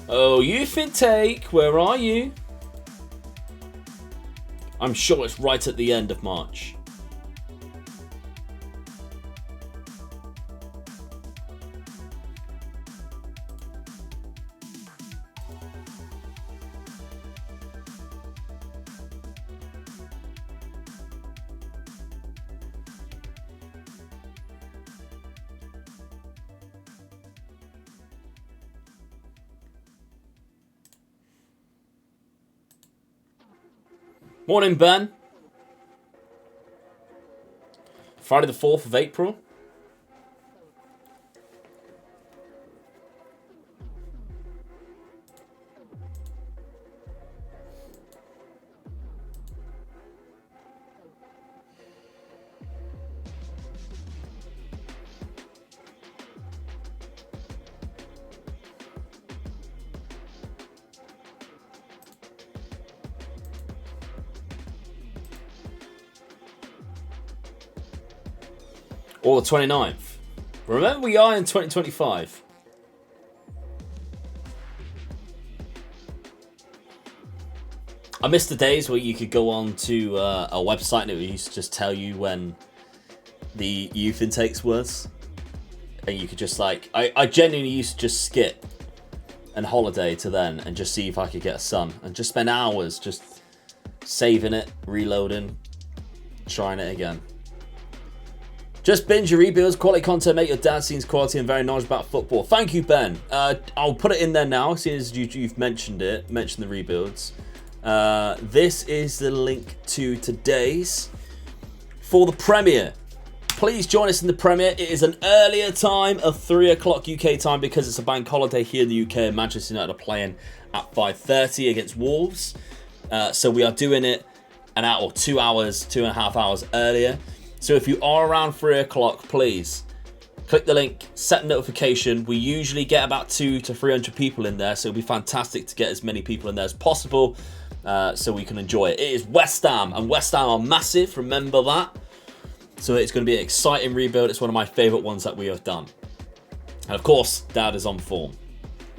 Oh, youth intake, where are you? I'm sure it's right at the end of March. Morning, Ben. Friday the 4th of April. Or the 29th. Remember, we are in 2025. I miss the days where you could go on to a website and it used to just tell you when the youth intakes was. And you could just like... I genuinely used to just skip and holiday to then and just see if I could get a son. And just spend hours just saving it, reloading, trying it again. Just binge your rebuilds, quality content, make your dad seems quality and very knowledgeable about football. Thank you, Ben. I'll put it in there now, seeing as you've mentioned it, mentioned the rebuilds. This is the link to today's for the Premier. Please join us in the Premier. It is an earlier time of 3 o'clock UK time because it's a bank holiday here in the UK and Manchester United are playing at 5:30 against Wolves. So we are doing it an hour or 2 hours, 2.5 hours earlier. So if you are around 3 o'clock, please click the link, set a notification. We usually get about 200 to 300 people in there, so it'll be fantastic to get as many people in there as possible so we can enjoy it. It is West Ham, and West Ham are massive, remember that. So it's going to be an exciting rebuild. It's one of my favourite ones that we have done. And of course, Dad is on form,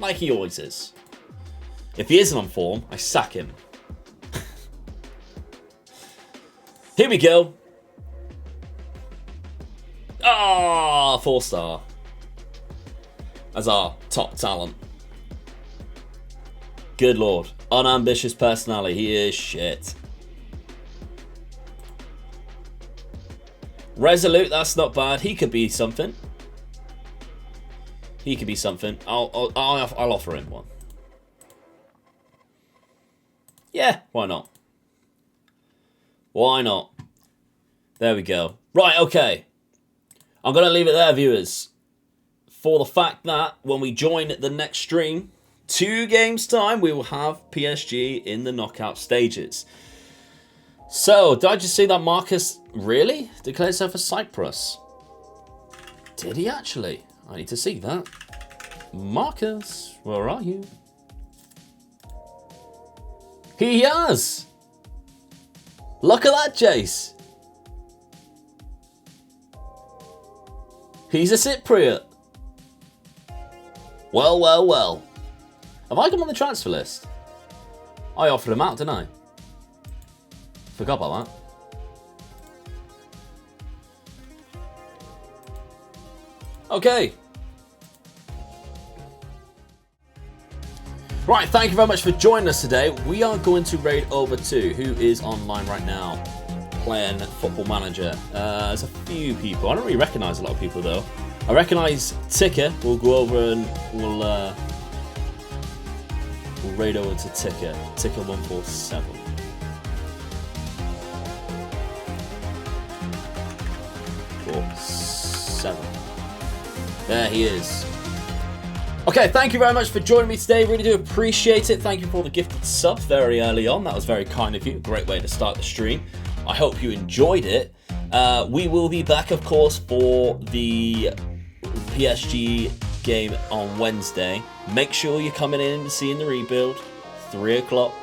like he always is. If he isn't on form, I sack him. Here we go. Ah, 4-star. as our top talent. Good lord. Unambitious personality. He is shit. Resolute, that's not bad. He could be something. He could be something. I'll offer him one. Yeah, why not? Why not? There we go. Right, okay. I'm going to leave it there, viewers. For the fact that when we join the next stream, 2 games time, we will have PSG in the knockout stages. So, did I just see that Marcus really declared himself for Cyprus? Did he actually? I need to see that. Marcus, where are you? He has! Look at that, Jace. He's a Cypriot. Well, well, well. Have I come on the transfer list? I offered him out, didn't I? Forgot about that. Okay. Right, thank you very much for joining us today. We are going to raid over to who is online right now playing Football Manager. There's a few people. I don't really recognise a lot of people though. I recognise Ticker. We'll go over and we'll raid over to Ticker. Ticker 147. There he is. Okay, thank you very much for joining me today. Really do appreciate it. Thank you for all the gifted subs very early on. That was very kind of you. Great way to start the stream. I hope you enjoyed it. We will be back, of course, for the PSG game on Wednesday. Make sure you're coming in and seeing the rebuild. 3 o'clock.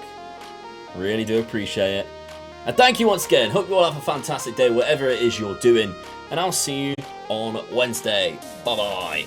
Really do appreciate it. And thank you once again. Hope you all have a fantastic day, whatever it is you're doing. And I'll see you on Wednesday. Bye-bye.